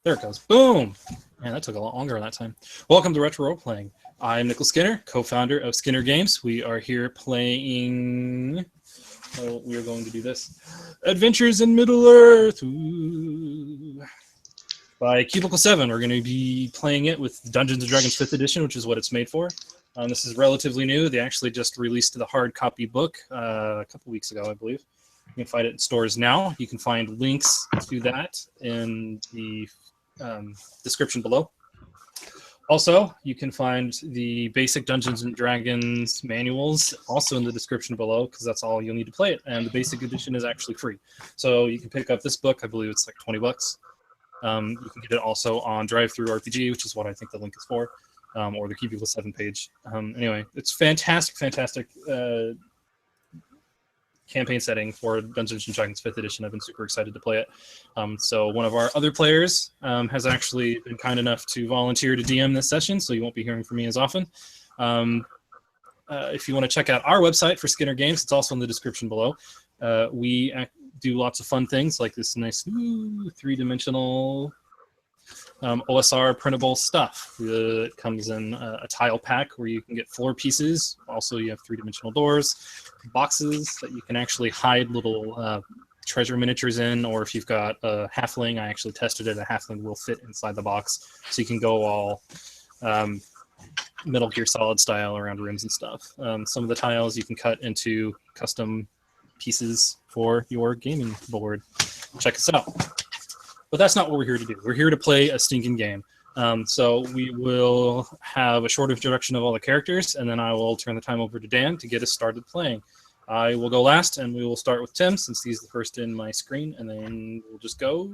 There it goes. Boom! Man, that took a lot longer that time. Welcome to Retro Roleplaying. I'm Nicholas Skinner, co-founder of Skinner Games. We are here playing... Oh, we are going to do this. Adventures in Middle-earth! Ooh. By Cubicle 7. We're going to be playing it with Dungeons & Dragons 5th edition, which is what it's made for. This is relatively new. They actually just released the hard copy book a couple weeks ago, I believe. You can find it in stores now. You can find links to that in the description below. Also, you can find the basic Dungeons & Dragons manuals also in the description below, because that's all you'll need to play it. And the basic edition is actually free. So you can pick up this book. I believe it's like 20 bucks. You can get it also on Drive-Thru RPG, which is what I think the link is for, or the Cubicle 7 page. Anyway, it's fantastic campaign setting for Dungeons & Dragons 5th edition. I've been super excited to play it. So one of our other players has actually been kind enough to volunteer to DM this session, so you won't be hearing from me as often. If you want to check out our website for Skinner Games, it's also in the description below. We do lots of fun things like this nice three-dimensional OSR printable stuff. It comes in a tile pack where you can get floor pieces. Also, you have three-dimensional doors, boxes that you can actually hide little treasure miniatures in, or if you've got a halfling, I actually tested it, a halfling will fit inside the box, so you can go all Metal Gear Solid style around rooms and stuff. Some of the tiles you can cut into custom pieces for your gaming board. Check us out. But that's not what we're here to do. We're here to play a stinking game. So we will have a short introduction of all the characters, and then I will turn the time over to Dan to get us started playing. I will go last, and we will start with Tim, since he's the first in my screen, and then we'll just go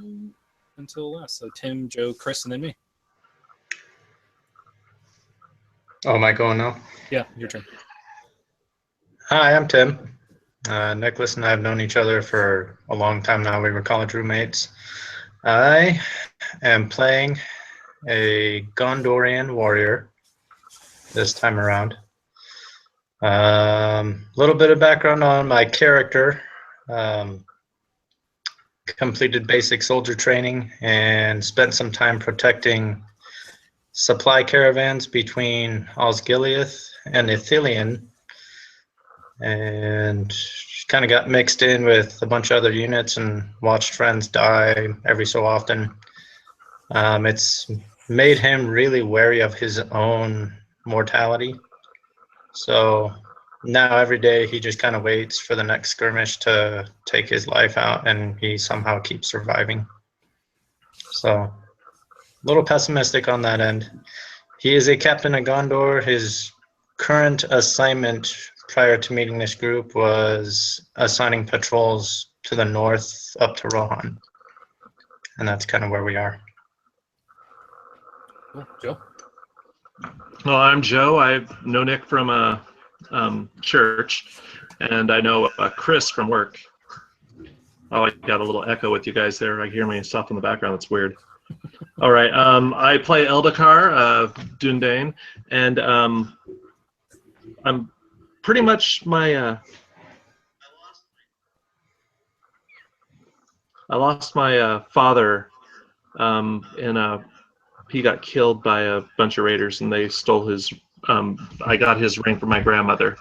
until last. So Tim, Joe, Chris, and then me. Oh, am I going now? Yeah, your turn. Hi, I'm Tim. Nicholas and I have known each other for a long time now. We were college roommates. I am playing a Gondorian warrior this time around. Little bit of background on my character. Completed basic soldier training and spent some time protecting supply caravans between Osgiliath and Ithilien, and kind of got mixed in with a bunch of other units and watched friends die every so often. It's made him really wary of his own mortality. So now every day he just kind of waits for the next skirmish to take his life out, and he somehow keeps surviving. So a little pessimistic on that end. He is a captain of Gondor. His current assignment prior to meeting this group was assigning patrols to the north up to Rohan. And that's kind of where we are. Cool. Joe? Well, I'm Joe. I know Nick from church, and I know Chris from work. Oh, I got a little echo with you guys there. I hear myself in the background. That's weird. All right. I play Eldakar, Dundane, and I'm pretty much I lost my father he got killed by a bunch of raiders, and they stole his I got his ring from my grandmother.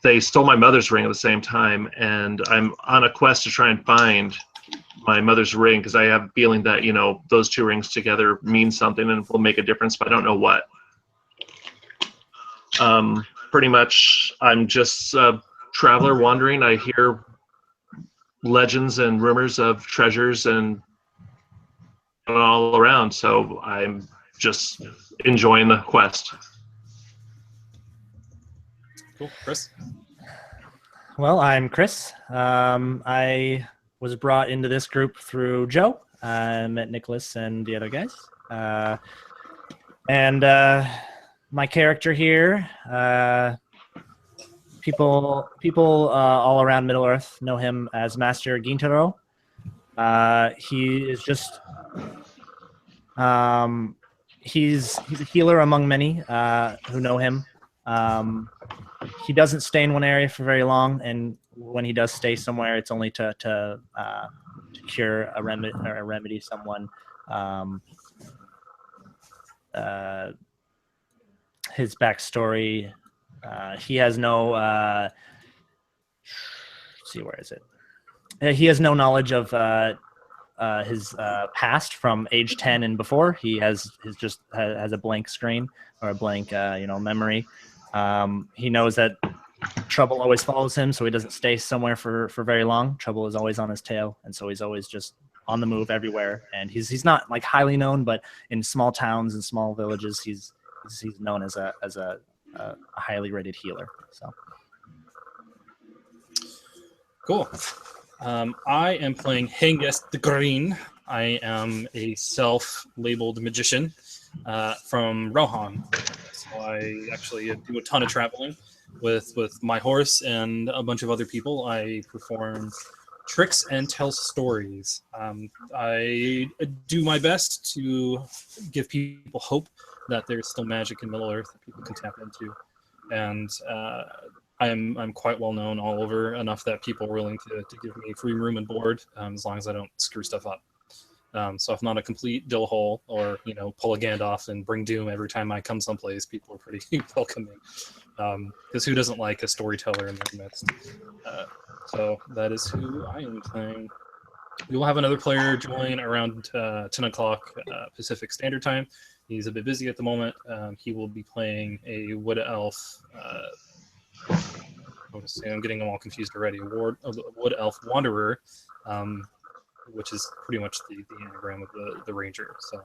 They stole my mother's ring at the same time, and I'm on a quest to try and find my mother's ring, because I have a feeling that, you know, those two rings together mean something and will make a difference, but I don't know what. Pretty much, I'm just a traveler wandering. I hear legends and rumors of treasures and all around, so I'm just enjoying the quest. Cool. Chris? Well, I'm Chris. I was brought into this group through Joe. I met Nicholas and the other guys. My character here, people all around Middle-earth know him as Master Gintaro. He is just he's a healer among many who know him. He doesn't stay in one area for very long, and when he does stay somewhere, it's only to cure a remedy someone. His backstory, he has no. Let's see, where is it? He has no knowledge of his past from age 10 and before. He has a blank screen or a blank memory. He knows that trouble always follows him, so he doesn't stay somewhere for very long. Trouble is always on his tail, and so he's always just on the move everywhere. And he's not like highly known, but in small towns and small villages, he's known as a highly rated healer. So Cool. I am playing Hengest the Green. I am a self-labeled magician from Rohan. So I actually do a ton of traveling with my horse and a bunch of other people. I perform tricks and tell stories. I do my best to give people hope that there's still magic in Middle Earth that people can tap into. And I'm quite well known all over, enough that people are willing to give me free room and board as long as I don't screw stuff up. So if not a complete dill hole or pull a Gandalf and bring doom every time I come someplace, people are pretty welcoming. Because who doesn't like a storyteller in their midst? So that is who I am playing. We will have another player join around 10 o'clock Pacific Standard Time. He's a bit busy at the moment. He will be playing a wood elf. I'm getting them all confused already. Wood elf wanderer, which is pretty much the anagram of the ranger. So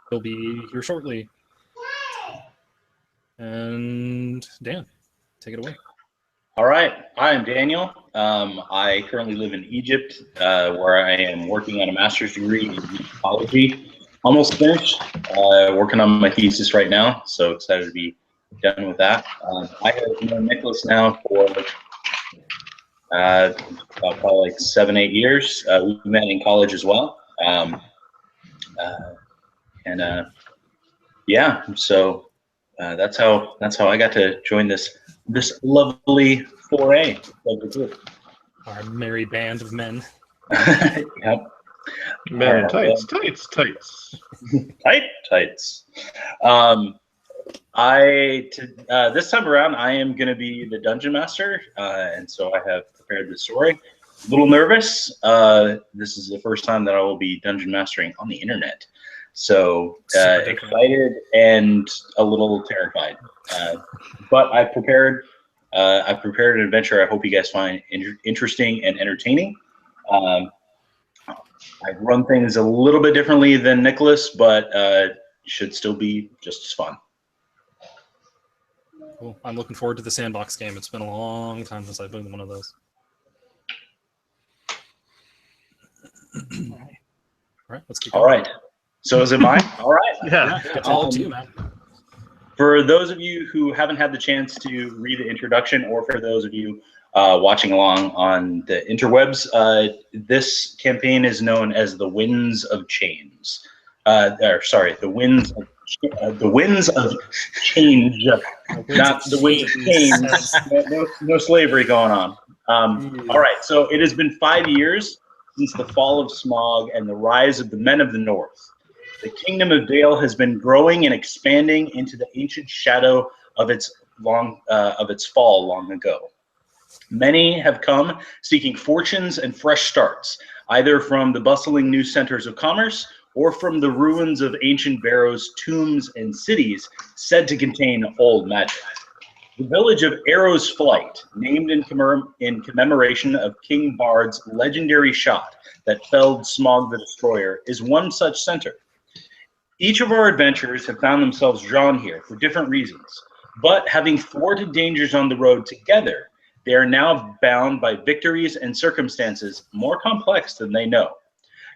he'll be here shortly. And Dan, take it away. All right, I am Daniel. I currently live in Egypt, where I am working on a master's degree in Egyptology. Almost finished. Working on my thesis right now, so excited to be done with that. I have known Nicholas now for about probably like 7-8 years. We met in college as well, yeah. So that's how I got to join this lovely foray of the group. Our merry band of men. Yep. Man, tights. Tights. This time around, I am going to be the dungeon master, and so I have prepared the story. A little nervous. This is the first time that I will be dungeon mastering on the internet, so excited and a little terrified. But I've prepared an adventure I hope you guys find interesting and entertaining. I run things a little bit differently than Nicholas, but should still be just as fun. Cool. I'm looking forward to the sandbox game. It's been a long time since I've been one of those. All right, let's keep going. All right. So is it mine? All right. Yeah. It's all up to you, man. For those of you who haven't had the chance to read the introduction, or for those of you watching along on the interwebs, this campaign is known as the Winds of Chains. The Winds of Change, not the Winds of Chains. No slavery going on. All right, so it has been 5 years since the fall of Smaug and the rise of the Men of the North. The Kingdom of Dale has been growing and expanding into the ancient shadow of its fall long ago. Many have come seeking fortunes and fresh starts, either from the bustling new centers of commerce or from the ruins of ancient barrows, tombs, and cities said to contain old magic. The village of Arrow's Flight, named in commemoration of King Bard's legendary shot that felled Smaug the Destroyer, is one such center. Each of our adventurers have found themselves drawn here for different reasons, but having thwarted dangers on the road together, they are now bound by victories and circumstances more complex than they know.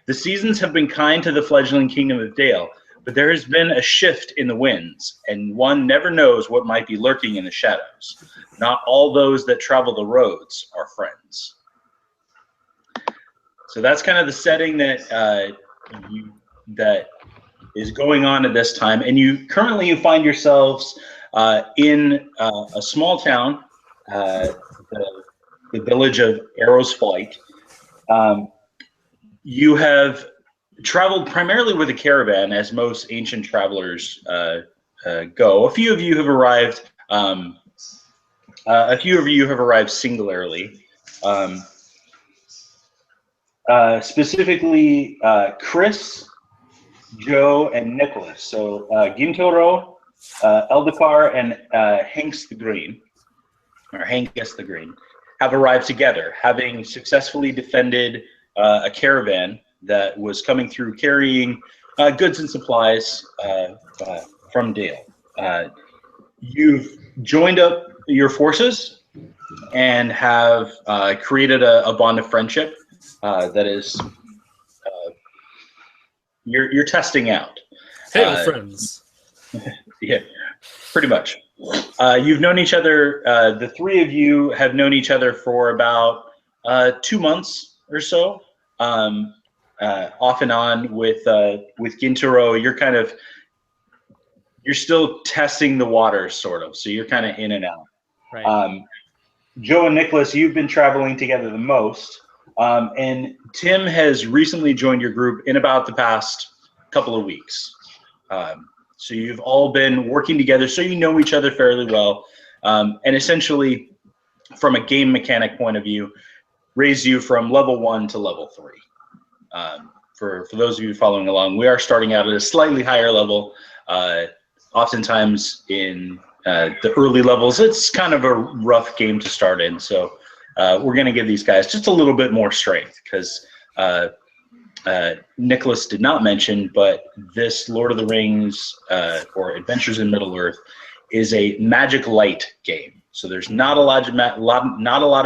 The seasons have been kind to the fledgling Kingdom of Dale, but there has been a shift in the winds, and one never knows what might be lurking in the shadows. Not all those that travel the roads are friends. So that's kind of the setting that is going on at this time, and you find yourselves in a small town, the village of Arrow's Flight. You have traveled primarily with a caravan, as most ancient travelers go. A few of you have arrived. A few of you have arrived singularly. Specifically, Chris, Joe, and Nicholas. So Gintoro, Eldakar, and Hanks the Green, or Hankus the Green, have arrived together, having successfully defended a caravan that was coming through carrying goods and supplies from Dale. You've joined up your forces and have created a bond of friendship that is you're testing out. Hail, friends. Yeah, pretty much. You've known each other. The three of you have known each other for about 2 months or so. Off and on with Gintaro, you're still testing the waters, sort of. So you're kind of in and out. Right. Joe and Nicholas, you've been traveling together the most. And Tim has recently joined your group in about the past couple of weeks. So you've all been working together, so you know each other fairly well. And essentially, from a game mechanic point of view, raised you from level 1 to level 3. For those of you following along, we are starting out at a slightly higher level. Oftentimes in the early levels, it's kind of a rough game to start in. So we're going to give these guys just a little bit more strength because Nicholas did not mention, but this Lord of the Rings or Adventures in Middle-earth is a magic light game. So there's not a lot of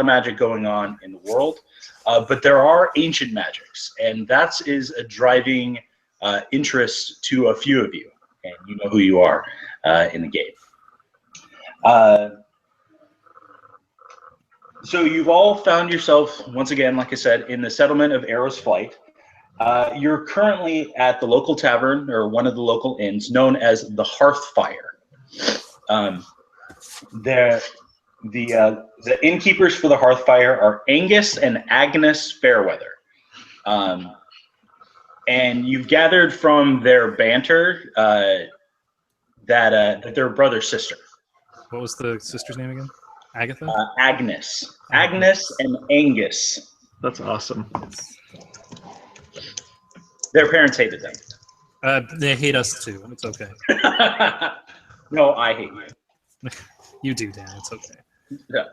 magic going on in the world, but there are ancient magics, and that is a driving interest to a few of you, and you know who you are in the game. So you've all found yourself, once again, like I said, in the settlement of Arrow's Flight. You're currently at the local tavern, or one of the local inns, known as the Hearthfire. The innkeepers for the Hearthfire are Angus and Agnes Fairweather. And you've gathered from their banter that they're brother-sister. What was the sister's name again? Agatha? Agnes. Agnes and Angus. That's awesome. Their parents hated them. They hate us too. It's okay. No, I hate you. You do, Dan. It's okay. Yeah.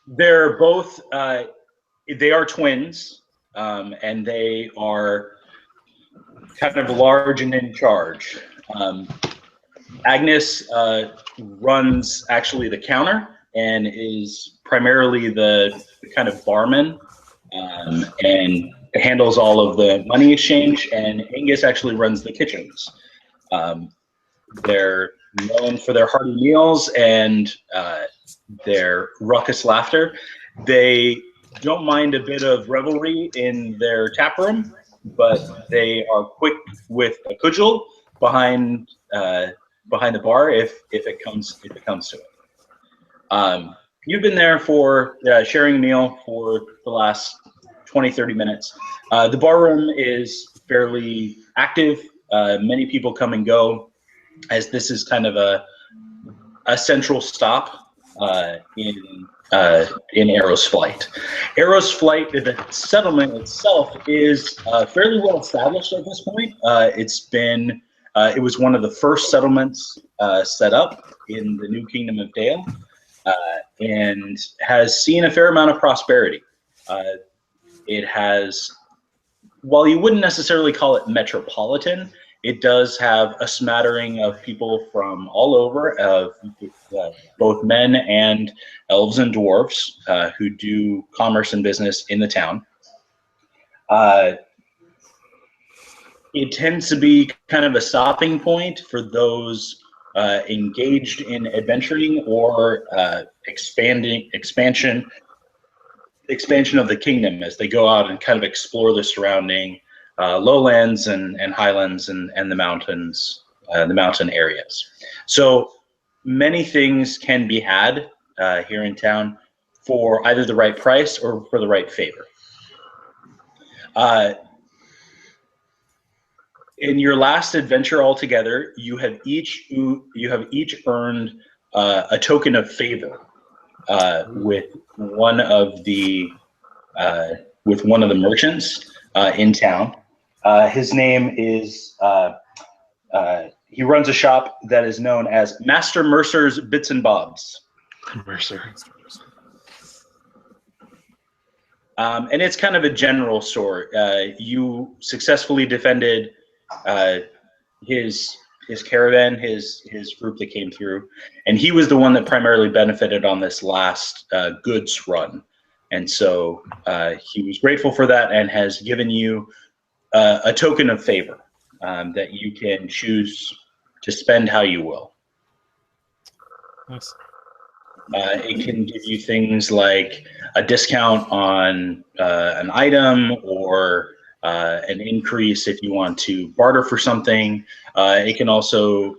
They're both. They are twins, and they are kind of large and in charge. Agnes runs actually the counter and is primarily the kind of barman, and handles all of the money exchange. And Angus actually runs the kitchens. They're known for their hearty meals and their raucous laughter. They don't mind a bit of revelry in their tap room, but they are quick with a cudgel behind the bar if it comes to it. You've been there for sharing a meal for the last 20-30 minutes. The bar room is fairly active. Many people come and go, as this is kind of a central stop in Arrow's Flight. Arrow's Flight, the settlement itself, is fairly well established at this point. It was one of the first settlements set up in the New Kingdom of Dale, and has seen a fair amount of prosperity. It has, while you wouldn't necessarily call it metropolitan, it does have a smattering of people from all over, of both men and elves and dwarves who do commerce and business in the town. It tends to be kind of a stopping point for those engaged in adventuring or expansion of the kingdom, as they go out and kind of explore the surrounding lowlands and highlands and the mountains, the mountain areas. So many things can be had here in town for either the right price or for the right favor. In your last adventure altogether, you have each earned a token of favor with one of the merchants in town. His name is he runs a shop that is known as Master Mercer's Bits and Bobs. Mercer. And it's kind of a general store. You successfully defended his caravan, his group that came through, and he was the one that primarily benefited on this last goods run. And so he was grateful for that and has given you a token of favor that you can choose to spend how you will. Nice. It can give you things like a discount on an item or an increase if you want to barter for something. It can also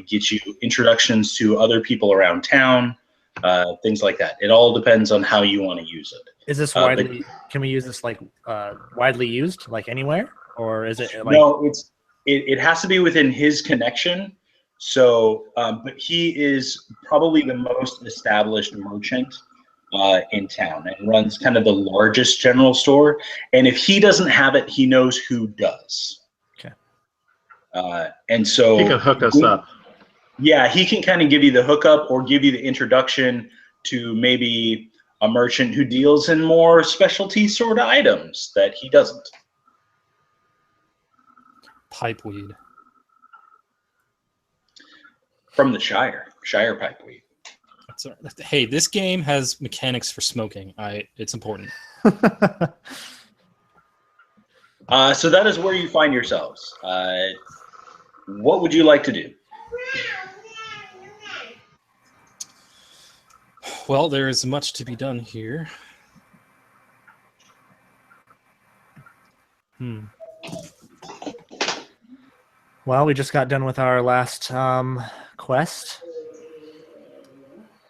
get you introductions to other people around town, things like that. It all depends on how you want to use it. Is this widely? Can we use this like widely used, like anywhere, or is it like? No, it has to be within his connection. So, but he is probably the most established merchant in town and runs kind of the largest general store. And if he doesn't have it, he knows who does. Okay. And so He can hook us up. Yeah, he can kind of give you the hookup or give you the introduction to maybe a merchant who deals in more specialty sort of items that he doesn't. Pipeweed. From the Shire pipeweed. Hey, this game has mechanics for smoking. It's important. So that is where you find yourselves. What would you like to do? Well, there is much to be done here. Well, we just got done with our last quest.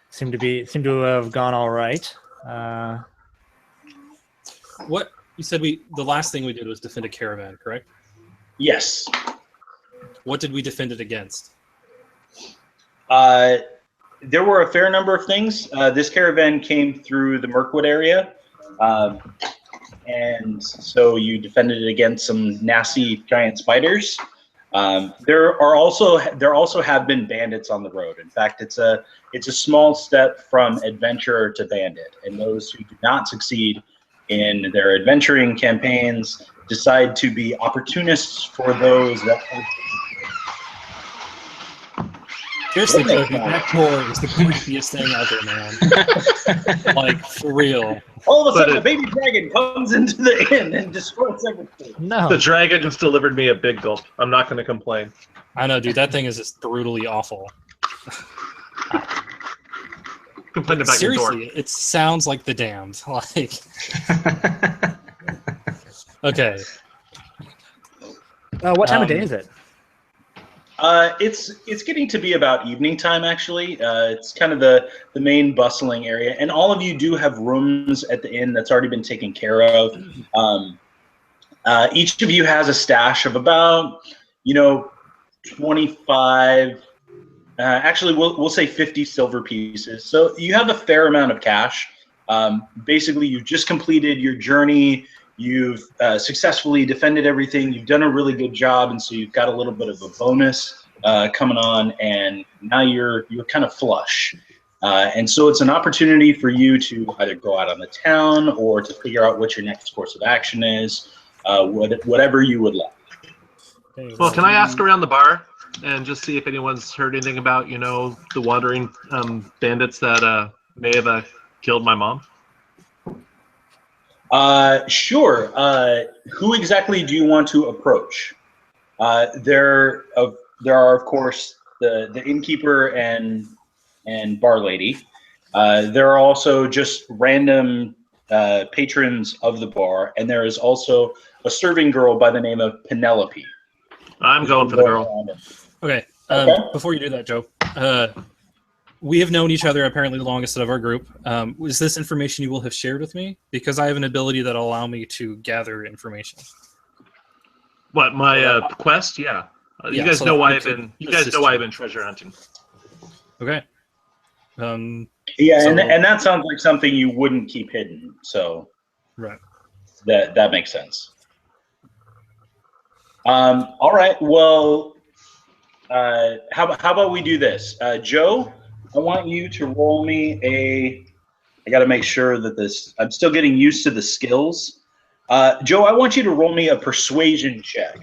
Seemed to have gone all right. What you said the last thing we did was defend a caravan, correct? Yes. What did we defend it against? There were a fair number of things. This caravan came through the Mirkwood area, and so you defended it against some nasty giant spiders. There also have been bandits on the road. In fact, it's a small step from adventurer to bandit, and those who do not succeed in their adventuring campaigns decide to be opportunists for those that. Seriously, Kofi, that door is the creepiest thing ever, man. Like, for real. All of a sudden, a baby dragon comes into the inn and destroys everything. No. The dragon just delivered me a big gulp. I'm not going to complain. I know, dude. That thing is just brutally awful. Complain about your door. Seriously, it sounds like The Damned. Like, okay. What time of day is it? It's getting to be about evening time, actually. It's kind of the main bustling area, and all of you do have rooms at the inn that's already been taken care of. Each of you has a stash of about 25. Actually, we'll say 50 silver pieces. So you have a fair amount of cash. Basically, you've just completed your journey. You've successfully defended everything. You've done a really good job, and so you've got a little bit of a bonus coming on, and now you're kind of flush. And so it's an opportunity for you to either go out on the town or to figure out what your next course of action is, whatever you would like. Well, can I ask around the bar and just see if anyone's heard anything about, the wandering bandits that may have killed my mom? Sure. Who exactly do you want to approach? There are, of course, the innkeeper and bar lady. There are also just random patrons of the bar, and there is also a serving girl by the name of Penelope. I'm going for the girl. Okay. Okay. Before you do that, Joe, we have known each other apparently the longest out of our group. Is this information you will have shared with me? Because I have an ability that'll allow me to gather information. What, my quest? Yeah. You Yeah, guys so know that why we I've could been. You assist guys know why you. I've been treasure hunting. Okay. Yeah, So- and that sounds like something you wouldn't keep hidden. So Right. that makes sense. All right. Well, how about we do this? Joe, I want you to roll me a. I got to make sure that this. I'm still getting used to the skills. Joe, I want you to roll me a persuasion check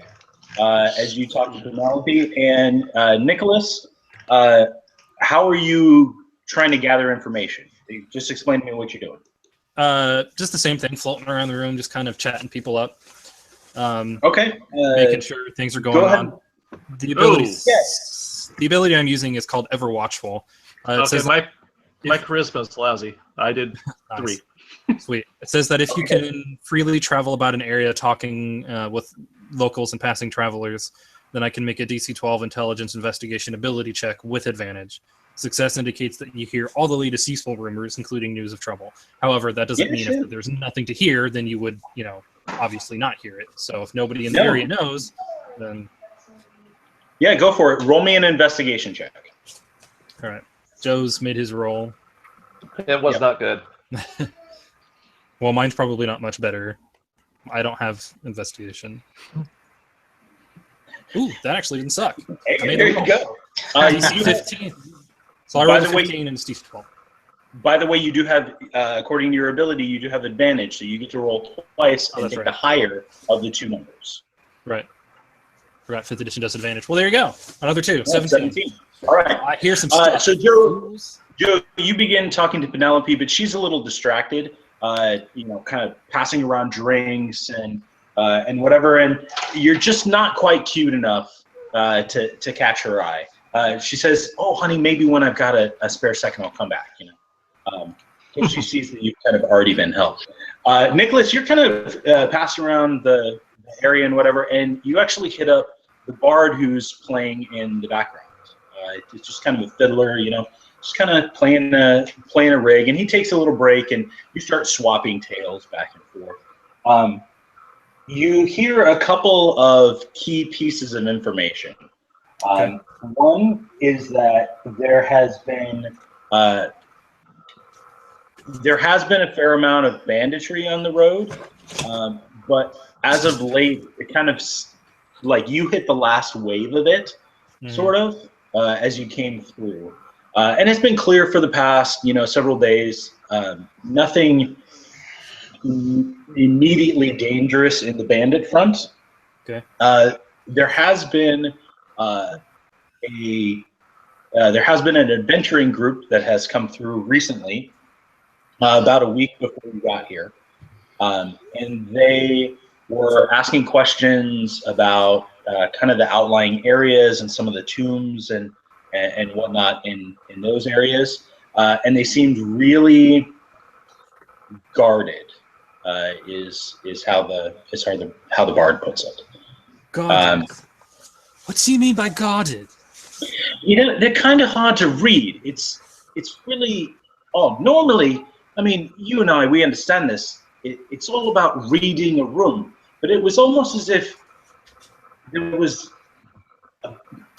as you talk to Penelope. And Nicholas, how are you trying to gather information? Just explain to me what you're doing. Just the same thing, floating around the room, just kind of chatting people up. Okay. Making sure things are going Go ahead. on. The ability, Yes. the ability I'm using is called Ever Watchful. It Okay, says my charisma's lousy. I did Nice. 3. Sweet. It says that if you can freely travel about an area talking with locals and passing travelers, then I can make a DC 12 intelligence investigation ability check with advantage. Success indicates that you hear all the latest useful rumors, including news of trouble. However, that doesn't mean if there's nothing to hear, then you would, obviously not hear it. So if nobody in the area knows, then... Yeah, go for it. Roll me an investigation check. All right. Joe's made his roll. It was not good. Well, mine's probably not much better. I don't have investigation. Ooh, that actually didn't suck. Hey, I made there a you roll. go. DC 15. So I By rolled the a way- 15 and it's DC 12. By the way, you do have, according to your ability, you do have advantage, so you get to roll twice and that's take right. the higher of the two numbers. Right. Forgot 5th edition does advantage. Well, there you go. Another 2. Yeah, 17. All right. I hear some stuff. So Joe, you begin talking to Penelope, but she's a little distracted. Kind of passing around drinks and whatever, and you're just not quite cute enough to catch her eye. She says, "Oh, honey, maybe when I've got a spare second, I'll come back." Because she sees that you've kind of already been helped. Nicholas, you're kind of passing around the area and whatever, and you actually hit up the bard who's playing in the background. It's just kind of a fiddler, just kind of playing a rig, and he takes a little break, and you start swapping tales back and forth. You hear a couple of key pieces of information. One is that there has been a fair amount of banditry on the road, but as of late, it kind of like you hit the last wave of it, sort of, as you came through. And it's been clear for the past, several days. Nothing immediately dangerous in the bandit front. Okay. There has been an adventuring group that has come through recently, about a week before you got here, and they were asking questions about kind of the outlying areas and some of the tombs and whatnot in those areas, and they seemed really guarded. Is how the bard puts it. Guarded. What do you mean by guarded? They're kind of hard to read. It's really odd. Normally, I mean, you and I, we understand this. It's all about reading a room, but it was almost as if there was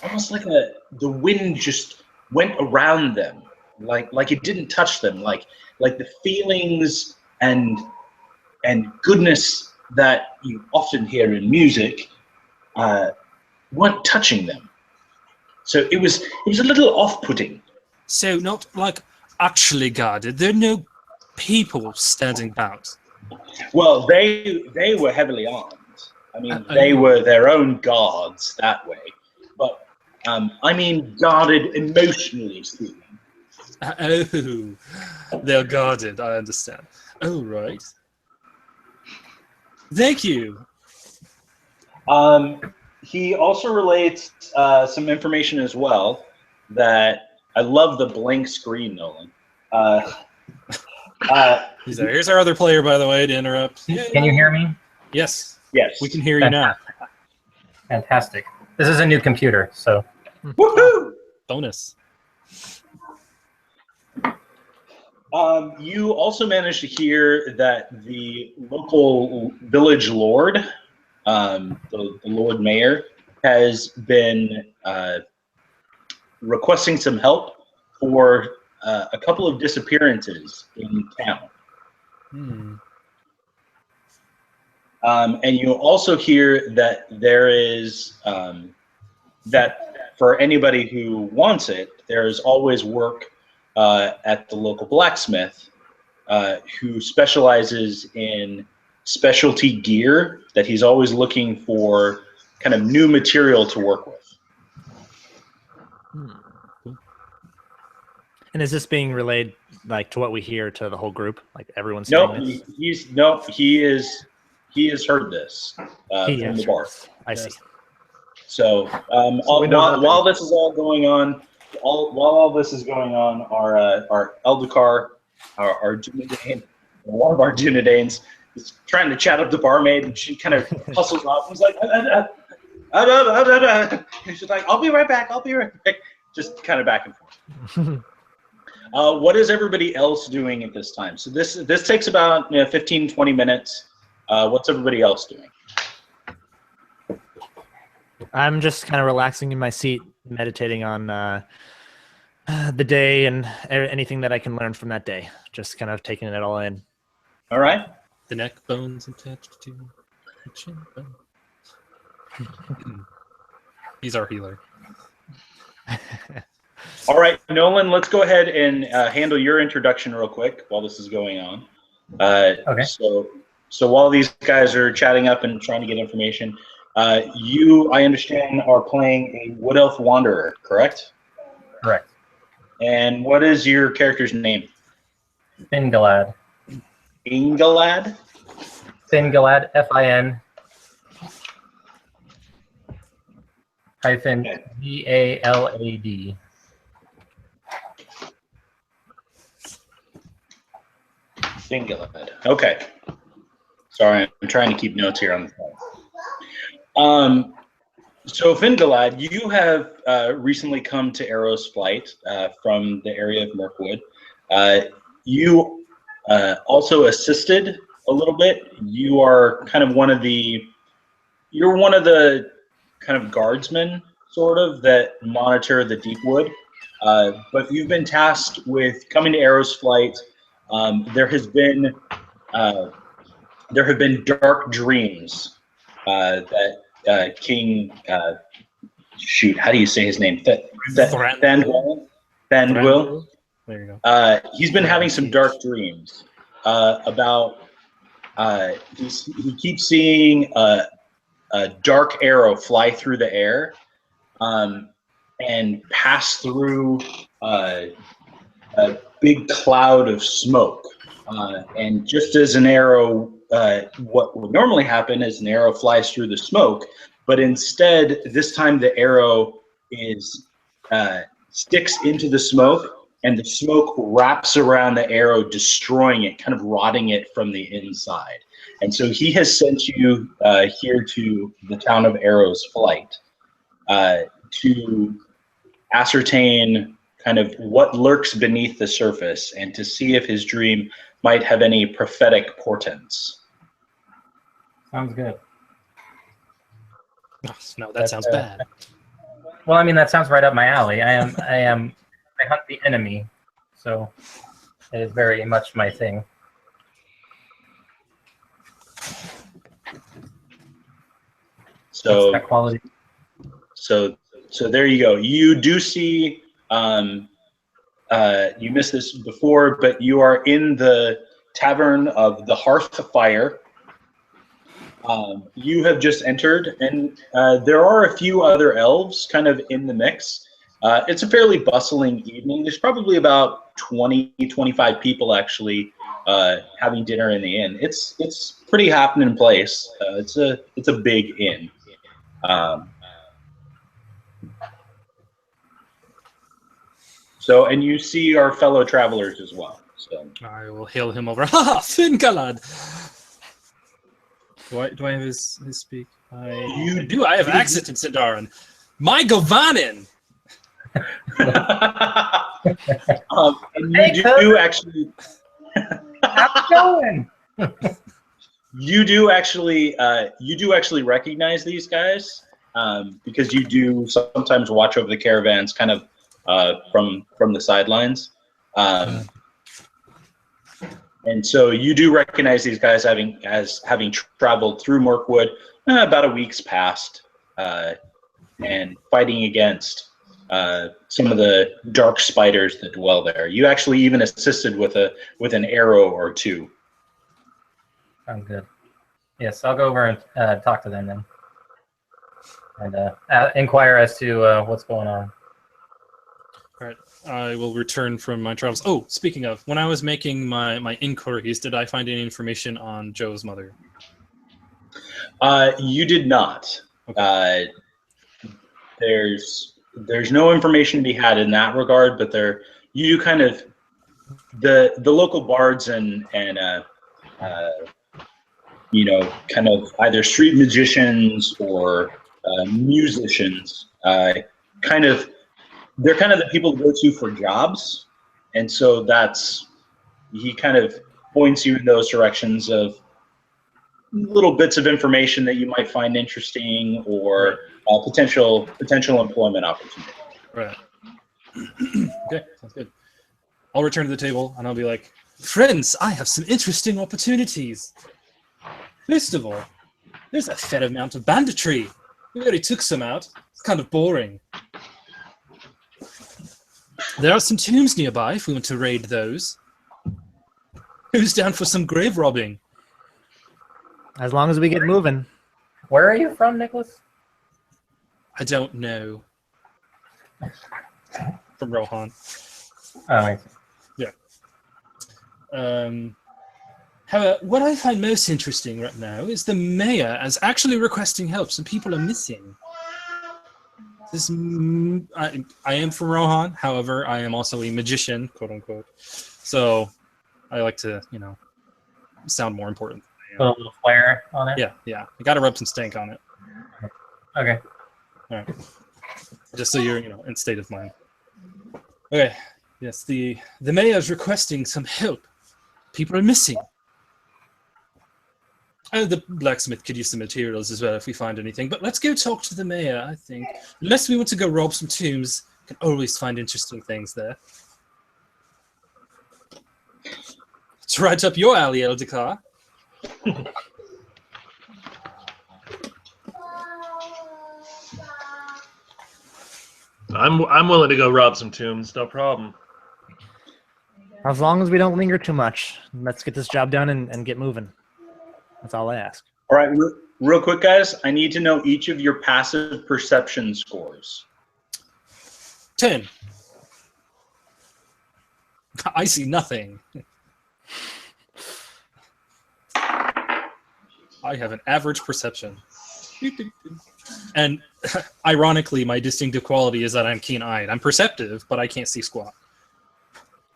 almost like the wind just went around them, like it didn't touch them, like the feelings and goodness that you often hear in music weren't touching them. So it was a little off-putting. So not like actually guarded. There are no people standing about. Well, they were heavily armed. I mean, they were their own guards that way. But I mean, guarded emotionally speaking. Oh, they're guarded. I understand. Oh, right. Thank you. He also relates some information as well that I love the blank screen, Nolan. Here's our other player, by the way, to interrupt. Can you hear me? Yes. Yes. We can hear you now. Fantastic. This is a new computer, so Woohoo! Bonus. You also managed to hear that the local village lord, the Lord Mayor, has been requesting some help for a couple of disappearances in town. And you also hear that there is, that for anybody who wants it, there is always work at the local blacksmith who specializes in specialty gear, that he's always looking for kind of new material to work with. And is this being relayed like to what we hear to the whole group? Like everyone's No, hearing this? he has heard this He from has the bar. I see. So, we know nothing. while this is all going on, while all this is going on, our Eldakar, our Dunedain, one of our Dunedains, is trying to chat up the barmaid, and she kind of hustles off and is like, she's like, I'll be right back. Just kind of back and forth. What is everybody else doing at this time? So this takes about 15, 20 minutes. What's everybody else doing? I'm just kind of relaxing in my seat, meditating on the day and anything that I can learn from that day. Just kind of taking it all in. All right. The neck bones attached to the chin bone. He's our healer. All right, Nolan, let's go ahead and handle your introduction real quick while this is going on. Okay. So while these guys are chatting up and trying to get information, you, I understand, are playing a Wood Elf Wanderer, correct? Correct. And what is your character's name? Fingalad. Ingalad? Fingalad, Fin hyphen Galad. Fingalad. Okay. Sorry, I'm trying to keep notes here on the phone. So Fingalad, you have recently come to Arrow's Flight from the area of Mirkwood. You also assisted a little bit. You are kind of one of the kind of guardsmen, sort of, that monitor the Deepwood. But you've been tasked with coming to Arrow's Flight. There have been dark dreams that King, shoot, how do you say his name? Thandwil. There you go. He's been having some dark dreams about. He keeps seeing a dark arrow fly through the air and pass through a big cloud of smoke. And just as an arrow, what would normally happen is an arrow flies through the smoke, but instead, this time the arrow sticks into the smoke, and the smoke wraps around the arrow, destroying it, kind of rotting it from the inside. And so he has sent you here to the town of Arrow's Flight to ascertain kind of what lurks beneath the surface and to see if his dream might have any prophetic portents. Sounds good. Oh, no, that sounds bad. Well, I mean, that sounds right up my alley. I hunt the enemy, so it is very much my thing. So that quality. So there you go. You do see. You missed this before, but you are in the Tavern of the Hearth Fire. You have just entered, and there are a few other elves kind of in the mix. It's a fairly bustling evening. There's probably about 20, 25 people actually having dinner in the inn. It's pretty happening place. It's a big inn. So, and you see our fellow travelers as well. So I will hail him over. Ha! Fingalad! Do I have his speak? You do. I have accent in Sindarin. My Govanin! And Hey, you cousin. do actually. How's it going? You do actually recognize these guys because you do sometimes watch over the caravans, kind of from the sidelines, and so you do recognize these guys having traveled through Mirkwood about a week's past, and fighting against some of the dark spiders that dwell there. You actually even assisted with an arrow or two. Sounds good. Yes, I'll go over and talk to them then, and inquire as to what's going on. All right. I will return from my travels. Oh, speaking of, when I was making my inquiries, did I find any information on Joe's mother? You did not. Okay. There's no information to be had in that regard, but you kind of the local bards and kind of either street magicians or musicians, they're kind of the people to go to for jobs, and so he kind of points you in those directions of little bits of information that you might find interesting or potential employment opportunity. Right. Okay, sounds good. I'll return to the table and I'll be like, friends, I have some interesting opportunities. First of all, there's a fair amount of banditry. We already took some out. It's kind of boring. There are some tombs nearby if we want to raid those. Who's down for some grave robbing? As long as we get moving. Where are you from, Nicholas? I don't know. From Rohan. Oh, I see. However, what I find most interesting right now is the mayor is actually requesting help. Some people are missing. I am from Rohan, however, I am also a magician, quote unquote. So I like to, sound more important. Put a little flair on it. Yeah. I got to rub some stank on it. Okay. All right. Just so you're, in state of mind. Okay. Yes, the mayor is requesting some help. People are missing. The blacksmith could use some materials as well if we find anything. But let's go talk to the mayor, I think. Unless we want to go rob some tombs, we can always find interesting things there. It's right up your alley, Eldikar. I'm willing to go rob some tombs, no problem. As long as we don't linger too much. Let's get this job done and get moving. That's all I ask. All right, real quick, guys. I need to know each of your passive perception scores. 10. I see nothing. I have an average perception. And ironically, my distinctive quality is that I'm keen-eyed. I'm perceptive, but I can't see squat.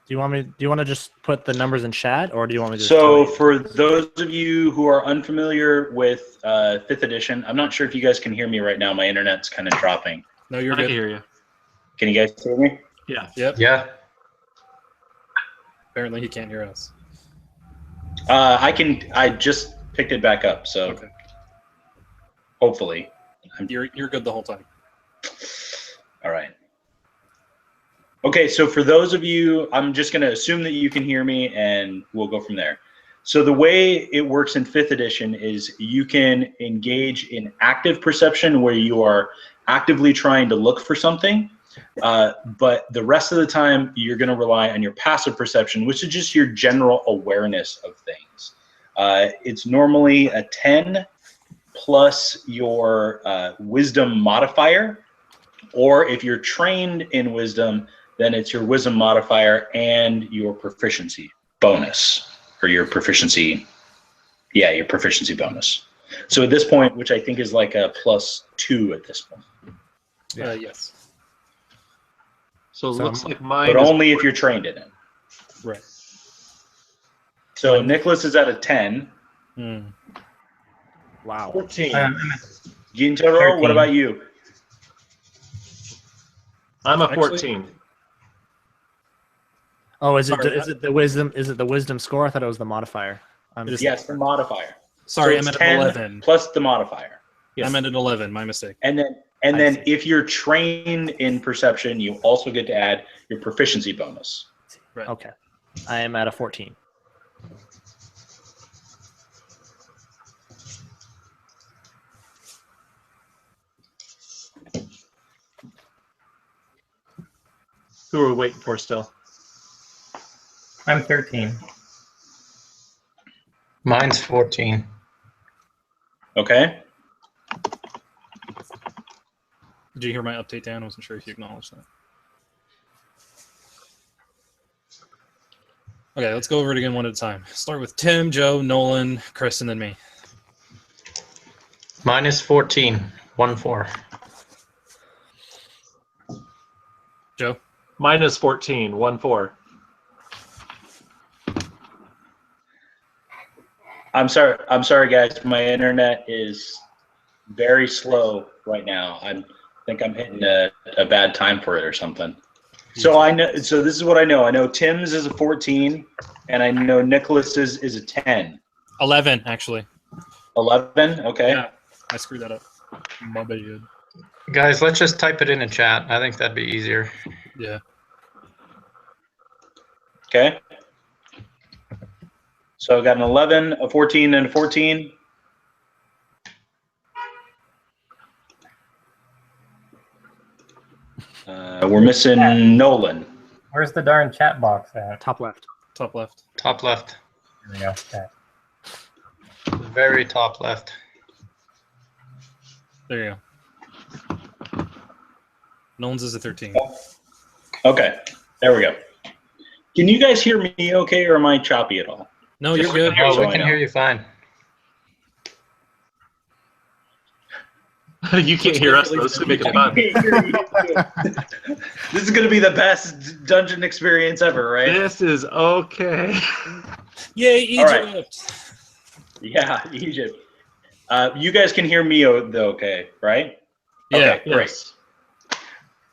Do you want to just put the numbers in chat, or do you want me to? So for those of you who are unfamiliar with 5th edition, I'm not sure if you guys can hear me right now. My internet's kind of dropping. No, you're I good. can hear you. Can you guys hear me? Yeah. Yep. Yeah. Apparently he can't hear us. I just picked it back up, so Okay. Hopefully. You're good the whole time. All right. Okay, so for those of you, I'm just going to assume that you can hear me, and we'll go from there. So the way it works in 5th edition is you can engage in active perception, where you are actively trying to look for something, but the rest of the time you're going to rely on your passive perception, which is just your general awareness of things. It's normally a 10 plus your wisdom modifier, or if you're trained in wisdom, then it's your wisdom modifier and your proficiency bonus, or your proficiency bonus. So at this point, which I think is like a +2 at this point. Yes. So it looks like mine But is only if you're trained in it. Right. So Nicholas is at a 10. Wow. 14. Gintaro, what 13. about you? I'm a Actually- 14. Oh, is it Sorry, is it the wisdom? Is it the wisdom score? I thought it was the modifier. It is- Yes, the modifier. Sorry, I it's meant 10 an 11. plus the modifier. I meant an 11. My mistake. And then I see. if you're trained in perception, you also get to add your proficiency bonus. Right. Okay, I am at a 14. Who are we waiting for still? I'm 13. Mine's 14. Okay. Did you hear my update, Dan? I wasn't sure if you acknowledged that. Okay, let's go over it again one at a time. Start with Tim, Joe, Nolan, Chris, and then me. Mine is 14. 1-4. Joe? Minus 14. 1-4. I'm sorry, guys. My internet is very slow right now. I think I'm hitting a bad time for it or something. So I know. So this is what I know. I know Tim's is a 14, and I know Nicholas's is a 10. 11, actually. 11. Okay. Yeah, I screwed that up. My bad. Guys, let's just type it in the chat. I think that'd be easier. Yeah. Okay. So I've got an 11, a 14, and a 14. We're missing Nolan. Where's the darn chat box at? Top left. Top left. Top left. There we go. Okay. Very top left. There you go. Nolan's is a 13. Okay. There we go. Can you guys hear me okay, or am I choppy at all? No, you're good. No, So we I can know. hear you fine. You can't hear us, though, so make it fun. This is going to be the best dungeon experience ever, right? This is okay. Yay, Egypt! All right. Yeah, Egypt. You guys can hear me though, okay, right? Yeah. Okay, great. Yes.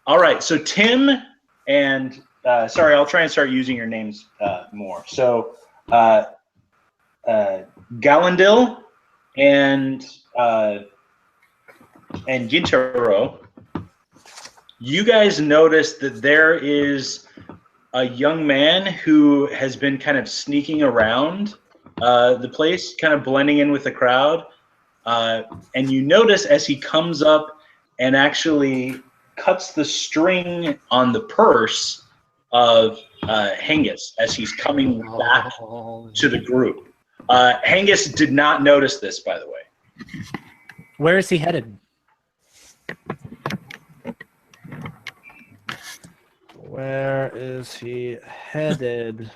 All right, so Tim and sorry, I'll try and start using your names more. So Gallandil and Gintaro, you guys notice that there is a young man who has been kind of sneaking around the place, kind of blending in with the crowd. And you notice as he comes up and actually cuts the string on the purse of Hengist as he's coming back to the group. Hengist did not notice this, by the way. Where is he headed? Where is he headed?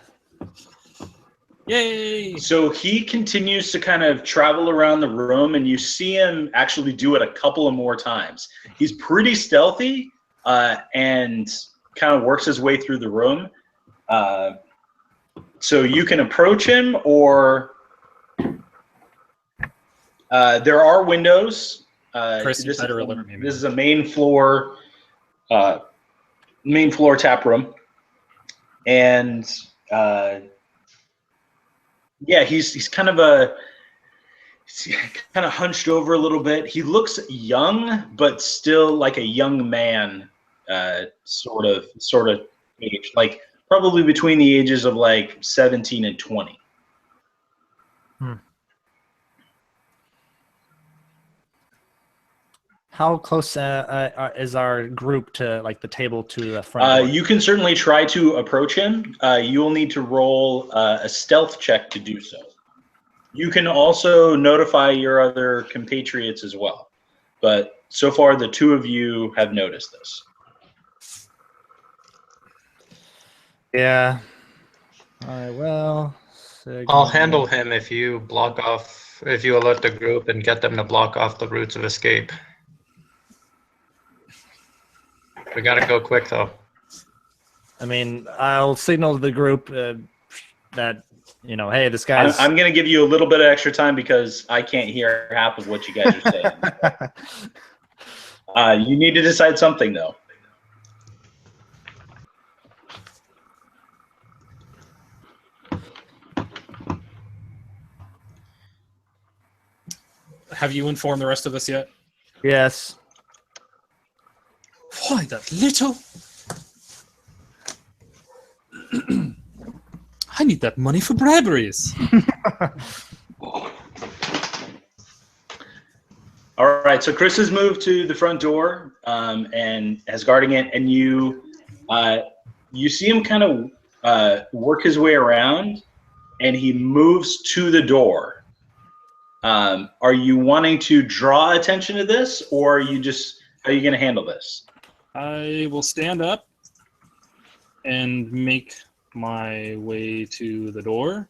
Yay! So he continues to kind of travel around the room, and you see him actually do it a couple of more times. He's pretty stealthy and kind of works his way through the room. So you can approach him, or there are windows. Chris, you better alert me. This is a main floor tap room, and yeah, he's kind of hunched over a little bit. He looks young, but still like a young man, sort of age, like probably between the ages of like 17 and 20. How close is our group to like the table to the front door? You can certainly try to approach him. You will need to roll a stealth check to do so. You can also notify your other compatriots as well. But so far, the two of you have noticed this. Yeah. All right. Well, I'll handle him if you alert the group and get them to block off the routes of escape. We gotta go quick though. I mean, I'll signal to the group that hey, this guy's. I'm going to give you a little bit of extra time because I can't hear half of what you guys are saying. You need to decide something though. have you informed the rest of us yet? Yes. Why that little? I need that money for Bradbury's. All right, so Chris has moved to the front door and has guarding it, and you see him kind of work his way around, and he moves to the door. Are you wanting to draw attention to this, or how are you going to handle this? I will stand up and make my way to the door,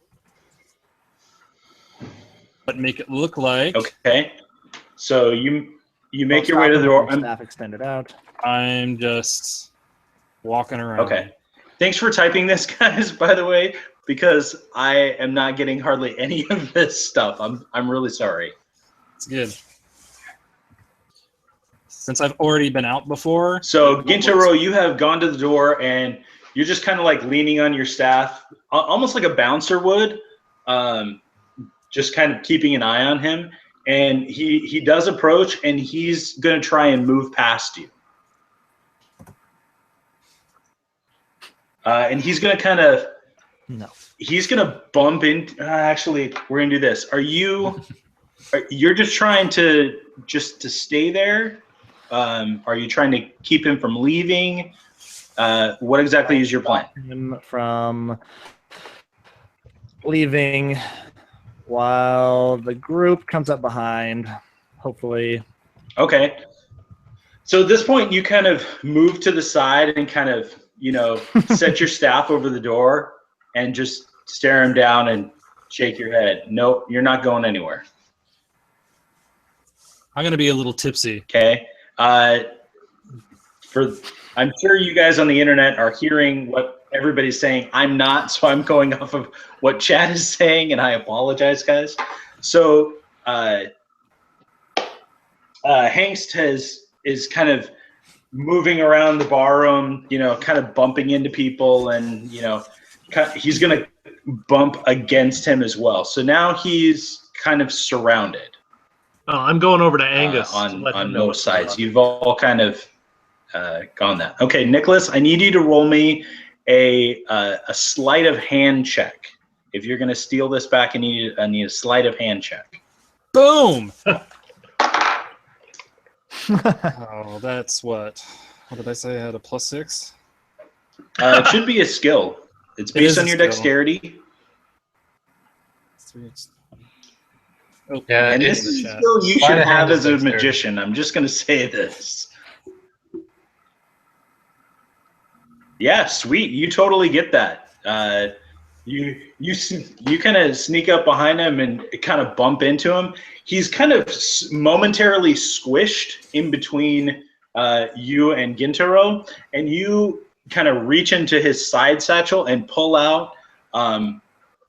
but make it look like Okay. So you make your way to the door. Staff extended out. I'm just walking around. Okay. Thanks for typing this, guys, by the way, because I am not getting hardly any of this stuff. I'm really sorry. It's good. Since I've already been out before. So Gintaro, you have gone to the door and you're just kind of like leaning on your staff, almost like a bouncer would, just kind of keeping an eye on him. And he does approach, and he's going to try and move past you. And he's going to kind of... No. He's going to bump in... actually, we're going to do this. You're just trying to stay there? Are you trying to keep him from leaving? What exactly is your plan? Him from leaving while the group comes up behind, hopefully. Okay. So at this point, you kind of move to the side and kind of, set your staff over the door and just stare him down and shake your head. No, you're not going anywhere. I'm going to be a little tipsy. Okay. I'm sure you guys on the internet are hearing what everybody's saying. I'm not, so I'm going off of what chat is saying, and I apologize, guys. So Hangst is kind of moving around the barroom, kind of bumping into people, and he's going to bump against him as well. So now he's kind of surrounded. Oh, I'm going over to Angus on both sides. You've all kind of gone that. Okay, Nicholas, I need you to roll me a sleight of hand check. If you're going to steal this back, I need a sleight of hand check. Boom! Oh, that's what? What did I say? I had a +6? It should be a skill. It's based on your dexterity. Oh, Yeah, and it's this is a skill you should have as a magician. I'm just going to say this. Yeah, sweet. You totally get that. You kind of sneak up behind him and kind of bump into him. He's kind of momentarily squished in between you and Gintaro, and you kind of reach into his side satchel and pull out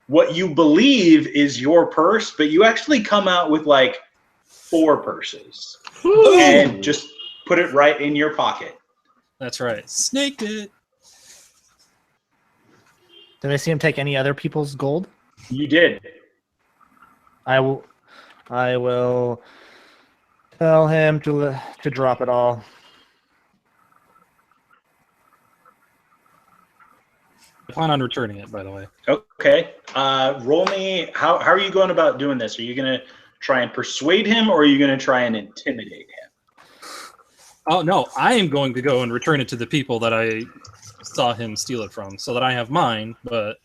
what you believe is your purse, but you actually come out with like 4 purses. Ooh. And just put it right in your pocket. That's right. Snaked it. Did I see him take any other people's gold? You did. I will tell him to drop it all. I plan on returning it, by the way. Okay. Roll me. How are you going about doing this? Are you going to try and persuade him, or are you going to try and intimidate him? Oh, no. I am going to go and return it to the people that I saw him steal it from, so that I have mine, but...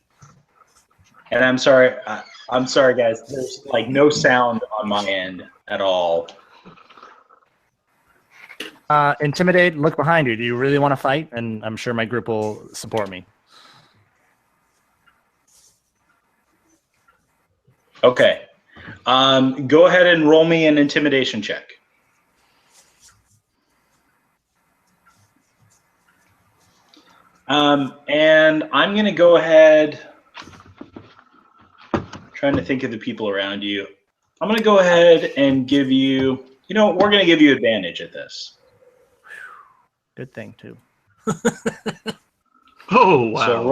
And I'm sorry, guys. There's like no sound on my end at all. Intimidate, look behind you. Do you really want to fight? And I'm sure my group will support me. Okay. Go ahead and roll me an intimidation check. And I'm going to go ahead, trying to think of the people around you. I'm going to go ahead and give you, we're going to give you advantage at this. Good thing, too. Oh, wow. So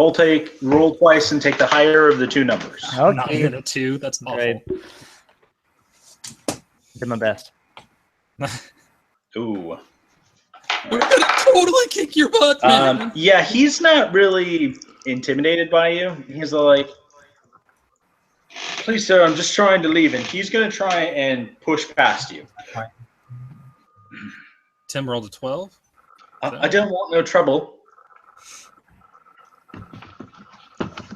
roll twice and take the higher of the 2 numbers. Okay. 9 and a 2. That's awful. Right. Did my best. Ooh. We're gonna totally kick your butt, man. Yeah, he's not really intimidated by you. He's like, please, sir, I'm just trying to leave. And he's going to try and push past you. Tim rolled a 12. I don't want no trouble.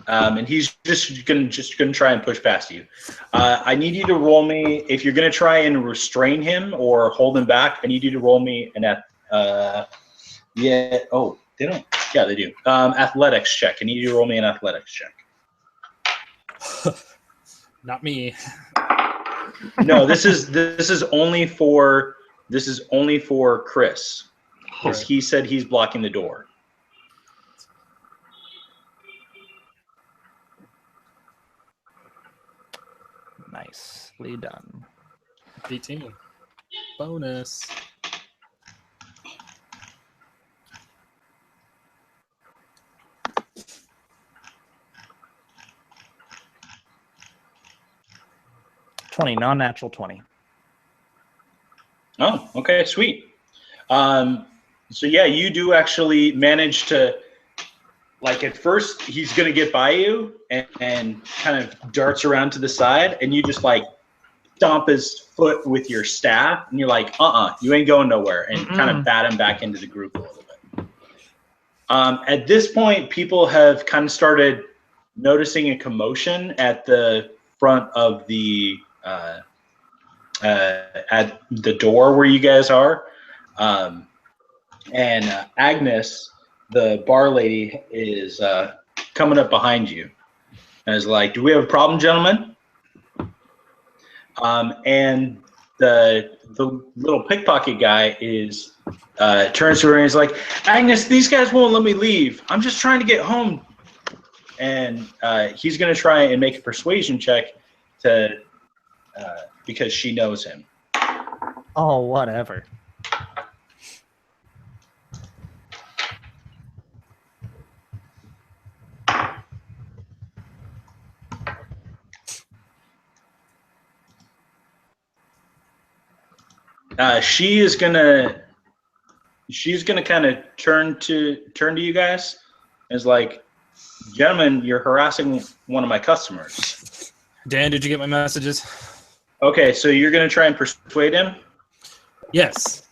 And he's just gonna try and push past you. I need you to roll me, if you're gonna try and restrain him or hold him back. I need you to roll me an yeah. Oh, they don't. Yeah, they do. Athletics check. I need you to roll me an athletics check. Not me. No, this is only for Chris, because he said he's blocking the door. Nicely done. 18. Bonus. Non-natural 20. Oh, okay, sweet. So yeah, you do actually manage to, like, at first he's gonna get by you and kind of darts around to the side, and you just like stomp his foot with your staff, and you're like, you ain't going nowhere, and kind of bat him back into the group a little bit. At this point, people have kind of started noticing a commotion at the front of the at the door where you guys are, and Agnes, the bar lady, is coming up behind you and is like, "Do we have a problem, gentlemen?" And the little pickpocket guy is turns to her and is like, "Agnes, these guys won't let me leave. I'm just trying to get home." And he's going to try and make a persuasion check to because she knows him. Oh, whatever. She's gonna kind of turn to you guys and is like, "Gentlemen, you're harassing one of my customers." Dan, did you get my messages? Okay, so you're gonna try and persuade him? Yes.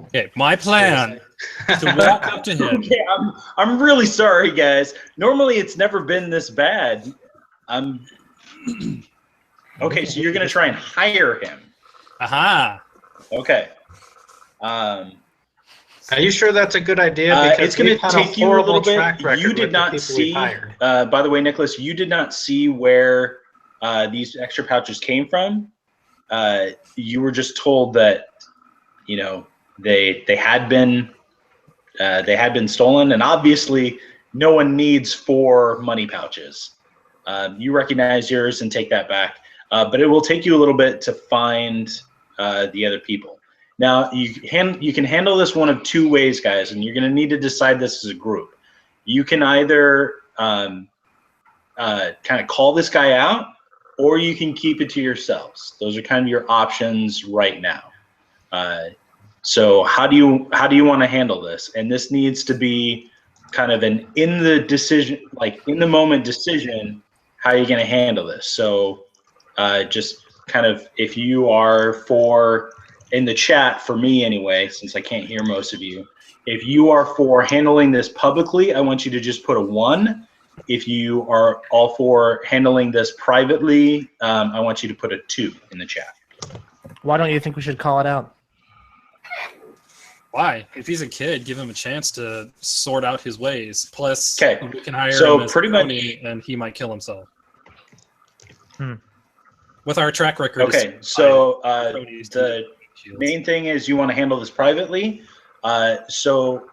Okay, my plan is to walk up to him. Okay, I'm really sorry, guys. Normally, it's never been this bad. Okay, so you're gonna try and hire him. Aha. Okay. Are you sure that's a good idea? Because it's going to take you a little bit. You did not see, by the way, Nicholas, you did not see where these extra pouches came from. You were just told that, you know, they had been stolen, and obviously no one needs 4 money pouches. You recognize yours and take that back, but it will take you a little bit to find the other people. Now, you can handle this one of 2 ways, guys, and you're going to need to decide this as a group. You can either kind of call this guy out, or you can keep it to yourselves. Those are kind of your options right now. So how do you want to handle this? And this needs to be kind of an in the moment decision. How are you going to handle this? So just kind of, if you are for, in the chat, for me anyway, since I can't hear most of you, if you are for handling this publicly, I want you to just put a 1. If you are all for handling this privately, I want you to put a 2 in the chat. Why don't you think we should call it out? Why? If he's a kid, give him a chance to sort out his ways. Plus, okay, we can hire so him as pretty much, and he might kill himself. With our track record. Okay, so the main thing is you want to handle this privately. So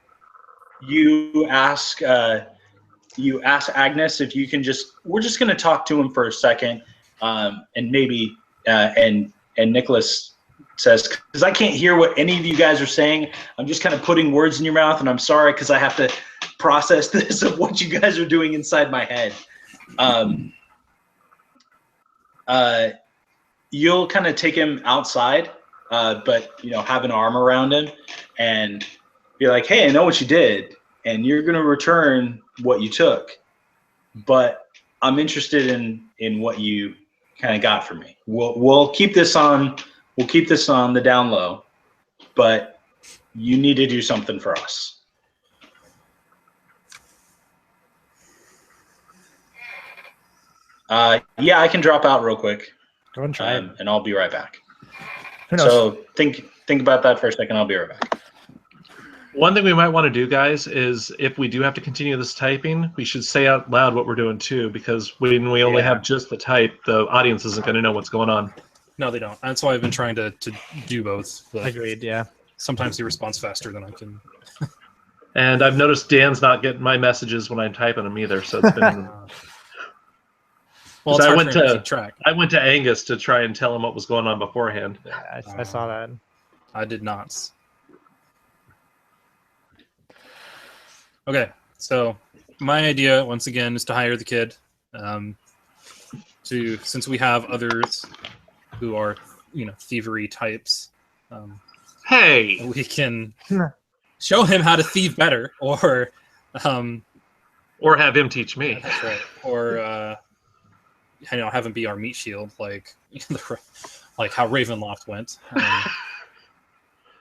you ask Agnes if you can we're just going to talk to him for a second, and maybe and Nicholas, says, because I can't hear what any of you guys are saying. I'm just kind of putting words in your mouth, and I'm sorry because I have to process this of what you guys are doing inside my head. You'll kind of take him outside, but have an arm around him and be like, "Hey, I know what you did, and you're gonna return what you took, but I'm interested in what you kind of got for me. We'll keep this on. We'll keep this on the down low, but you need to do something for us." Yeah, I can drop out real quick. Go and try it. And I'll be right back. Who knows? So think about that for a second. I'll be right back. One thing we might want to do, guys, is if we do have to continue this typing, we should say out loud what we're doing too, because when we only have just the type, the audience isn't going to know what's going on. No, they don't. That's why I've been trying to do both. But Agreed, yeah. sometimes he responds faster than I can. And I've noticed Dan's not getting my messages when I'm typing them either, so it's been... Well, it's I hard went for him to keep track. I went to Angus to try and tell him what was going on beforehand. Yeah, I saw that. I did not. Okay, so my idea once again is to hire the kid. Since we have others who are thievery types, Hey, we can show him how to thieve better, or or have him teach me. that's right, or have him be our meat shield, like how Ravenloft went.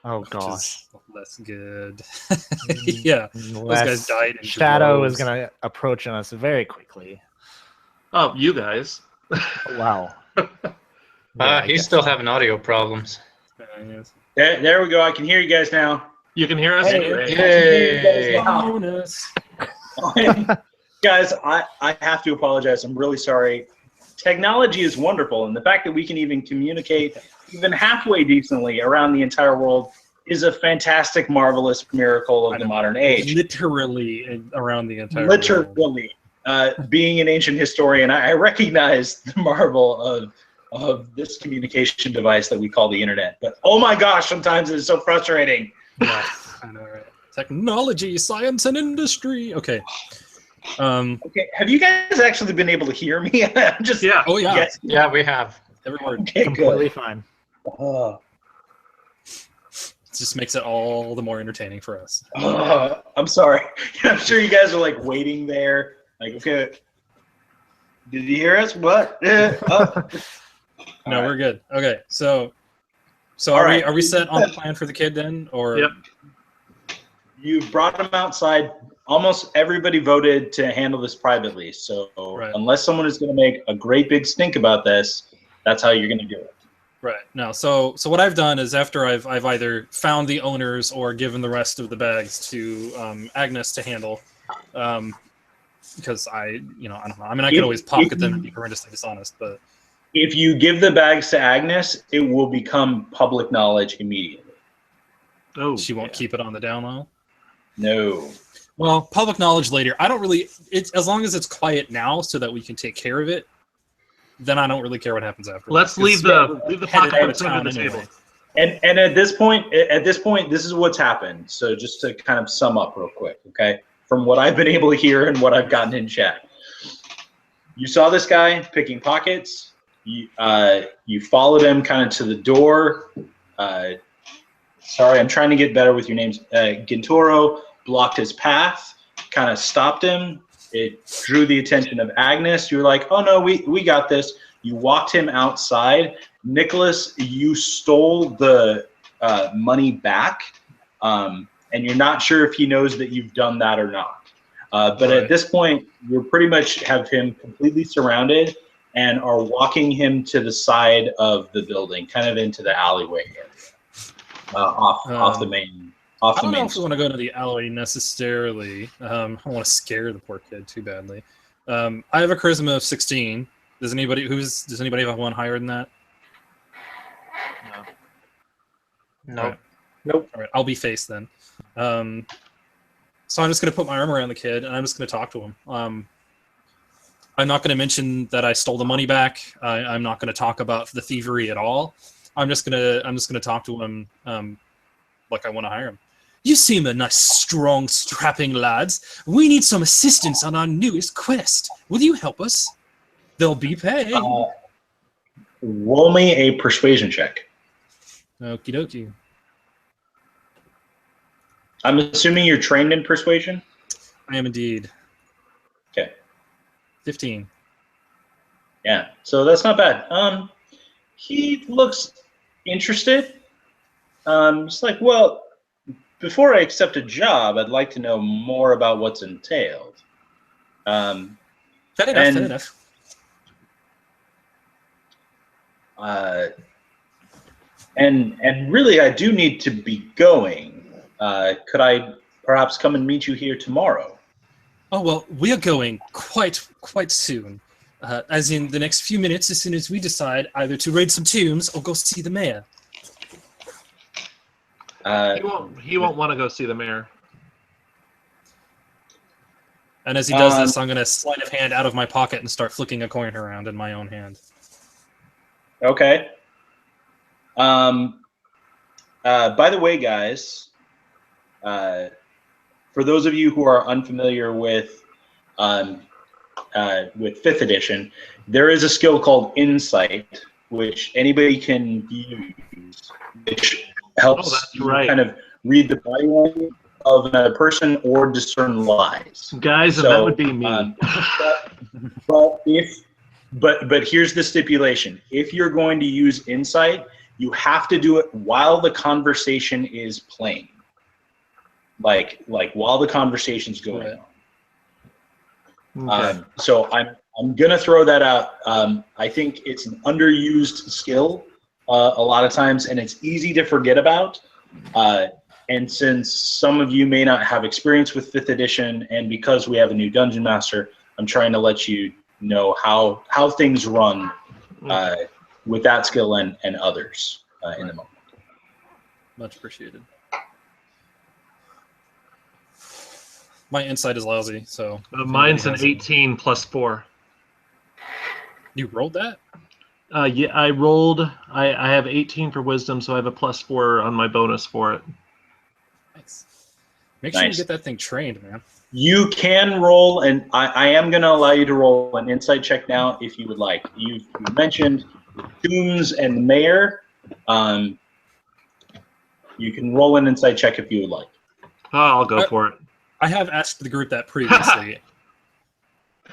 Oh Which gosh. is less good. Yeah, those guys died. In Shadow droves. is gonna approach on us very quickly. Oh, you guys. Wow. He's still having audio problems. There we go. I can hear you guys now. You can hear us? Hey. Great. Yay! Bonus. Guys, I have to apologize. I'm really sorry. Technology is wonderful, and the fact that we can even communicate even halfway decently around the entire world is a fantastic, marvelous miracle of the modern age. Literally around the entire Literally. world. Being an ancient historian, I recognize the marvel of this communication device that we call the internet. But oh my gosh, sometimes it is so frustrating. Yeah, I know, right? Technology, science, and industry. Okay. Okay, have you guys actually been able to hear me? I'm just Yeah. Oh yeah. Yes. Yeah, we have. Every word. Okay, Completely good. fine. It just makes it all the more entertaining for us. I'm sorry. I'm sure you guys are like waiting there. Like, okay, did you hear us? What? No, we're good. Okay, so All are right. we set on the plan for the kid then, or? Yep. You brought him outside. Almost everybody voted to handle this privately. So Right. unless someone is going to make a great big stink about this, that's how you're going to do it. Right. No. So what I've done is after I've either found the owners or given the rest of the bags to Agnes to handle, because I don't know. I mean, I could always pocket them and be horrendously dishonest, but If you give the bags to Agnes, it will become public knowledge immediately. Oh, she won't keep it on the down low. No. Well, public knowledge later. I don't really. It's as long as it's quiet now, so that we can take care of it. Then I don't really care what happens after. Let's leave the pocket out on of the town table. anyway. And at this point, this is what's happened. So just to kind of sum up real quick, okay? From what I've been able to hear and what I've gotten in chat, you saw this guy picking pockets. You followed him kind of to the door. Sorry, I'm trying to get better with your names. Gintoro blocked his path, kind of stopped him. It drew the attention of Agnes. You were like, oh no, we got this. You walked him outside. Nicholas, you stole the money back, and you're not sure if he knows that you've done that or not. But Right. at this point, you pretty much have him completely surrounded and are walking him to the side of the building, kind of into the alleyway area, off the main. I don't know if we want to go to the alleyway necessarily. I don't want to scare the poor kid too badly. I have a charisma of 16. Does anybody have one higher than that? Nope. Nope. All right, I'll be face then. So I'm just going to put my arm around the kid, and I'm just going to talk to him. I'm not going to mention that I stole the money back. I'm not going to talk about the thievery at all. I'm just gonna talk to him like I want to hire him. You seem a nice, strong, strapping lads. We need some assistance on our newest quest. Will you help us? There'll be pay. Roll me a persuasion check. Okie dokie. I'm assuming you're trained in persuasion? I am indeed. Okay. 15. Yeah, so that's not bad. He looks interested. It's like, well, before I accept a job, I'd like to know more about what's entailed. Fair enough. And really, I do need to be going. Could I perhaps come and meet you here tomorrow? Oh, well, we are going quite soon. As in the next few minutes, as soon as we decide either to raid some tombs or go see the mayor. He won't want to go see the mayor. And as he does this, I'm going to sleight of hand out of my pocket and start flicking a coin around in my own hand. Okay. By the way, guys, for those of you who are unfamiliar with 5th edition, there is a skill called Insight, which anybody can use, which helps you kind of read the body language of another person or discern lies. Guys, and that would be me. But here's the stipulation: if you're going to use Insight, you have to do it while the conversation is playing, like while the conversation's going on. Okay. So I'm gonna throw that out. I think it's an underused skill a lot of times, and it's easy to forget about. And since some of you may not have experience with 5th edition, and because we have a new dungeon master, I'm trying to let you know how things run with that skill and others in the moment. Much appreciated. My insight is lousy, so... Mine's an 18 plus 4. You rolled that? Yeah, I rolled. I have 18 for wisdom, so I have a plus 4 on my bonus for it. Nice. Make sure you get that thing trained, man. You can roll, and I am going to allow you to roll an insight check now if you would like. You mentioned tombs and the mayor. You can roll an insight check if you would like. Oh, I'll go for it. I have asked the group that previously.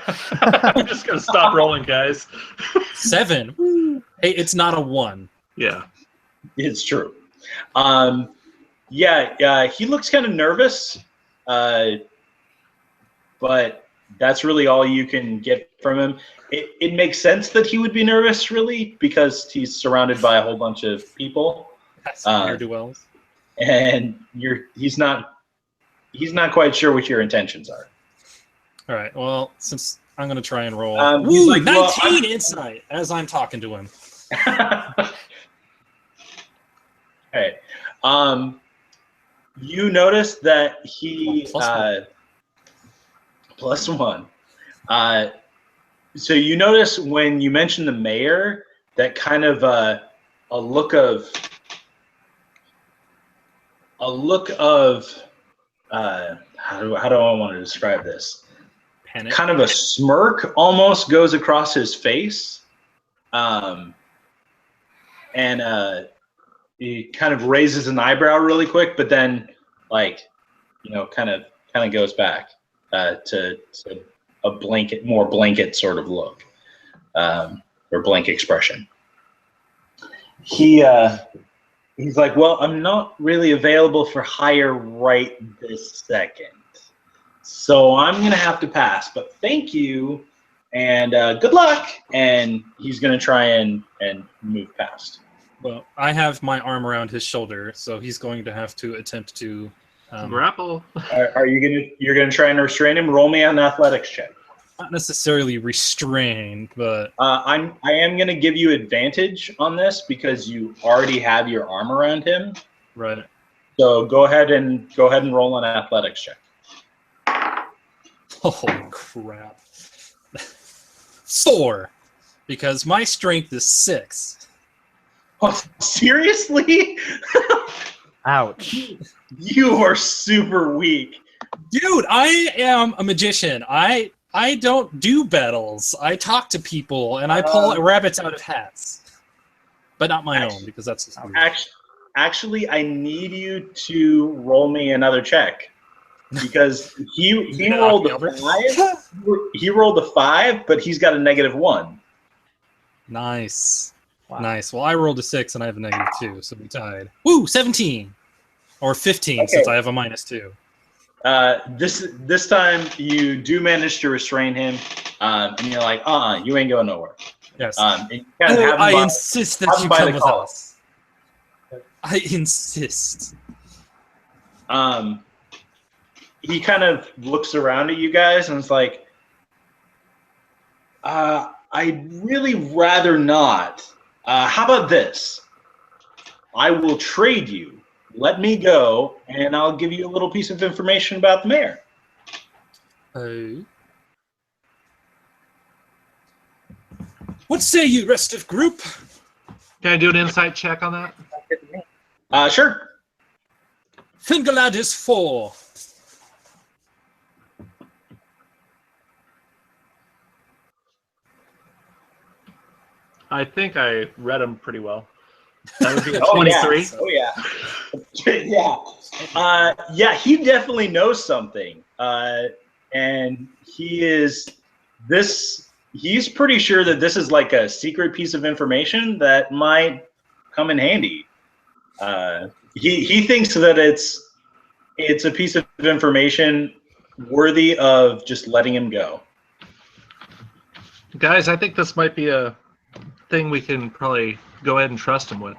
I'm just going to stop rolling, guys. 7. Hey, it's not a 1. Yeah. It's true. Yeah, he looks kind of nervous, but that's really all you can get from him. It makes sense that he would be nervous, really, because he's surrounded by a whole bunch of people. That's ne'er-do-wells. And he's not quite sure what your intentions are. All right. Well, since I'm going to try and roll, he's like, 19 insight as I'm talking to him. Okay. You notice that he plus one. So you notice when you mention the mayor, that kind of a look of how do I want to describe this? Panic. Kind of a smirk almost goes across his face, and he kind of raises an eyebrow really quick, but then kind of goes back to a more blanket sort of look, or blank expression. He's like, well, I'm not really available for hire right this second, so I'm going to have to pass, but thank you, and good luck. And he's going to try and move past. Well, I have my arm around his shoulder, so he's going to have to attempt to grapple. You're gonna try and restrain him? Roll me an athletics check. Not necessarily restrained, but I am gonna give you advantage on this because you already have your arm around him. Right. So go ahead and roll an athletics check. Holy crap! 4, because my strength is 6. Oh, seriously? Ouch. You are super weak. Dude, I am a magician. I don't do battles. I talk to people and I pull rabbits out of hats. But not my own, because that's just weird. Actually, I need you to roll me another check. Because he rolled a 5. He rolled a 5, but he's got a -1. Nice. Wow. Nice. Well, I rolled a 6 and I have a -2, so we tied. Woo, 17. Or 15, since I have a -2. This time you do manage to restrain him, and you're like, you ain't going nowhere. Yes. And kind of I insist that you come with us. I insist. He kind of looks around at you guys and is like, I'd really rather not. How about this? I will trade you. Let me go, and I'll give you a little piece of information about the mayor. Oh. What say you, rest of group? Can I do an insight check on that? Sure. Fingerlad is 4. I think I read them pretty well. That would be a Oh, 23. yeah. Oh, yeah. Yeah, he definitely knows something. And he's pretty sure that this is like a secret piece of information that might come in handy. He thinks that it's a piece of information worthy of just letting him go. Guys, I think this might be a thing we can probably go ahead and trust him with.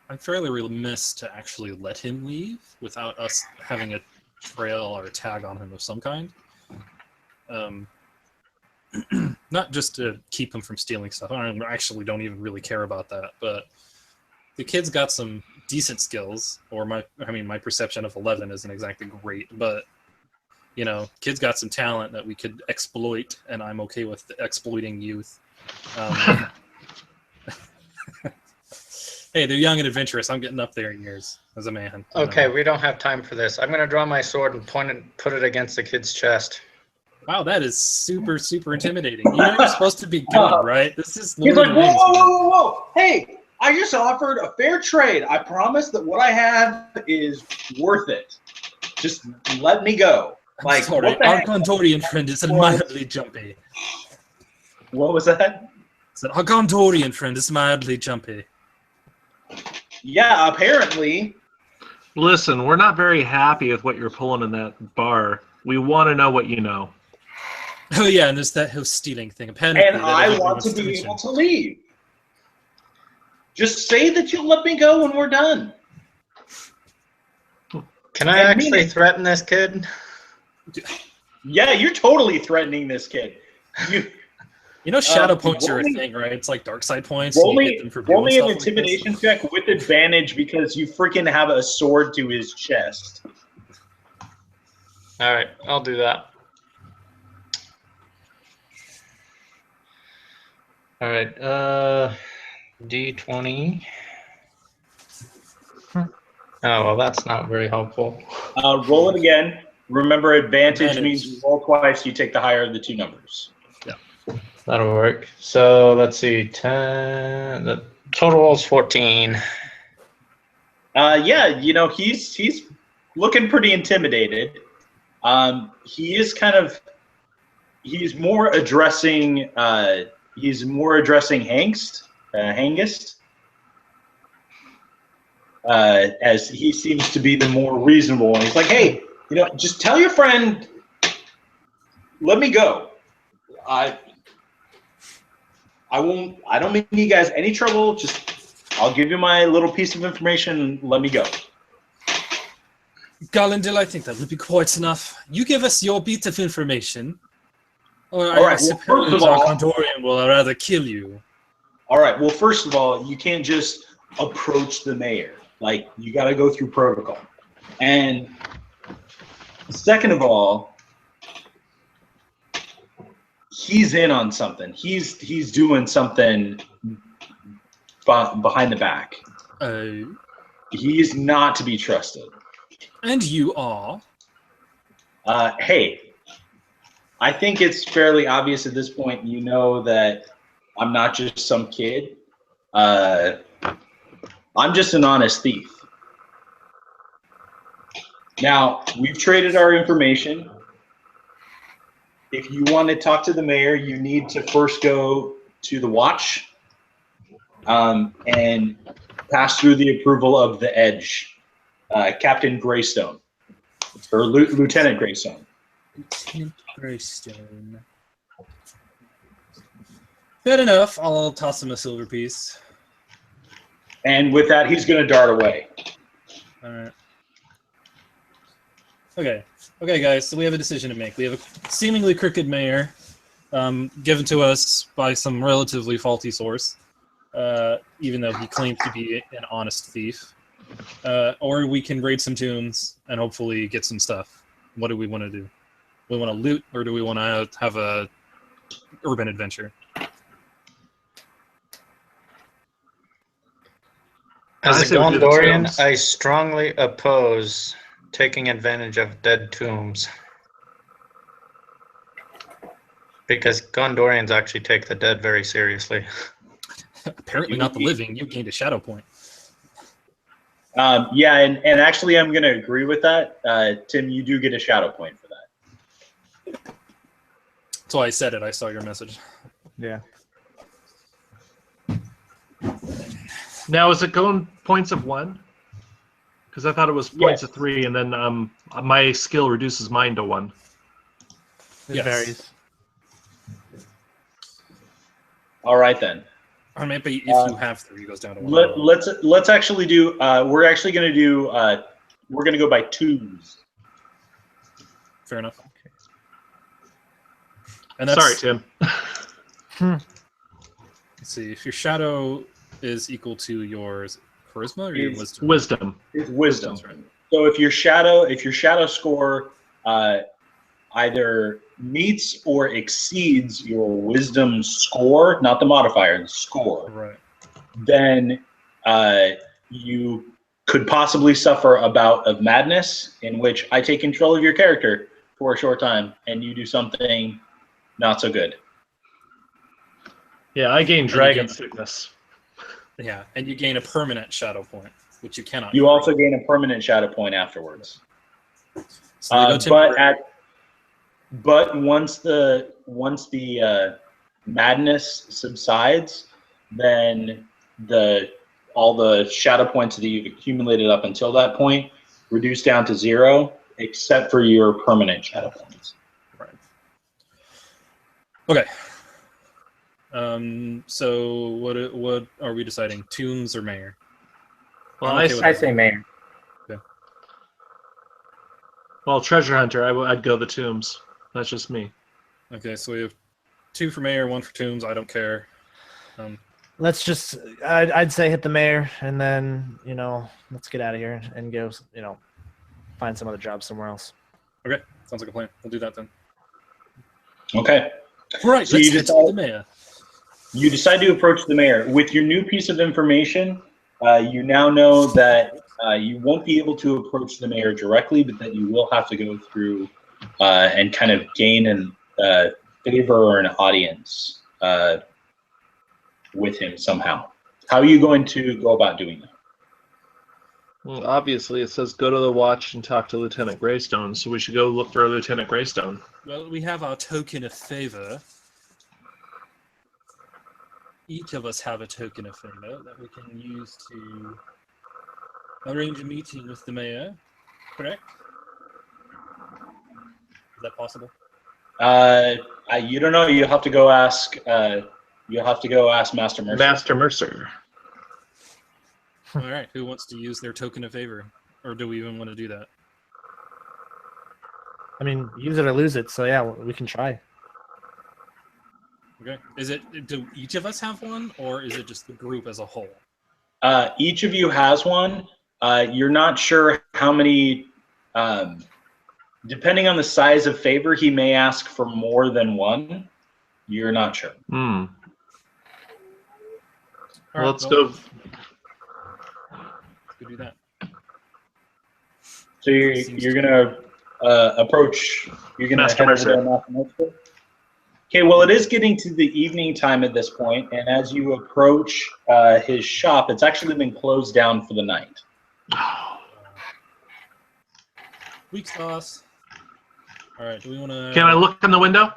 I'm fairly remiss to actually let him leave without us having a trail or a tag on him of some kind. Not just to keep him from stealing stuff. I actually don't even really care about that, but the kid's got some decent skills, or my perception of 11 isn't exactly great, but you know, kid's got some talent that we could exploit, and I'm okay with exploiting youth. Hey, they're young and adventurous. I'm getting up there in years as a man. Okay, we don't have time for this. I'm going to draw my sword and put it against the kid's chest. Wow, that is super, super intimidating. You know you're supposed to be good, right? This is He's Lord like, of the Rings, man. whoa. Hey, I just offered a fair trade. I promise that what I have is worth it. Just let me go. I'm sorry, our Gondorian friend is mildly jumpy. What was that? So our Gondorian friend is mildly jumpy. Yeah, apparently. Listen, we're not very happy with what you're pulling in that bar. We want to know what you know. Oh yeah, and there's that whole stealing thing. Apparently, And I want to be able to leave. Just say that you'll let me go when we're done. Can I actually threaten this kid? Yeah, you're totally threatening this kid. You know, shadow points are a thing, right? It's like dark side points. Roll You me get them for doing an stuff intimidation like this. check with advantage because you freaking have a sword to his chest. All right, I'll do that. All right, D20. Oh, well, that's not very helpful. Roll it again. Remember, advantage means you roll twice. You take the higher of the two numbers. That'll work. So let's see, 10. The total is 14. Yeah, you know, he's looking pretty intimidated. He is kind of he's more addressing Hangist. As he seems to be the more reasonable one. He's like, hey, you know, just tell your friend, let me go. I don't mean you guys any trouble. Just, I'll give you my little piece of information and let me go. Garlandil, I think that would be quite enough. You give us your bit of information, or All right, I suppose first of all- our Gondorian will rather kill you. All right, well, first of all, you can't just approach the mayor. Like, you got to go through protocol. And second of all, he's in on something. He's doing something behind the back. He's not to be trusted. And you are? Hey, I think it's fairly obvious at this point. You know that I'm not just some kid. I'm just an honest thief. Now, we've traded our information. If you want to talk to the mayor, you need to first go to the watch and pass through the approval of the Edge, Captain Greystone, or Lieutenant Greystone. Lieutenant Greystone. Good enough. I'll toss him a silver piece. And with that, he's going to dart away. All right. Okay, guys. So we have a decision to make. We have a seemingly crooked mayor, given to us by some relatively faulty source, even though he claims to be an honest thief. Or we can raid some tombs and hopefully get some stuff. What do we want to do? We want to loot, or do we want to have a urban adventure? As a Gondorian, I strongly oppose taking advantage of dead tombs. Because Gondorians actually take the dead very seriously. Apparently not the living. You gained a shadow point. Yeah, and actually I'm going to agree with that. Tim, you do get a shadow point for that. That's why I said it. I saw your message. Yeah. Now, is it going points of 1? Because I thought it was points of 3, and then my skill reduces mine to 1. It varies. All right then. Or maybe if you have 3, it goes down to 1. Let's actually do. We're actually going to do. We're going to go by 2s. Fair enough. Okay. And that's, sorry, Tim. Let's see. If your shadow is equal to your charisma or your wisdom? Wisdom. It's wisdom. Right. So if your shadow score either meets or exceeds your wisdom score, not the modifier, the score, right, then you could possibly suffer a bout of madness in which I take control of your character for a short time and you do something not so good. Yeah, I gain dragon sickness. Yeah, and you gain a permanent shadow point, which you cannot. You also gain a permanent shadow point afterwards. So but once the madness subsides, then all the shadow points that you've accumulated up until that point reduce down to 0, except for your permanent shadow points. Right. Okay. So what are we deciding? Tombs or mayor? Well, I say mayor. Okay. Well, treasure hunter, I'd go the tombs. That's just me. Okay, so we have 2 for mayor, 1 for tombs. I don't care. Let's just, I'd say hit the mayor, and then, let's get out of here and go, find some other job somewhere else. Okay, sounds like a plan. We'll do that then. Okay. All right, So let's hit the mayor. You decide to approach the mayor. With your new piece of information, you now know that you won't be able to approach the mayor directly, but that you will have to go through and kind of gain a favor or an audience with him somehow. How are you going to go about doing that? Well, obviously, it says go to the watch and talk to Lieutenant Greystone, so we should go look for Lieutenant Greystone. Well, we have our token of favor. Each of us have a token of favor that we can use to arrange a meeting with the mayor, correct? Is that possible? You don't know. You'll have to go ask. You'll have to go ask Master Mercer. Master Mercer. All right. Who wants to use their token of favor, or do we even want to do that? I mean, use it or lose it. So yeah, we can try. Okay. Do each of us have one, or is it just the group as a whole? Each of you has one. You're not sure how many. Depending on the size of favor, he may ask for more than one. You're not sure. Hmm. All right, Let's go. Let's go do that. So you're gonna approach. You're gonna Master head over Mercer. to Master Mercer. Okay. Well, it is getting to the evening time at this point, and as you approach his shop, it's actually been closed down for the night. Weak sauce. All right. Do we want to? Can I look in the window?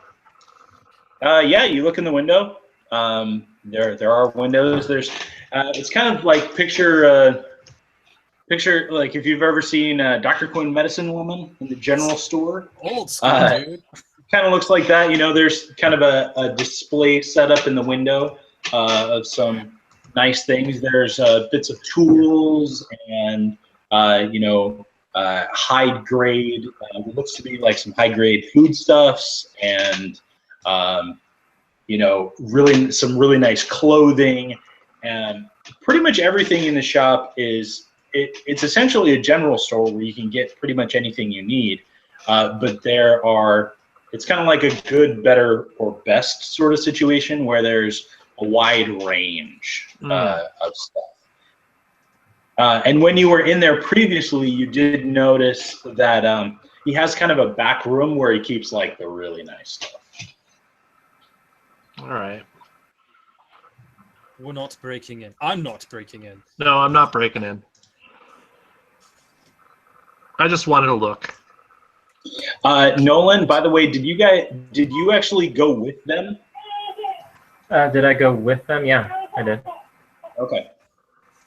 Yeah, you look in the window. There are windows. There's. It's kind of like picture like if you've ever seen Dr. Quinn Medicine Woman in the general store. Old school, dude. Kind of looks like that. You know, there's kind of a display set up in the window of some nice things. There's bits of tools and high grade. What looks to be like some high grade foodstuffs and some really nice clothing, and pretty much everything in the shop is. It's essentially a general store where you can get pretty much anything you need, but it's kind of like a good, better, or best sort of situation where there's a wide range of stuff. And when you were in there previously, you did notice that he has kind of a back room where he keeps like the really nice stuff. All right. We're not breaking in. I'm not breaking in. No, I'm not breaking in. I just wanted to look. Nolan, by the way, did you actually go with them? Did I go with them? Yeah, I did. Okay.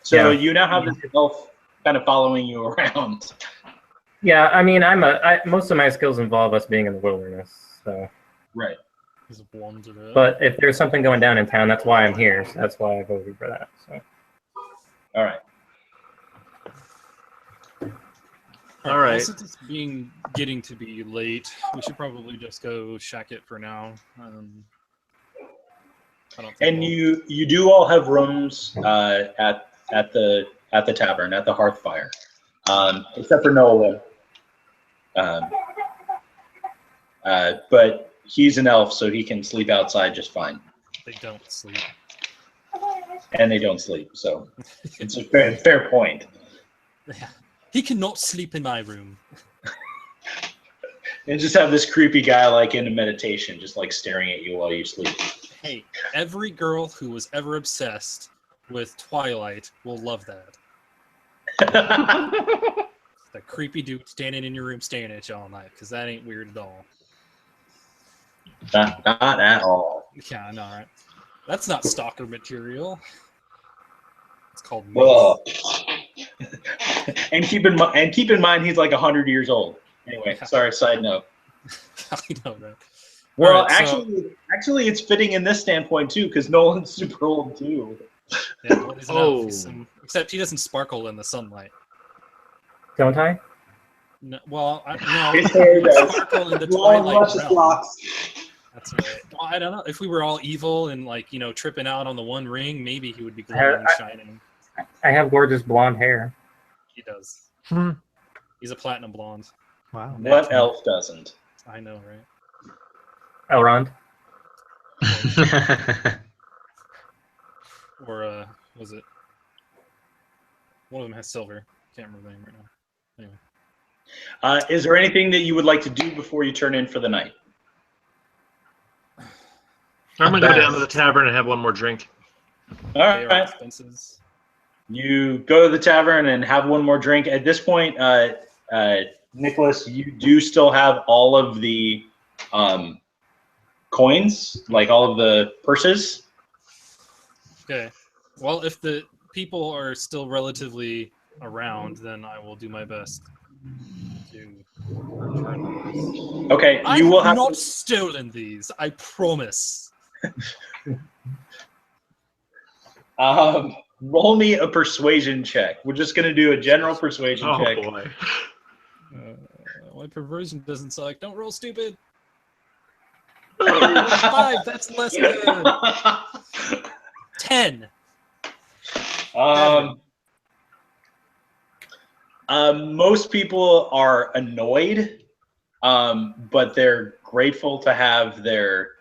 So Yeah. you now have this elf kind of following you around. Yeah, I mean, most of my skills involve us being in the wilderness. So, Right. He's wandered up. but if there's something going down in town, that's why I'm here. So that's why I voted for that. So. All right. All right. Well, since it's getting to be late, we should probably just go shack it for now. I don't think And we'll- you do all have rooms at the tavern, at the hearth fire, except for Nolan. But he's an elf, so he can sleep outside just fine. They don't sleep. And they don't sleep, so it's a fair point. Yeah. He cannot sleep in my room. And just have this creepy guy like in a meditation, just like staring at you while you sleep. Hey, every girl who was ever obsessed with Twilight will love that. The creepy dude standing in your room staring at you all night, because that ain't weird at all. Not at all. Yeah, I know, right? That's not stalker material. It's called Well, and keep in mind he's like 100 years old. Anyway, sorry. Side note. I know, right? Well, All right, so- actually, it's fitting in this standpoint too, because Nolan's super old too. Yeah, well, he's an elf. He's Oh. except he doesn't sparkle in the sunlight. Don't I? No, well, His hair he does. sparkle in the Long, Twilight luscious realm. locks. That's right. Well, I don't know. If we were all evil and tripping out on the one ring, maybe he would be glowing and shining. I have gorgeous blonde hair. He does. Hmm. He's a platinum blonde. Wow. What elf doesn't? I know, right? Elrond. Or was it? One of them has silver. Can't remember the name right now. Anyway. Is there anything that you would like to do before you turn in for the night? I'm gonna go down to the tavern and have one more drink. All Pay our right. expenses. You go to the tavern and have one more drink. At this point, Nicholas, you do still have all of the coins, like all of the purses. Okay. Well, if the people are still relatively around, then I will do my best to return those. Okay, I you will have have not to, stolen these. I promise. roll me a persuasion check. We're just gonna do a general persuasion Oh check. boy. My perversion doesn't suck. Don't roll stupid. 5. That's less good. 10. Most people are annoyed, but they're grateful to have their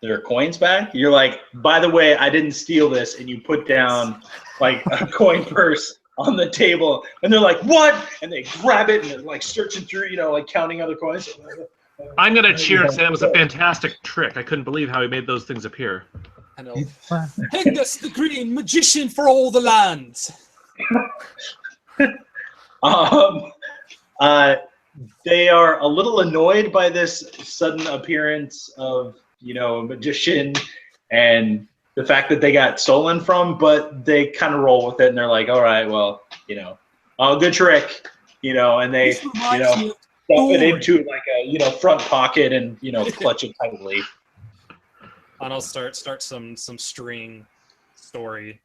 their coins back. You're like, by the way, I didn't steal this, and you put down like a coin purse on the table, and they're like, what? And they grab it and they're like searching through, like counting other coins. I'm gonna cheer because that was a fantastic trick. I couldn't believe how he made those things appear. I know. Hengus the Green, magician for all the lands. They are a little annoyed by this sudden appearance of, a magician and the fact that they got stolen from, but they kind of roll with it and they're like, all right, well, oh, good trick, and they, stuff it into like a, front pocket and, clutch it tightly. And I'll start some string story.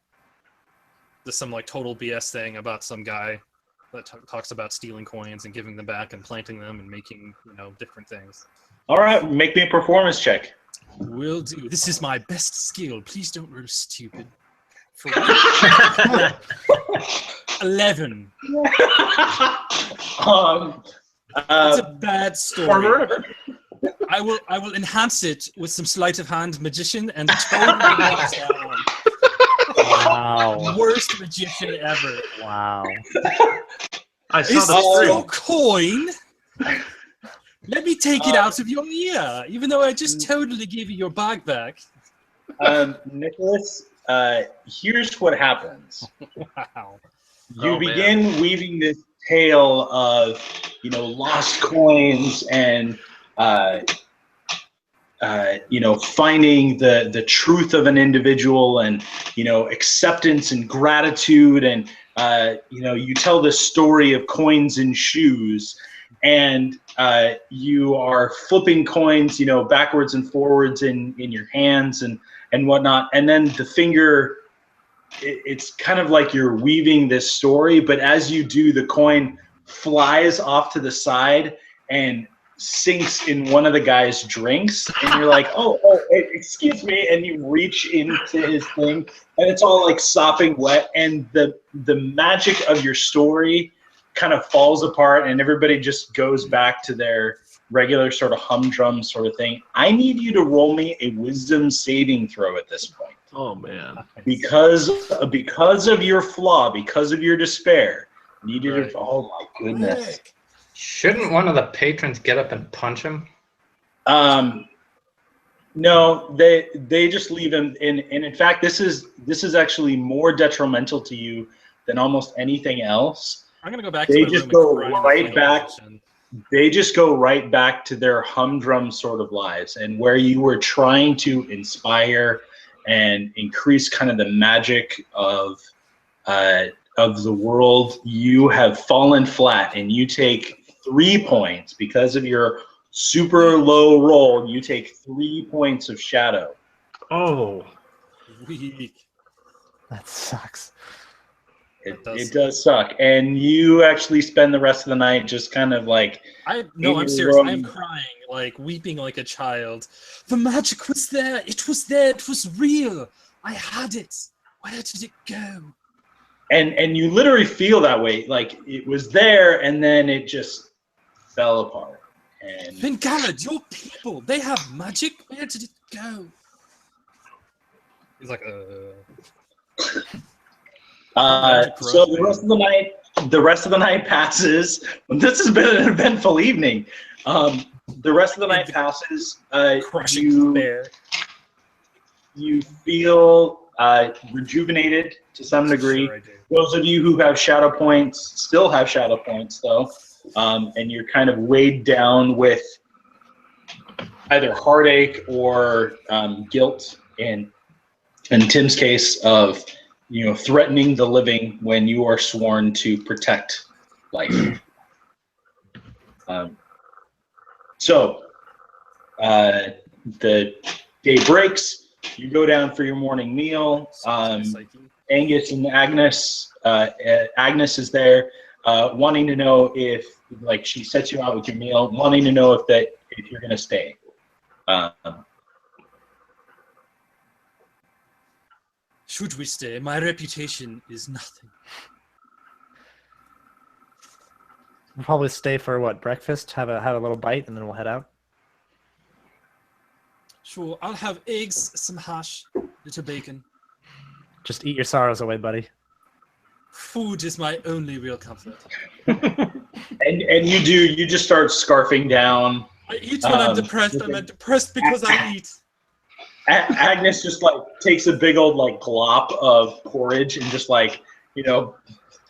Just some like total BS thing about some guy that talks about stealing coins and giving them back and planting them and making, different things. All right, make me a performance check. Will do. This is my best skill. Please don't roll stupid. For 11. It's a bad story. I will enhance it with some sleight of hand magician and totally watch that one. Wow. Worst magician ever. Wow. I saw Is the this screen. your coin? Let me take it out of your ear, even though I just totally gave you your bag back. Nicholas, here's what happens. Wow. You begin weaving this tale of, lost coins and, finding the truth of an individual and, acceptance and gratitude. And, you tell the story of coins and shoes. And you are flipping coins, backwards and forwards in your hands and whatnot. And then the finger, it's kind of like you're weaving this story, but as you do, the coin flies off to the side and sinks in one of the guy's drinks. And you're like, oh, excuse me. And you reach into his thing and it's all like sopping wet. And the magic of your story kind of falls apart and everybody just goes back to their regular sort of humdrum sort of thing. I need you to roll me a wisdom saving throw at this point. Oh man! Because of your flaw, because of your despair, needed. Oh my goodness! Shouldn't one of the patrons get up and punch him? No, they just leave him. And in fact, this is actually more detrimental to you than almost anything else. I'm gonna go back. They to my just room go and cry right in the back. position. They just go right back to their humdrum sort of lives, and where you were trying to inspire and increase kind of the magic of the world, you have fallen flat, and you take 3 points because of your super low roll. You take 3 points of shadow. Oh, Weak. That sucks. It does suck, and you actually spend the rest of the night just kind of like. I'm serious. I'm crying, like weeping like a child. The magic was there. It was there. It was real. I had it. Where did it go? And you literally feel that way, like it was there, and then it just fell apart. And Vingallad, your people, they have magic. Where did it go? He's like, So the rest of the night passes. This has been an eventful evening. The rest of the night passes. You feel rejuvenated to some degree. Sure I do. Those of you who have shadow points still have shadow points, though, and you're kind of weighed down with either heartache or guilt. In Tim's case of threatening the living when you are sworn to protect life. So the day breaks. You go down for your morning meal. Angus and Agnes. Agnes is there, wanting to know if, like, she sets you out with your meal, wanting to know if you're gonna stay. Should we stay? My reputation is nothing. We'll probably stay for what, breakfast? Have a little bite and then we'll head out. Sure, I'll have eggs, some hash, little bacon. Just eat your sorrows away, buddy. Food is my only real comfort. And you just start scarfing down. I eat when I'm depressed. I'm depressed because I eat. Agnes just like takes a big old like glop of porridge and just like,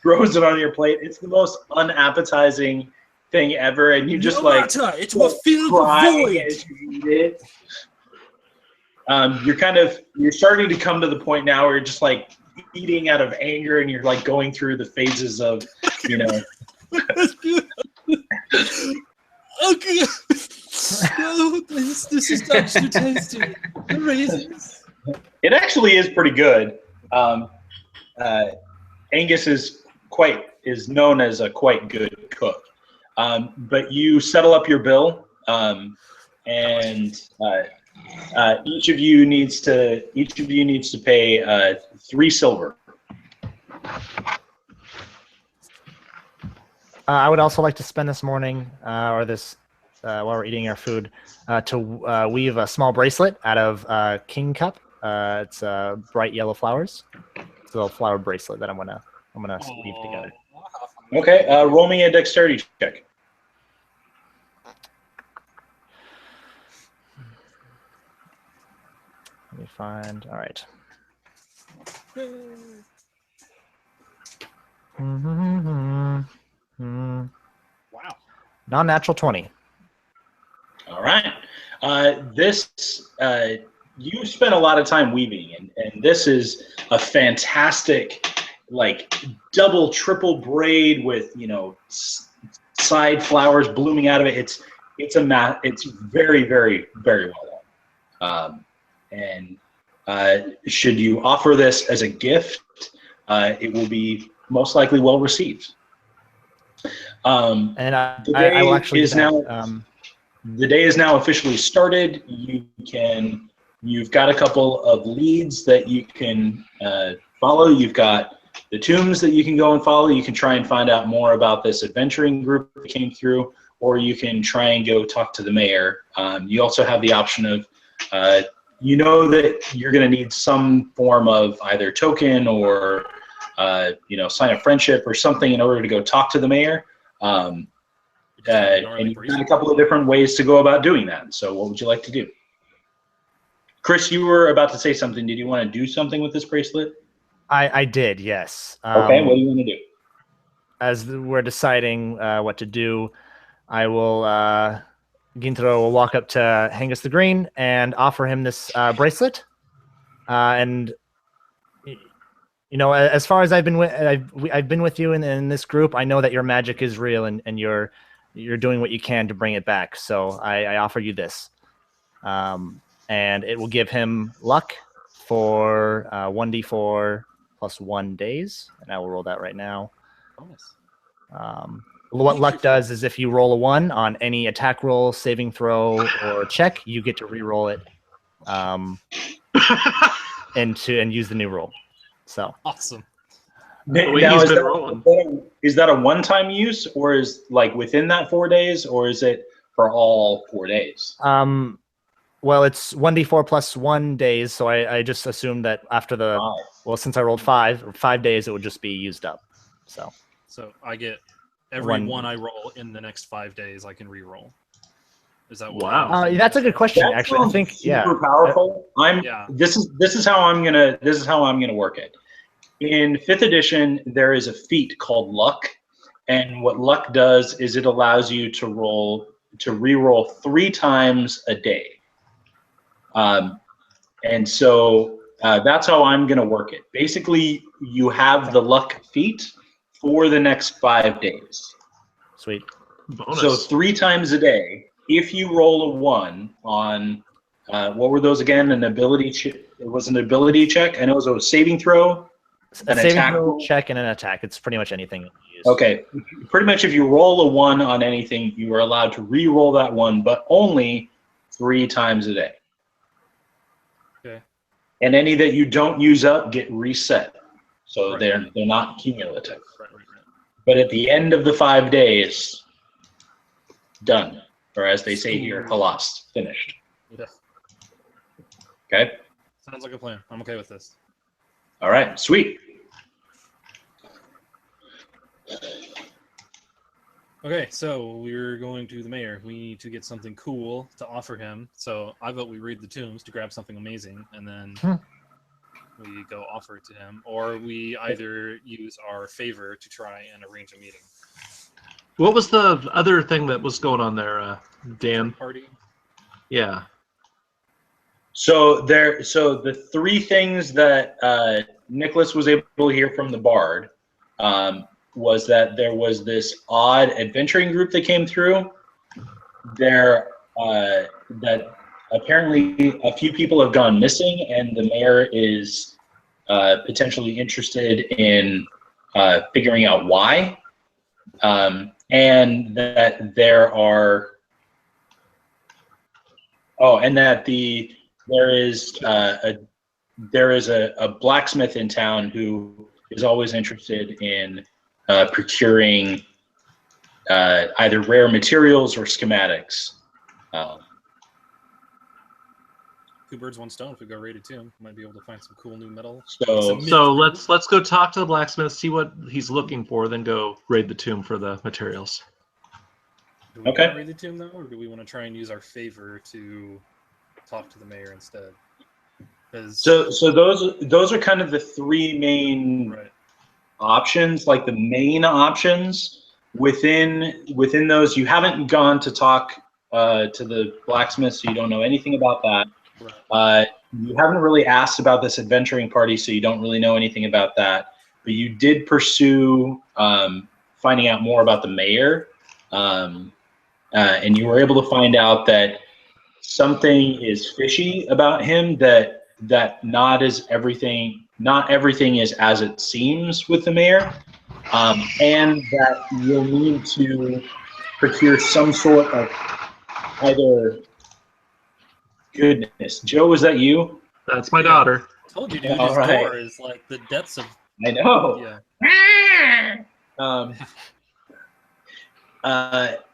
throws it on your plate. It's the most unappetizing thing ever, and you just no matter, it will fill the void. As you eat it. You're starting to come to the point now where you're just like eating out of anger, and you're like going through the phases of, Okay. No, this is actually tasty. The raisins. It actually is pretty good. Angus is known as a quite good cook. But you settle up your bill, and each of you needs to pay 3 silver. I would also like to spend this morning, or this while we're eating our food, to weave a small bracelet out of king cup. It's bright yellow flowers. It's a little flower bracelet that I'm gonna weave together. Okay, roll me a dexterity check. Let me find. All right. Wow. Non-natural 20. All right. You spent a lot of time weaving, and this is a fantastic, like, double, triple braid with, side flowers blooming out of it. It's very, very, very well done. And should you offer this as a gift, it will be most likely well received. And I will actually the day is now officially started. You've got a couple of leads that you can follow. You've got the tombs that you can go and follow. You can try and find out more about this adventuring group that came through, or you can try and go talk to the mayor. You also have the option of, that you're going to need some form of either token or, sign of friendship or something in order to go talk to the mayor. And you've got a couple of different ways to go about doing that. So what would you like to do? Chris, you were about to say something. Did you want to do something with this bracelet? I did, yes. Okay, what do you want to do? As we're deciding what to do, I will, Gintaro will walk up to Hangus the Green and offer him this bracelet. And as far as I've been with you in this group, I know that your magic is real, and you're doing what you can to bring it back. So I offer you this, and it will give him luck for 1d4 plus 1 days, and I will roll that right now. What luck does is if you roll a 1 on any attack roll, saving throw, or check, you get to re-roll it, and use the new roll. So awesome. Now, is that a one-time use, or is like within that 4 days, or is it for all 4 days? Well, it's 1d4 plus 1 days, so I just assumed that after since I rolled 5 days, it would just be used up. So I get every one I roll in the next 5 days, I can re-roll. Is that what? Wow. That's a good question. Actually, I think super powerful. This is how I'm gonna work it. In 5th edition, there is a feat called Luck, and what Luck does is it allows you to re-roll 3 times a day. And so that's how I'm gonna work it. Basically, you have the Luck feat for the next 5 days. Sweet. Bonus. So 3 times a day. If you roll a 1 on, what were those again? An ability check. It was an ability check. I know it was a saving throw. A saving throw, check, and an attack. It's pretty much anything you use. Okay. Pretty much if you roll a 1 on anything, you are allowed to re-roll that 1, but only 3 times a day. Okay. And any that you don't use up get reset. So they're not cumulative. Right. But at the end of the 5 days, done. Or as they say here, halas, finished. Yeah. Okay. Sounds like a plan. I'm okay with this. All right. Sweet. Okay, so we're going to the mayor. We need to get something cool to offer him. So I vote we read the tombs to grab something amazing, and then we go offer it to him, or we either use our favor to try and arrange a meeting. What was the other thing that was going on there, Dan? Party. So Yeah. so the three things that Nicholas was able to hear from the bard was that there was this odd adventuring group that came through. That apparently a few people have gone missing, and the mayor is potentially interested in figuring out why, and that there are there is a blacksmith in town who is always interested in procuring either rare materials or schematics. Two birds, one stone. If we go raid a tomb, we might be able to find some cool new metal. So let's go talk to the blacksmith, see what he's looking for, then go raid the tomb for the materials. Do we Okay. want to raid the tomb though, or do we want to try and use our favor to talk to the mayor instead? So those are kind of the three main options, like the main options. Within those, you haven't gone to talk to the blacksmith, so you don't know anything about that. You haven't really asked about this adventuring party, so you don't really know anything about that. But you did pursue finding out more about the mayor, and you were able to find out that something is fishy about him. That not everything is as it seems with the mayor, and that you'll need to procure some sort of either. Goodness, Joe, was that you? That's my daughter. I told you, dude. All This right. door is like the depths of. I know. Yeah. But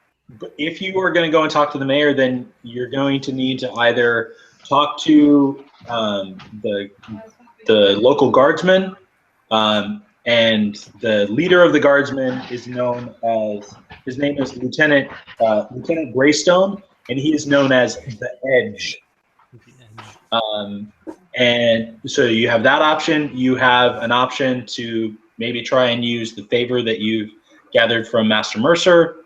if you are going to go and talk to the mayor, then you're going to need to either talk to the local guardsman, and the leader of the guardsmen is known as, his name is Lieutenant Greystone, and he is known as the Edge. And so you have that option. You have an option to maybe try and use the favor that you've gathered from Master Mercer,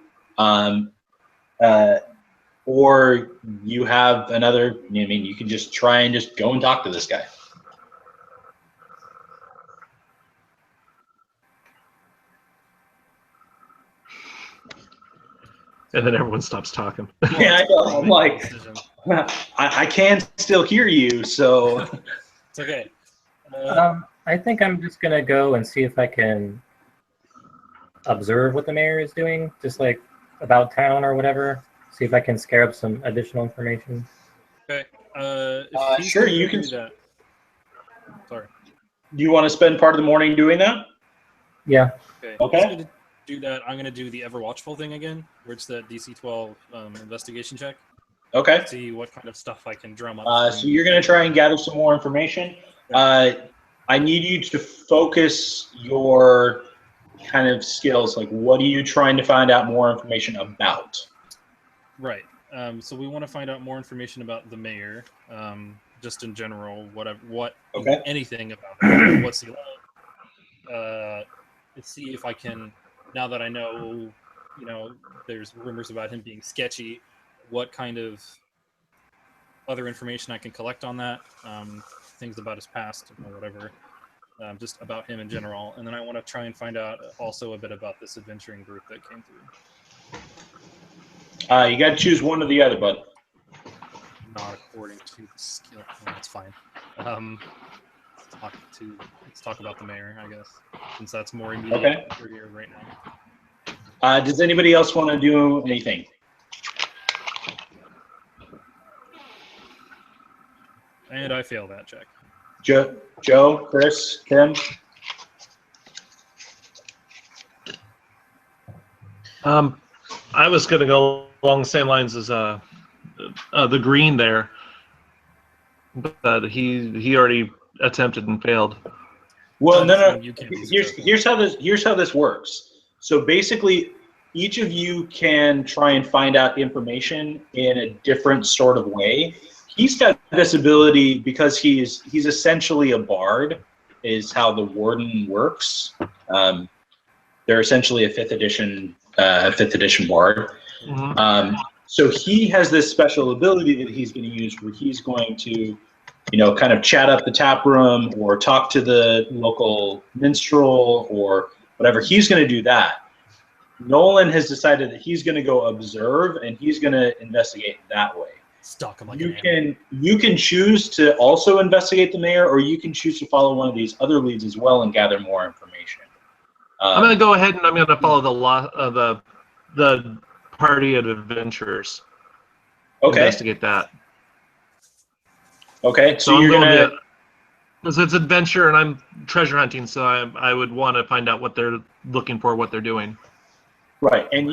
or you have another. I mean, you can just try and just go and talk to this guy. And then everyone stops talking. Yeah, I know. I'm like, I can still hear you, so It's okay. I think I'm just gonna go and see if I can observe what the mayor is doing, just like about town or whatever. See if I can scare up some additional information. Okay. If he's sure, gonna you do can. that. Sorry. Do you want to spend part of the morning doing that? Yeah. Okay. Okay. He's gonna do that. I'm gonna do the ever watchful thing again, where it's that DC 12 investigation check. Okay. See what kind of stuff I can drum up. So you're going to try and gather some more information. I need you to focus your kind of skills. Like, what are you trying to find out more information about? Right. So we want to find out more information about the mayor, just in general, anything about him. What's he like? Let's see if I can, now that I know, there's rumors about him being sketchy, what kind of other information I can collect on that, things about his past or whatever, just about him in general. And then I want to try and find out also a bit about this adventuring group that came through. You got to choose one or the other, bud. Not according to the skill. Well, that's fine. Let's talk about the mayor, I guess, since that's more immediate. Okay. We're here right now. Does anybody else want to do anything? And I fail that check. Joe, Chris, Tim? I was going to go along the same lines as the green there. but he already attempted and failed. Well, no. You can't use it. Here's how this works. So basically, each of you can try and find out information in a different sort of way. He's got this ability because he's essentially a bard, is how the warden works. They're essentially a fifth edition bard. Mm-hmm. So he has this special ability that he's going to use where he's going to, kind of chat up the tap room or talk to the local minstrel or whatever. He's going to do that. Nolan has decided that he's going to go observe and he's going to investigate that way. Stalk him like You can choose to also investigate the mayor, or you can choose to follow one of these other leads as well and gather more information. I'm going to go ahead and I'm going to follow the party of adventurers. Okay. Investigate that. Okay, so I'm you're going gonna. Because it's adventure and I'm treasure hunting, so I would want to find out what they're looking for, what they're doing. Right, and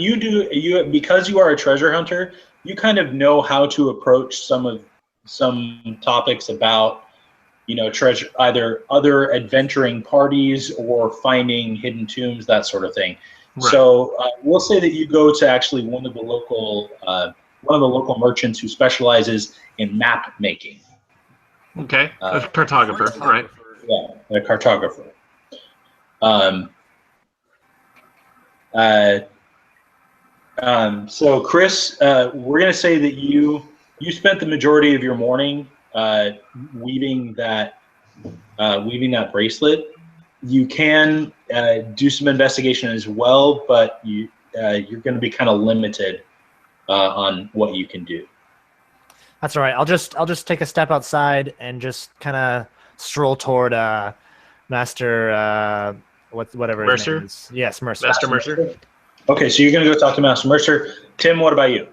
because you are a treasure hunter, you kind of know how to approach some topics about, treasure, either other adventuring parties or finding hidden tombs, that sort of thing. Right. So we'll say that you go to actually one of the local merchants who specializes in map making. Okay, a cartographer, right? Yeah, a cartographer. So Chris, we're going to say that you spent the majority of your morning weaving that bracelet. You can do some investigation as well, but you're going to be kind of limited on what you can do. That's all right. I'll just take a step outside and just kind of stroll toward Master whatever his Mercer? name is. Yes, Mercer. Master Mercer. Okay, so you're going to go talk to Master Mercer. Tim, what about you?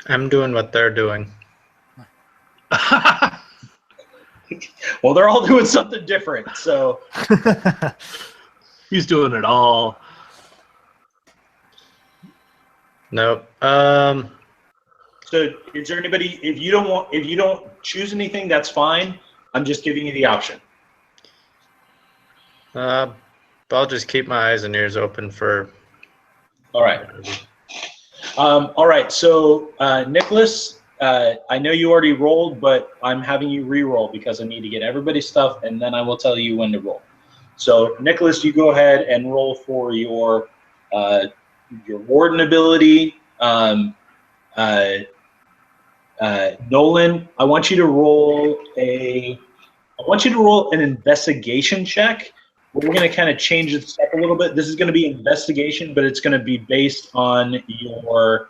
I'm doing what they're doing. Well, they're all doing something different, so. He's doing it all. Nope. So, is there anybody? If you don't choose anything, that's fine. I'm just giving you the option. I'll just keep my eyes and ears open for. All right. All right. So, Nicholas, I know you already rolled, but I'm having you re-roll because I need to get everybody's stuff, and then I will tell you when to roll. So, Nicholas, you go ahead and roll for your warden ability. Nolan, I want you to roll an investigation check. We're going to kind of change this up a little bit. This is going to be investigation, but it's going to be based on your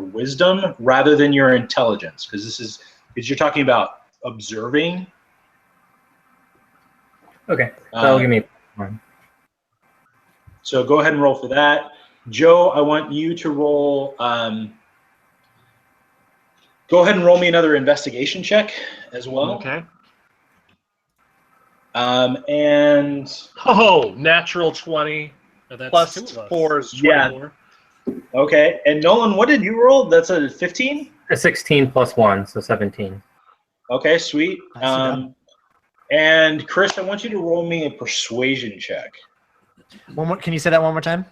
wisdom rather than your intelligence, because you're talking about observing. Okay, that'll give me one. So go ahead and roll for that. Joe, I want you to roll. Go ahead and roll me another investigation check as well. Okay. And natural 20 That's plus 2 of us. 4 is 24. Yeah. Okay. And Nolan, what did you roll? That's a 15? A 16 plus 1, so 17. Okay, sweet. Nicely And Chris, I want you to roll me a persuasion check. One more. Can you say that one more time?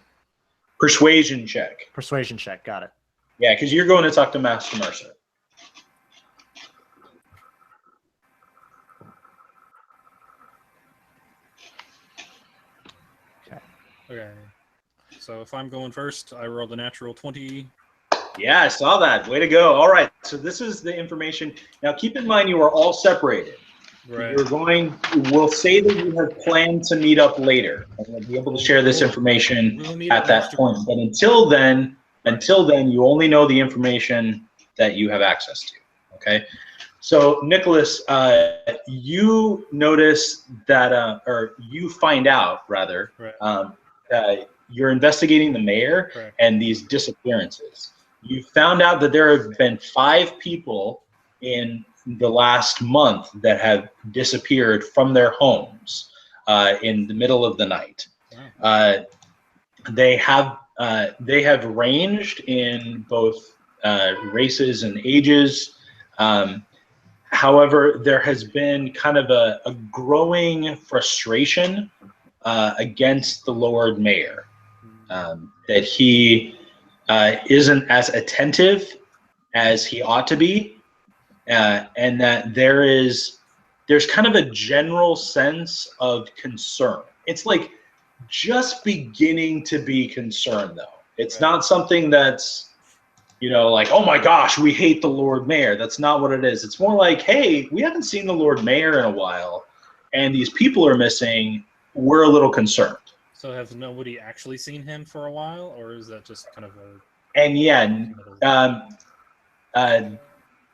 Persuasion check. Persuasion check. Got it. Yeah, because you're going to talk to Master Mercer. Okay. So if I'm going first, I rolled a natural 20. Yeah, I saw that. Way to go. All right. So this is the information. Now, keep in mind you are all separated. Right. We'll say that you have planned to meet up later, and we'll be able to share this information at that point. But until then, you only know the information that you have access to. Okay. So Nicholas, you notice that, or you find out rather, Right. You're investigating the mayor Right. and these disappearances. You found out that there have been 5 people in the last month that have disappeared from their homes in the middle of the night. Wow. They have ranged in both races and ages. However, there has been kind of a growing frustration against the Lord Mayor, that he isn't as attentive as he ought to be, and that there's kind of a general sense of concern. It's like just beginning to be concerned, though. It's not something that's, like, oh my gosh, we hate the Lord Mayor. That's not what it is. It's more like, hey, we haven't seen the Lord Mayor in a while, and these people are missing. We're a little concerned. So has nobody actually seen him for a while, or is that just kind of a... And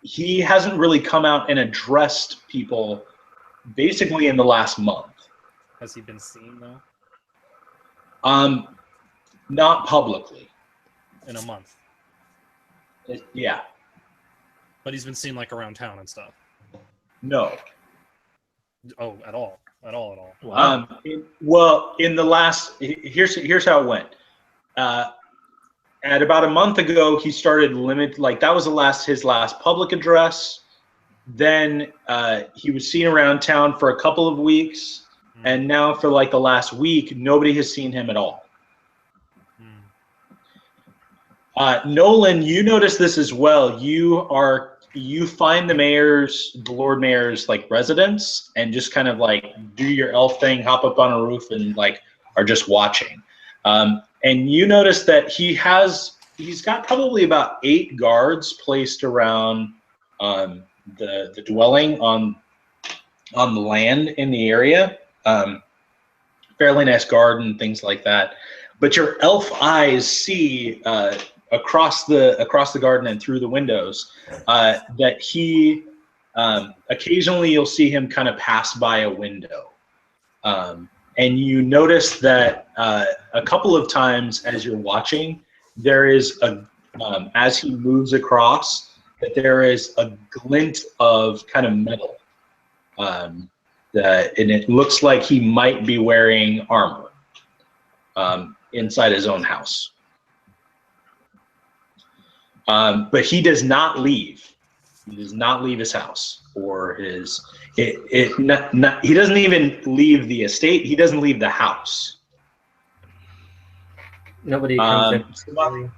he hasn't really come out and addressed people basically in the last month. Has he been seen, though? Not publicly. In a month? Yeah. But he's been seen, like, around town and stuff? No. Oh, at all? At all? Wow. Well, in the last... Here's how it went. At about a month ago, he started that was his last public address. Then he was seen around town for a couple of weeks, and now for like the last week, nobody has seen him at all. Nolan, you notice this as well. You find the Lord Mayor's like residence, and just kind of like do your elf thing, hop up on a roof, and like are just watching. And you notice that he's got probably about 8 guards placed around the dwelling on the land in the area. Fairly nice garden, things like that. But your elf eyes see across the garden and through the windows that he occasionally you'll see him kind of pass by a window. And you notice that a couple of times as you're watching, there is as he moves across, that there is a glint of kind of metal. And it looks like he might be wearing armor inside his own house. But he does not leave. He does not leave his house or his. He doesn't even leave the estate. He doesn't leave the house. Nobody comes in.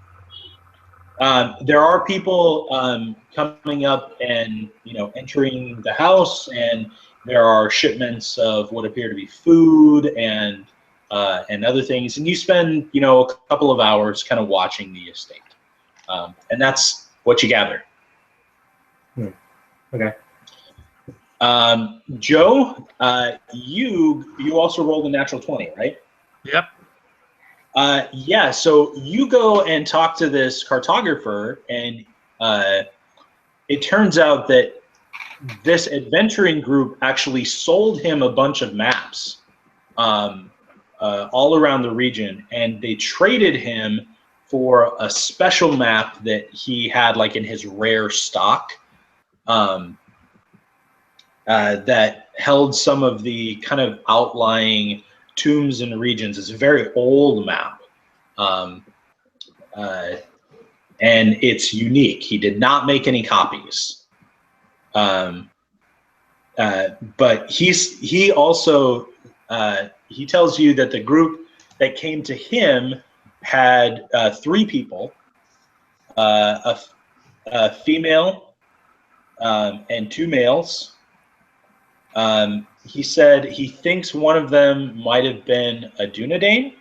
There are people coming up and entering the house, and there are shipments of what appear to be food and other things. And you spend a couple of hours kind of watching the estate, and that's what you gather. Okay. Joe, you also rolled a natural 20, right? Yep. Yeah, so you go and talk to this cartographer, and it turns out that this adventuring group actually sold him a bunch of maps all around the region, and they traded him for a special map that he had like in his rare stock. That held some of the kind of outlying tombs and regions. It's a very old map, and it's unique. He did not make any copies, but he also he tells you that the group that came to him had 3 people, a female and 2 males. He said he thinks one of them might have been a Dunedain,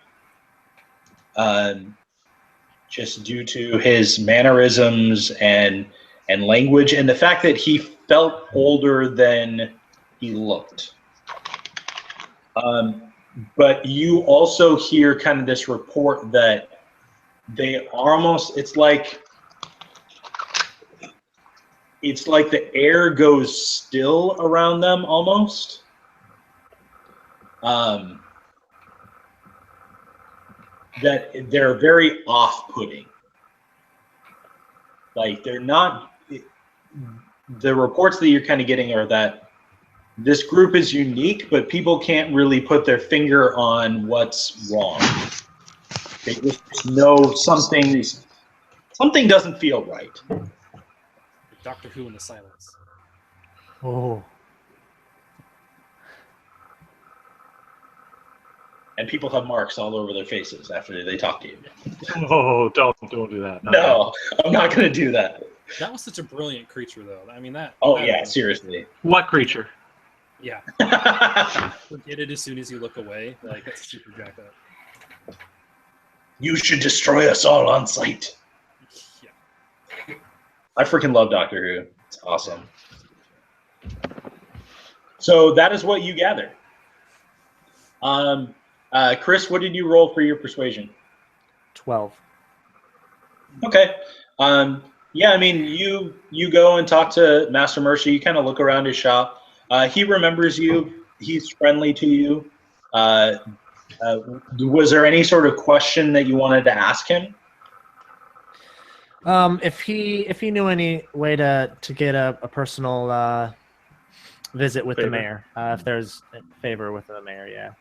just due to his mannerisms and language, and the fact that he felt older than he looked. But you also hear kind of this report that they are almost, it's like the air goes still around them almost. That they're very off-putting. Like they're not, the reports that you're kind of getting are that this group is unique, but people can't really put their finger on what's wrong. They just know something's Something doesn't feel right. Doctor Who in the silence. Oh. And people have marks all over their faces after they talk to you. Oh, don't do that. No, I'm not going to do that. That was such a brilliant creature, though. I mean, that. Oh, that yeah, was- seriously. What creature? Yeah. Forget it as soon as you look away. Like, that's super jacked up. You should destroy us all on sight. Yeah. I freaking love Doctor Who. It's awesome. So that is what you gathered. Chris, what did you roll for your persuasion? 12. Okay. Yeah, I mean, you go and talk to Master Mercy. You kind of look around his shop. He remembers you. He's friendly to you. Was there any sort of question that you wanted to ask him? If he knew any way to get a personal visit with the Favor. mayor, if there's a favor with the mayor, yeah.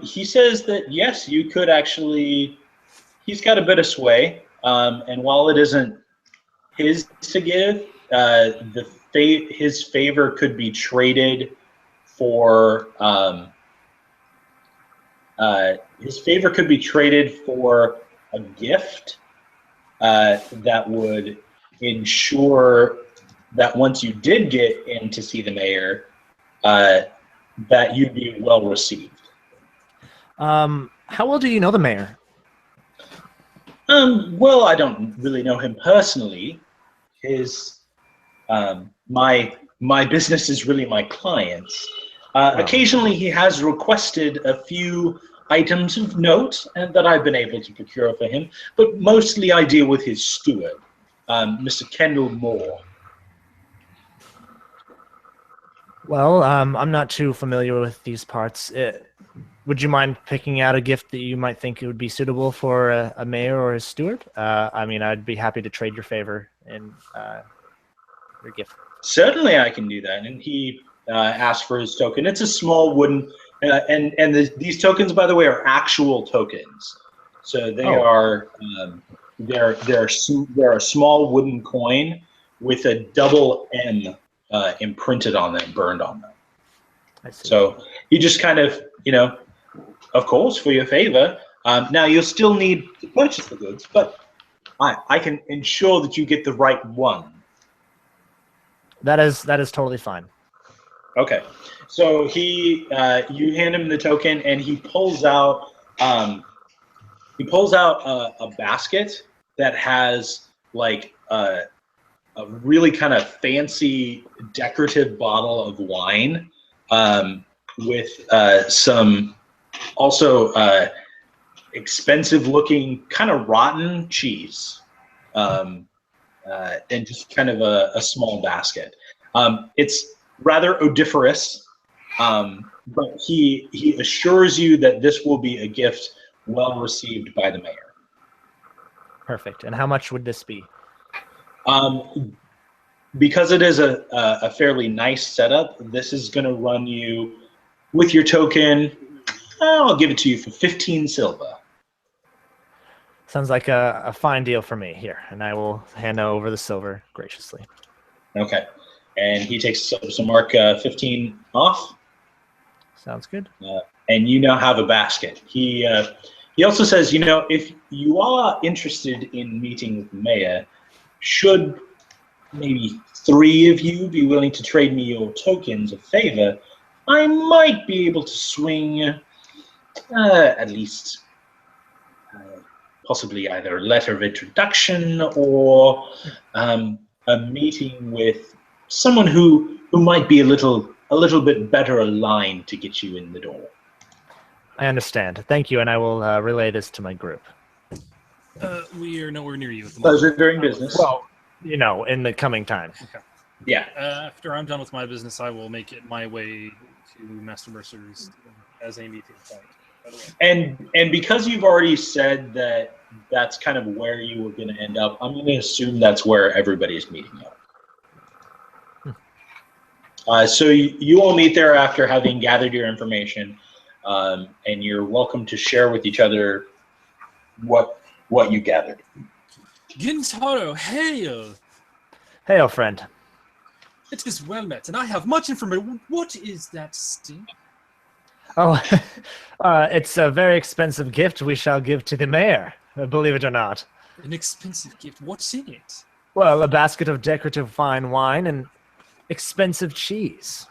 He says that yes, you could actually. He's got a bit of sway, and while it isn't his to give, his favor could be traded for. His favor could be traded for a gift that would ensure that once you did get in to see the mayor, that you'd be well received. How well do you know the mayor? Well, I don't really know him personally. His my business is really my clients. Occasionally, he has requested a few items of note and that I've been able to procure for him, but mostly I deal with his steward, Mr. Kendall Moore. Well, I'm not too familiar with these parts. Would you mind picking out a gift that you might think it would be suitable for a mayor or a steward? I mean, I'd be happy to trade your favor in your gift. Certainly, I can do that. And he asked for his token. It's a small wooden, these tokens, by the way, are actual tokens. So they are they're a small wooden coin with a double M imprinted on them, burned on them. I see. So you just kind of, of course, for your favor. Now you'll still need to purchase the goods, but I can ensure that you get the right one. That is totally fine. Okay, so you hand him the token, and he pulls out a basket that has like a really kind of fancy decorative bottle of wine with some also expensive looking kind of rotten cheese. And just kind of a small basket. It's rather odoriferous, but he assures you that this will be a gift well received by the mayor. Perfect. And how much would this be? Because it is a fairly nice setup, this is going to run you, with your token, I'll give it to you for 15 silver. Sounds like a fine deal for me here, and I will hand over the silver graciously. Okay. And he takes some mark 15 off. Sounds good. And you now have a basket. He also says, if you are interested in meeting with the mayor, should maybe 3 of you be willing to trade me your tokens of favor, I might be able to swing at least possibly either a letter of introduction or a meeting with someone who might be a little bit better aligned to get you in the door. I understand. Thank you, and I will relay this to my group. We are nowhere near you at the moment. Pleasure doing business. Well, in the coming time. Okay. Yeah. After I'm done with my business, I will make it my way to Master Mercer's as a meeting point. By the way. And because you've already said that that's kind of where you were going to end up, I'm going to assume that's where everybody's meeting up. So you all meet there after having gathered your information, and you're welcome to share with each other what you gathered. Gintaro, hail! Hail, friend. It is well met, and I have much information. What is that sting? Oh, it's a very expensive gift we shall give to the mayor, believe it or not. An expensive gift. What's in it? Well, a basket of decorative fine wine and expensive cheese.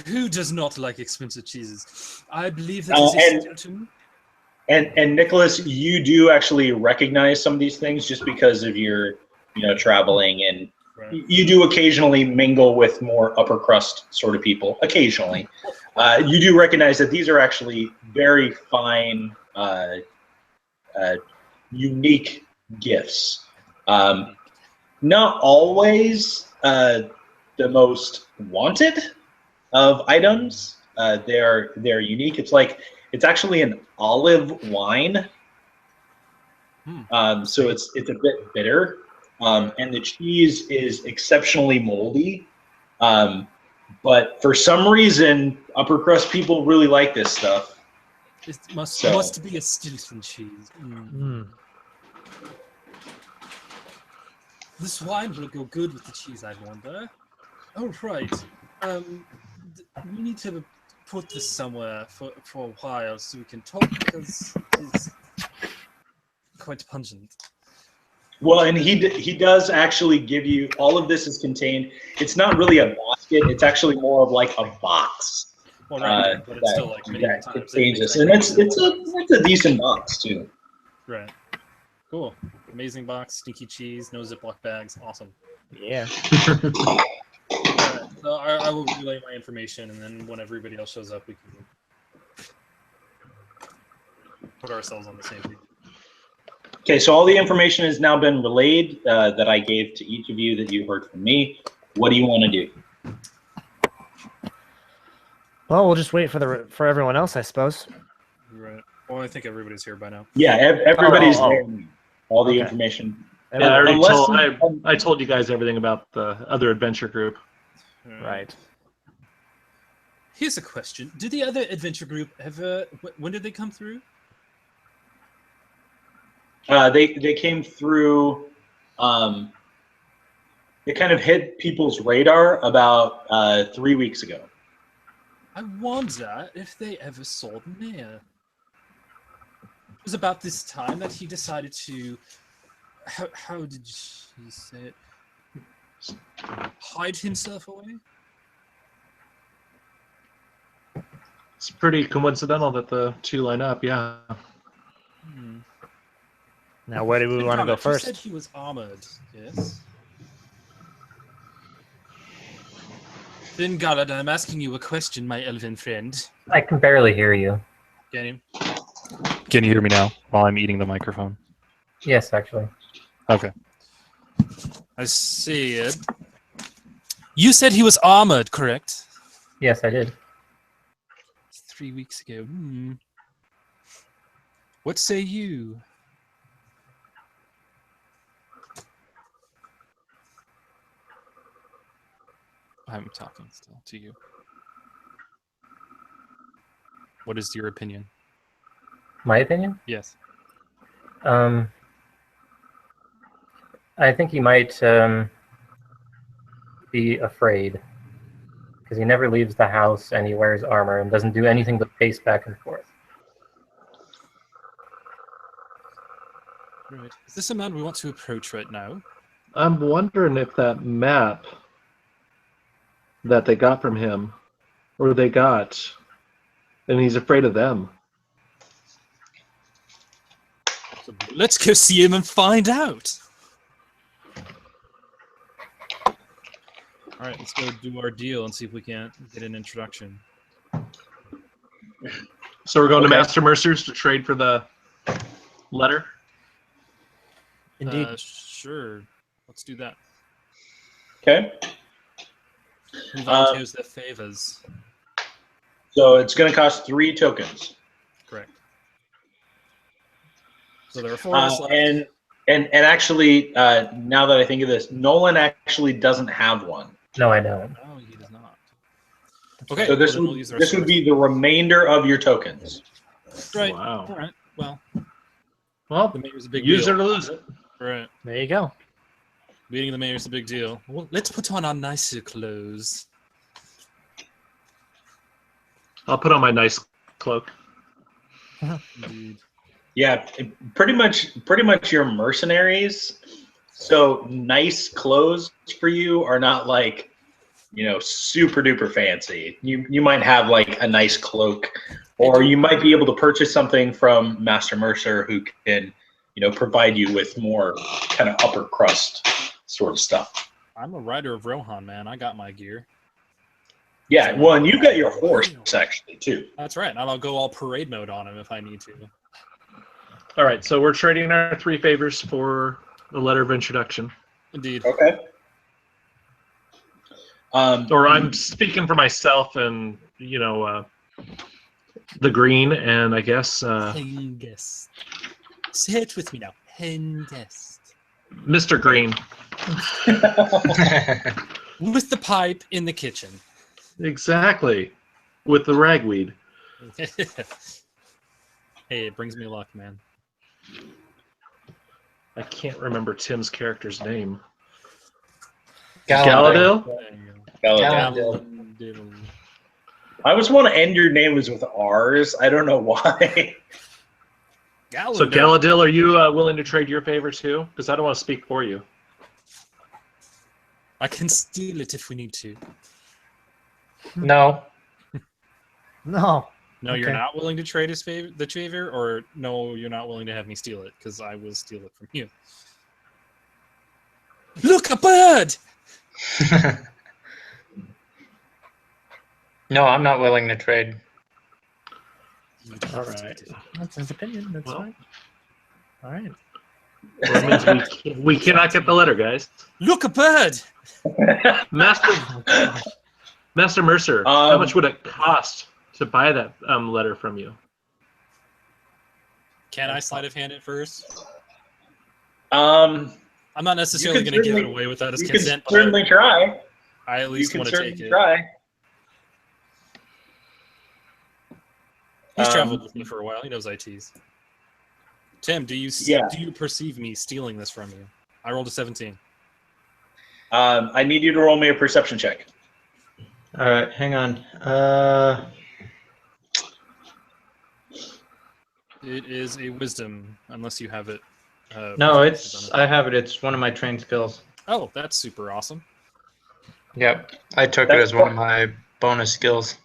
Who does not like expensive cheeses? I believe that is essential to me. And Nicholas, you do actually recognize some of these things just because of your, traveling, and you do occasionally mingle with more upper crust sort of people. Occasionally, you do recognize that these are actually very fine, unique gifts. Not always the most wanted of items. They're unique. It's actually an olive wine, so it's a bit bitter, and the cheese is exceptionally moldy. But for some reason, upper crust people really like this stuff. It must be a Stilton cheese. This wine will go good with the cheese, I wonder. Oh, right. We need to put this somewhere for a while so we can talk, because it's quite pungent. Well, and he does actually give you, all of this is contained. It's not really a basket. It's actually more of like a box. Well, right, but it's still like many times. Contains this, and it's a decent box too. Right. Cool. Amazing box, stinky cheese, no Ziploc bags. Awesome. Yeah. Alright, so I will relay my information, and then when everybody else shows up, we can put ourselves on the same page. Okay, so all the information has now been relayed that I gave to each of you that you heard from me. What do you want to do? Well, we'll just wait for everyone else, I suppose. Right. Well, I think everybody's here by now. Yeah, everybody's there. All the Okay. information. Yeah, I told you guys everything about the other adventure group. Right. Here's a question. Did the other adventure group ever... When did they come through? They came through... They kind of hit people's radar about 3 weeks ago. I wonder if they ever saw the mayor. It was about this time that he decided to... How did he say it? Hide himself away? It's pretty coincidental that the two line up, yeah. Now, where do we want to go first? You said he was armored, yes? Then, Galad, I'm asking you a question, my elven friend. I can barely hear you. Can you hear me now while I'm eating the microphone? Yes, actually. Okay. I see it. You said he was armored, correct? Yes, I did. 3 weeks ago. What say you? I'm talking still to you. What is your opinion? My opinion? Yes. I think he might be afraid, because he never leaves the house and he wears armor and doesn't do anything but pace back and forth. Right. Is this a man we want to approach right now? I'm wondering if that map that they got from him, or they got, and he's afraid of them. So let's go see him and find out. All right, let's go do our deal and see if we can't get an introduction. So we're going to Master Mercer's to trade for the letter? Indeed. Sure. Let's do that. Okay. Who volunteers their favors? So it's going to cost 3 tokens. Correct. So there are 4 of us left. And actually, now that I think of this, Nolan actually doesn't have one. No, I don't. No, he does not. Okay. So this we'll would use our this would sword. be the remainder of your tokens. Right. Wow. All right. Well, Well, the mayor's a big use deal. it or lose it. Right. There you go. Meeting the mayor is a big deal. Well, let's put on our nicer clothes. I'll put on my nice cloak. Indeed. Yeah, pretty much your mercenaries. So nice clothes for you are not like, super duper fancy. You might have like a nice cloak, or you might be able to purchase something from Master Mercer who can, provide you with more kind of upper crust sort of stuff. I'm a rider of Rohan, man. I got my gear. Yeah, well, and you got your horse actually too. That's right. And I'll go all parade mode on him if I need to. All right, so we're trading our 3 favors for the letter of introduction. Indeed. Okay. Or I'm speaking for myself and, the green, and I guess Hengist. Say it with me now. Hengist. Mr. Green. With the pipe in the kitchen. Exactly. With the ragweed. Hey, it brings me luck, man. I can't remember Tim's character's name. Galadriel. Galadriel? Galadriel. I always want to end your names with R's. I don't know why. So Galadriel, are you willing to trade your favor too? Because I don't want to speak for you. I can steal it if we need to. No. No. No, you're Okay. not willing to trade his favor, or no, you're not willing to have me steal it, because I will steal it from you. Look, a bird! No, I'm not willing to trade. All right. That's his opinion. That's Well. fine. All right. Well, that means we cannot get the letter, guys. Look, a bird! Master Mercer, how much would it cost to buy that letter from you? Can I sleight of hand it first? Um, I'm not necessarily You can going to give it certainly- away without his you consent, can certainly try. but I at You least can want to take certainly it. try. He's Um, traveled with me for a while. He knows ITs. Tim, do you Yeah. do you perceive me stealing this from you? I rolled a 17. I need you to roll me a perception check. All right, hang on. It is a wisdom, unless you have it. No, I have it. It's one of my trained skills. Oh, that's super awesome. Yep, I took it That's as one of my bonus skills.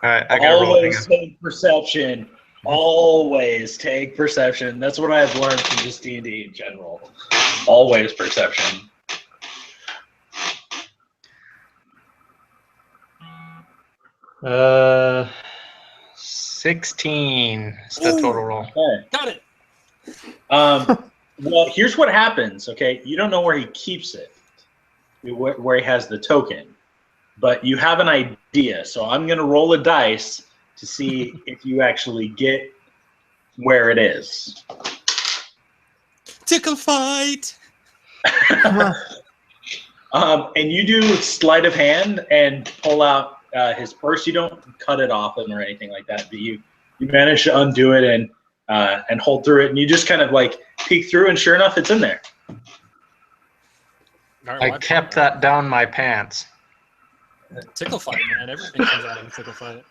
All right, I gotta roll. Hang Always on. take perception. Always take perception. That's what I've learned from just D&D in general. Always perception. Uh, 16 is the Ooh. total roll. Okay. Got it. Well, here's what happens, okay? You don't know where he keeps it, where he has the token, but you have an idea. So I'm going to roll a dice to see if you actually get where it is. Tickle fight. And you do sleight of hand and pull out his purse. You don't cut it off him or anything like that, but you manage to undo it and hold through it, and you just kind of like peek through, and sure enough, it's in there. All right, I well, kept that down my pants. Tickle fight, man. Everything comes out of a tickle fight.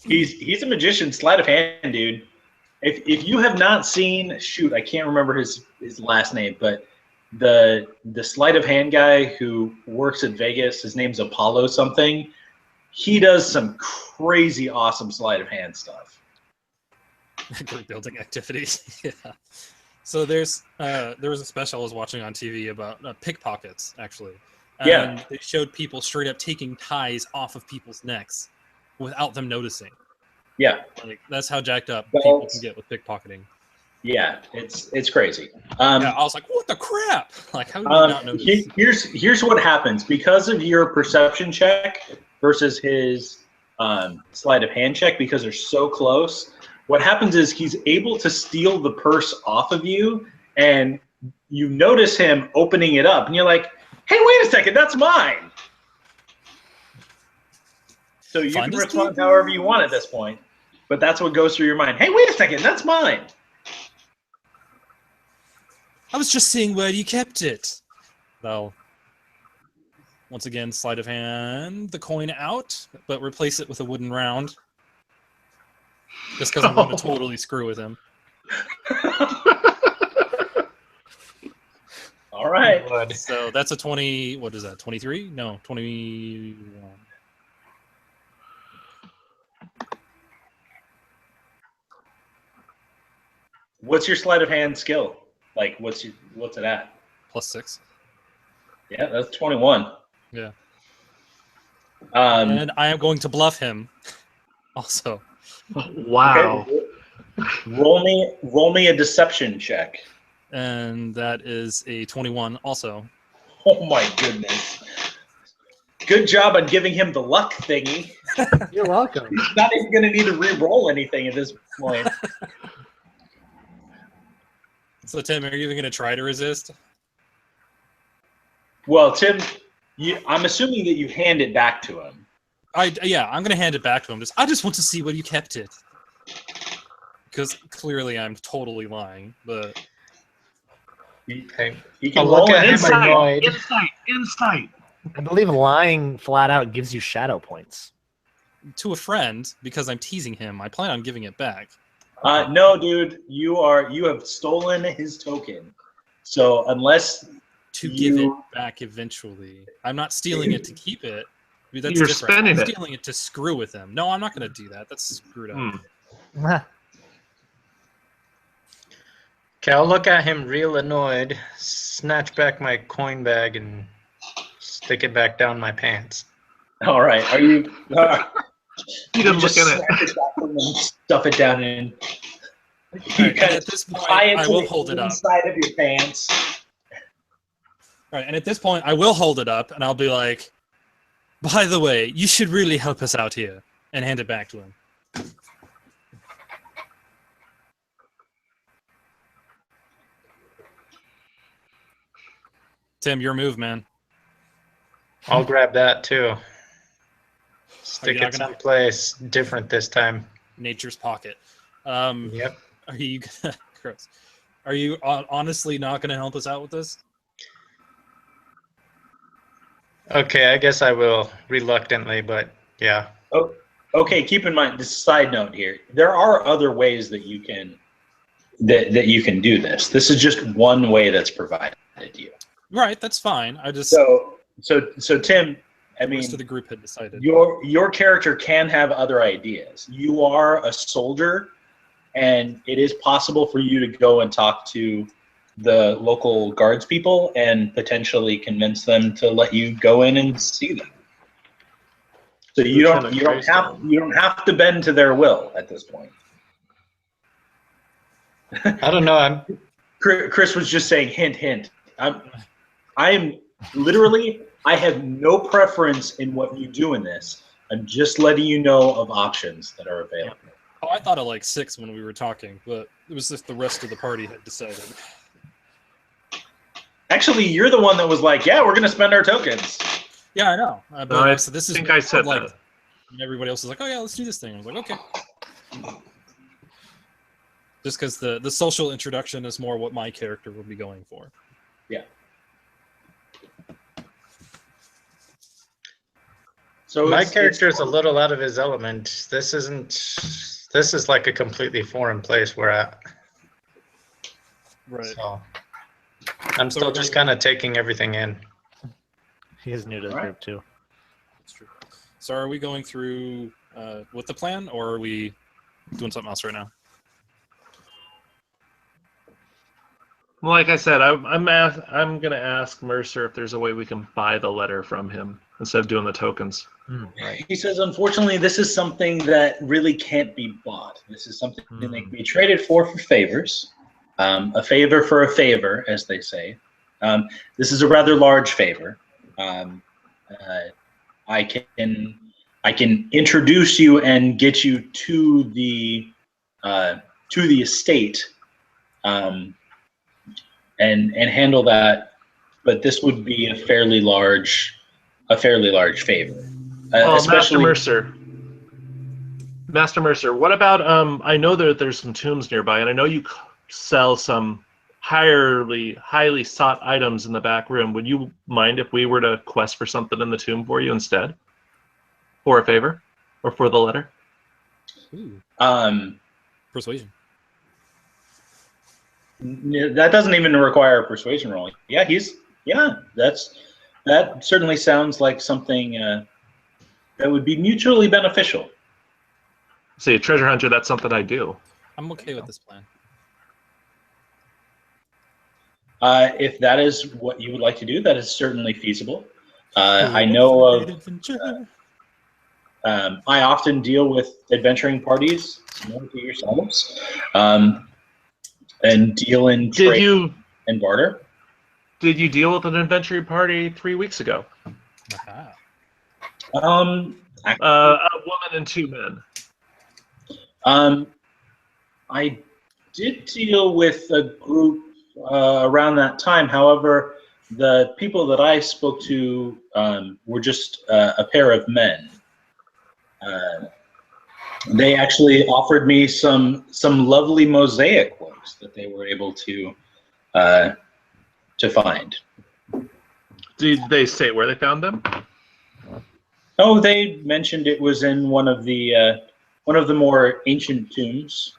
He's a magician, sleight of hand, dude. If you have not seen, shoot, I can't remember his last name, but the sleight of hand guy who works at Vegas, his name's Apollo something. He does some crazy awesome sleight of hand stuff. Group building activities. Yeah. So there was a special I was watching on TV about pickpockets, actually. And Yeah. they showed people straight up taking ties off of people's necks without them noticing. Yeah, Like that's how jacked up people can get with pickpocketing. yeah, it's crazy. Yeah, I was like, what the crap? Like, how did you not notice? Here's what happens because of your perception check versus his sleight of hand check, because they're so close. What happens is he's able to steal the purse off of you, and you notice him opening it up, and you're like, "Hey, wait a second, that's mine." So you Find can his respond key. however you want at this point, but that's what goes through your mind. Hey, wait a second, that's mine. I was just seeing where you kept it. They'll once again sleight of hand the coin out, but replace it with a wooden round. Just because I'm going to totally screw with him. All right. So that's a 20. What is that? 23? No, 21. What's your sleight of hand skill? Like, what's it at? +6. Yeah, that's 21. Yeah. Um, And I am going to bluff him. Also. Wow. okay. Roll me a deception check. And that is a 21 also. Oh my goodness. Good job on giving him the luck thingy. You're welcome. He's not even going to need to re-roll anything at this point. So Tim, are you even going to try to resist? Well, Tim, I'm assuming that you hand it back to him. Yeah, I'm going to hand it back to him. I just want to see where you kept it. Because clearly I'm totally lying, but... He I'll can look roll at it. him annoyed. Insight. I believe lying flat out gives you shadow points. To a friend, because I'm teasing him, I plan on giving it back. No, dude, you have stolen his token. So unless To give it back eventually. I'm not stealing it to keep it. I mean, that's You're different. spending I'm it. stealing it to screw with him. No, I'm not going to do that. That's screwed up. Okay, I'll look at him real annoyed, snatch back my coin bag, and stick it back down my pants. all right, are you? You didn't just look at snap it back and then stuff it down in. You Right, kind and of at this point, tie it I to will the hold it up. inside of your pants. Right, and at this point, I will hold it up, and I'll be like, by the way, you should really help us out here, and hand it back to him. Tim, your move, man. I'll grab that too. Stick not it gonna- someplace different this time. Nature's pocket. Yep. Are you gonna, gross. Are you honestly not going to help us out with this? Okay, I guess I will reluctantly, but yeah. Oh, okay. Keep in mind this side note here. There are other ways that you can that you can do this. This is just one way that's provided to you. Right, that's fine. I just So Tim, I the mean, rest of the group had decided. your character can have other ideas. You are a soldier, and it is possible for you to go and talk to the local guards people and potentially convince them to let you go in and see them. So you don't have to bend to their will at this point. I don't know. Chris was just saying, hint, hint. I have no preference in what you do in this. I'm just letting you know of options that are available. Oh, I thought of like 6 when we were talking, but it was if the rest of the party had decided. Actually, you're the one that was like, yeah, we're going to spend our tokens. Yeah, I know. No, I so this is think I said like, that. and everybody else was like, oh yeah, let's do this thing. I was like, okay. Just because the social introduction is more what my character would be going for. Yeah. So My character is a little out of his element. This is like a completely foreign place we're at. Right. So I'm still just kind of taking everything in. He is new to the group too. That's true. So are we going through with the plan, or are we doing something else right now? Well, like I said, I'm going to ask Mercer if there's a way we can buy the letter from him instead of doing the tokens. Right. He says, unfortunately, this is something that really can't be bought. This is something that can be traded for favors. A favor for a favor, as they say. This is a rather large favor. I can introduce you and get you to the estate, and handle that. But this would be a fairly large favor. Well, Especially Master Mercer, what about I know that there's some tombs nearby, and I know you sell some highly sought items in the back room. Would you mind if we were to quest for something in the tomb for you instead? For a favor? Or for the letter? Ooh, Um, persuasion. that doesn't even require a persuasion roll. Yeah, that certainly sounds like something that would be mutually beneficial. See, treasure hunter, that's something I do. I'm okay with this plan. If that is what you would like to do, that is certainly feasible. I know of. I often deal with adventuring parties, similar to yourselves, and deal in trade and barter. Did you deal with an adventuring party 3 weeks ago? Aha. A woman and 2 men. I did deal with a group around that time. However, the people that I spoke to were just a pair of men. They actually offered me some lovely mosaic works that they were able to find. Did they say where they found them? Oh, they mentioned it was in one of the more ancient tombs,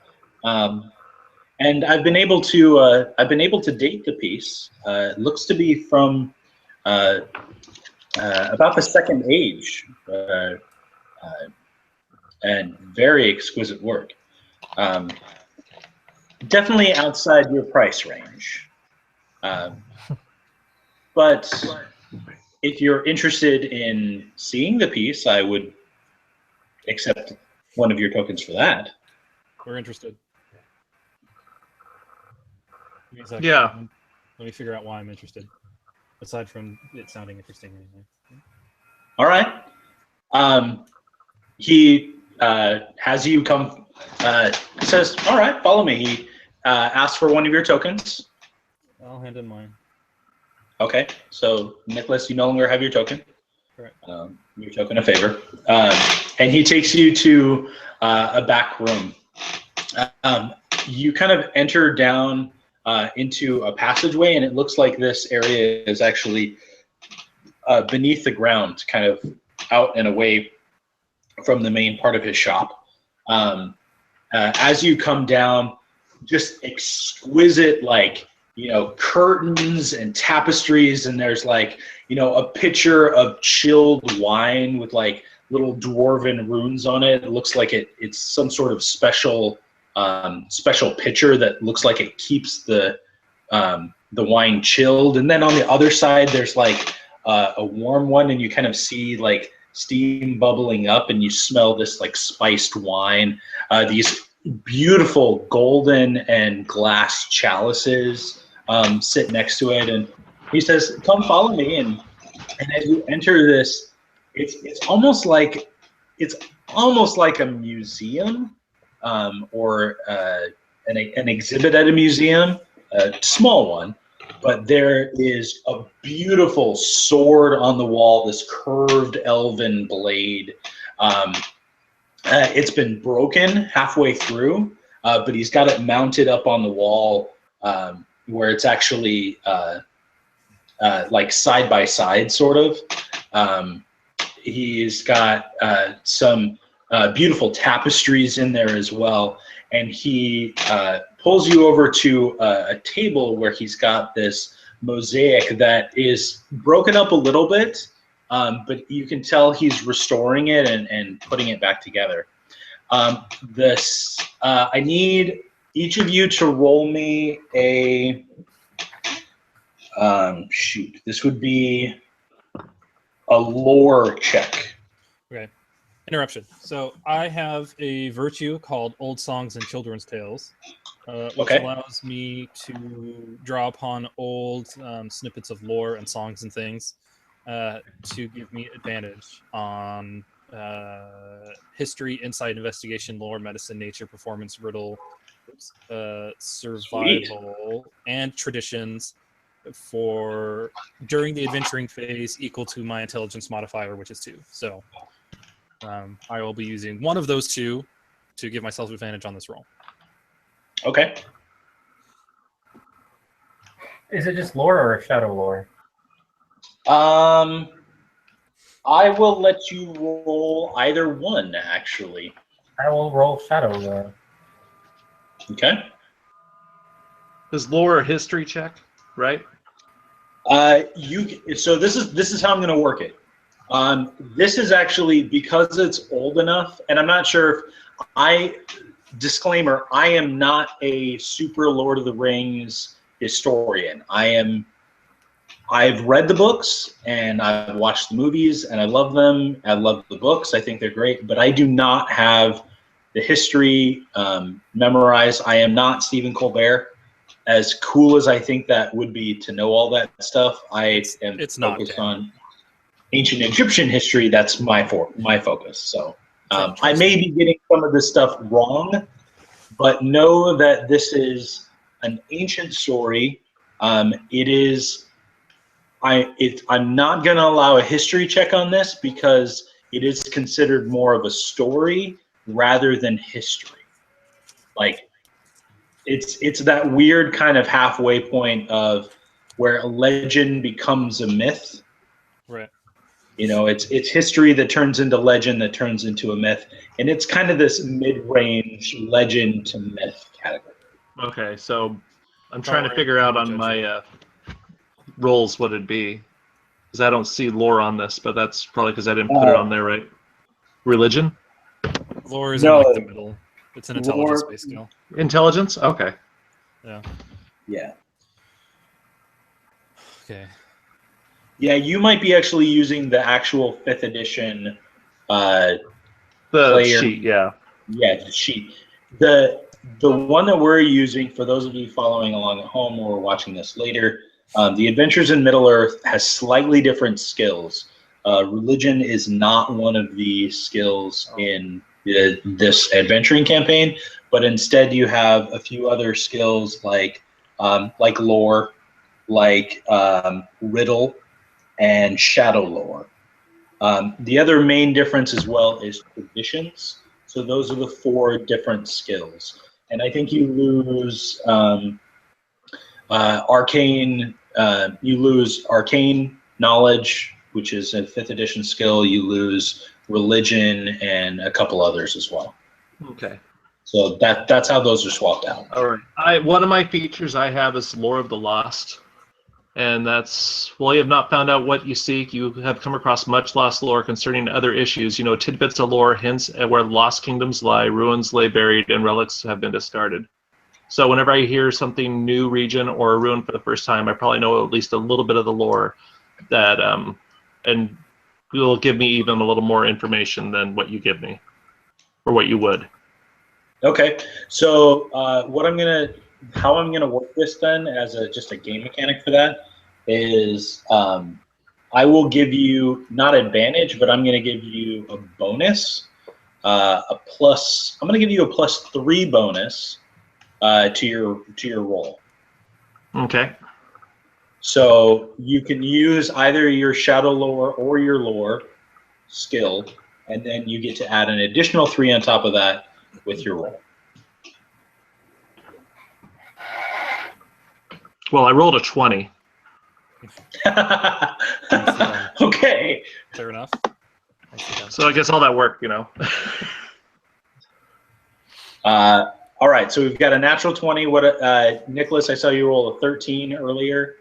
and I've been able to date the piece. It looks to be from about the Second Age, and very exquisite work. Definitely outside your price range, but if you're interested in seeing the piece, I would accept one of your tokens for that. We're interested. Give me a second. Yeah. Let me figure out why I'm interested. Aside from it sounding interesting. Anyway. All right. He has you come. Says, "All right, follow me." He asks for one of your tokens. I'll hand in mine. Okay. So Nicholas, you no longer have your token. Correct. Your token of favor, and he takes you to a back room. You kind of enter down into a passageway, and it looks like this area is actually beneath the ground, kind of out and away from the main part of his shop. As you come down, just exquisite, curtains and tapestries, and there's a pitcher of chilled wine with little dwarven runes on it. It looks like it's some sort of special pitcher that looks like it keeps the wine chilled. And then on the other side, there's a warm one, and you kind of see steam bubbling up, and you smell this spiced wine. These beautiful golden and glass chalices sit next to it, and he says, "Come follow me." And as you enter this, it's almost like a museum, or an exhibit at a museum, a small one. But there is a beautiful sword on the wall, this curved elven blade. It's been broken halfway through, but he's got it mounted up on the wall where it's actually side by side, sort of. He's got some beautiful tapestries in there as well. And he pulls you over to a table where he's got this mosaic that is broken up a little bit, but you can tell he's restoring it and putting it back together. I need each of you to roll me a this would be a lore check. Okay. Interruption. So I have a virtue called Old Songs and Children's Tales, which allows me to draw upon old snippets of lore and songs and things to give me advantage on history, insight, investigation, lore, medicine, nature, performance, riddle, survival, and traditions for during the adventuring phase equal to my intelligence modifier, which is 2. So I will be using one of those 2 to give myself advantage on this roll. Okay. Is it just lore or shadow lore? I will let you roll either one, actually. I will roll shadow lore. Okay. Is lore a history check, right? So this is how I'm going to work it. This is actually, because it's old enough, and I'm not sure if disclaimer, I am not a super Lord of the Rings historian. I've read the books and I've watched the movies and I love them. I love the books. I think they're great, but I do not have the history memorized. I am not Stephen Colbert. As cool as I think that would be to know all that stuff, it's focused on ancient Egyptian history. That's my focus. So I may be getting some of this stuff wrong, but know that this is an ancient story. I'm not going to allow a history check on this because it is considered more of a story rather than history. Like, it's that weird kind of halfway point of where a legend becomes a myth. Right. You know, it's history that turns into legend that turns into a myth, and it's kind of this mid-range legend to myth category. Okay, so I'm trying to figure out on my rolls what it'd be, because I don't see lore on this, but that's probably because I didn't put it on there, right? Religion? Lore is in like the middle. It's an intelligence-based skill. Intelligence? Okay. Yeah. Yeah. Okay. Yeah, you might be actually using the actual 5th edition the player sheet, yeah. Yeah, the sheet. The one that we're using, for those of you following along at home or watching this later, the Adventures in Middle-earth has slightly different skills. Religion is not one of the skills in this adventuring campaign, but instead you have a few other skills like lore, like riddle, and shadow lore. The other main difference as well is traditions. So those are the 4 different skills. And I think you lose arcane. You lose arcane knowledge, which is a 5th edition skill. You lose religion and a couple others as well. Okay. So that's how those are swapped out. All right. One of my features I have is Lore of the Lost. And that's, well, you have not found out what you seek. You have come across much lost lore concerning other issues. You know, tidbits of lore, hints at where lost kingdoms lie, ruins lay buried, and relics have been discarded. So whenever I hear something new region or a ruin for the first time, I probably know at least a little bit of the lore that, and will give me even a little more information than what you give me, or what you would. Okay, so how I'm gonna work this then, as just a game mechanic for that, is I will give you not advantage, but I'm gonna give you a bonus, I'm gonna give you a +3 bonus to your roll. Okay. So you can use either your shadow lore or your lore skill, and then you get to add an additional 3 on top of that with your roll. Well, I rolled a 20. Okay. Fair enough. So I guess all that work, you know. All right, so we've got a natural 20. What, Nicholas? I saw you roll a 13 earlier.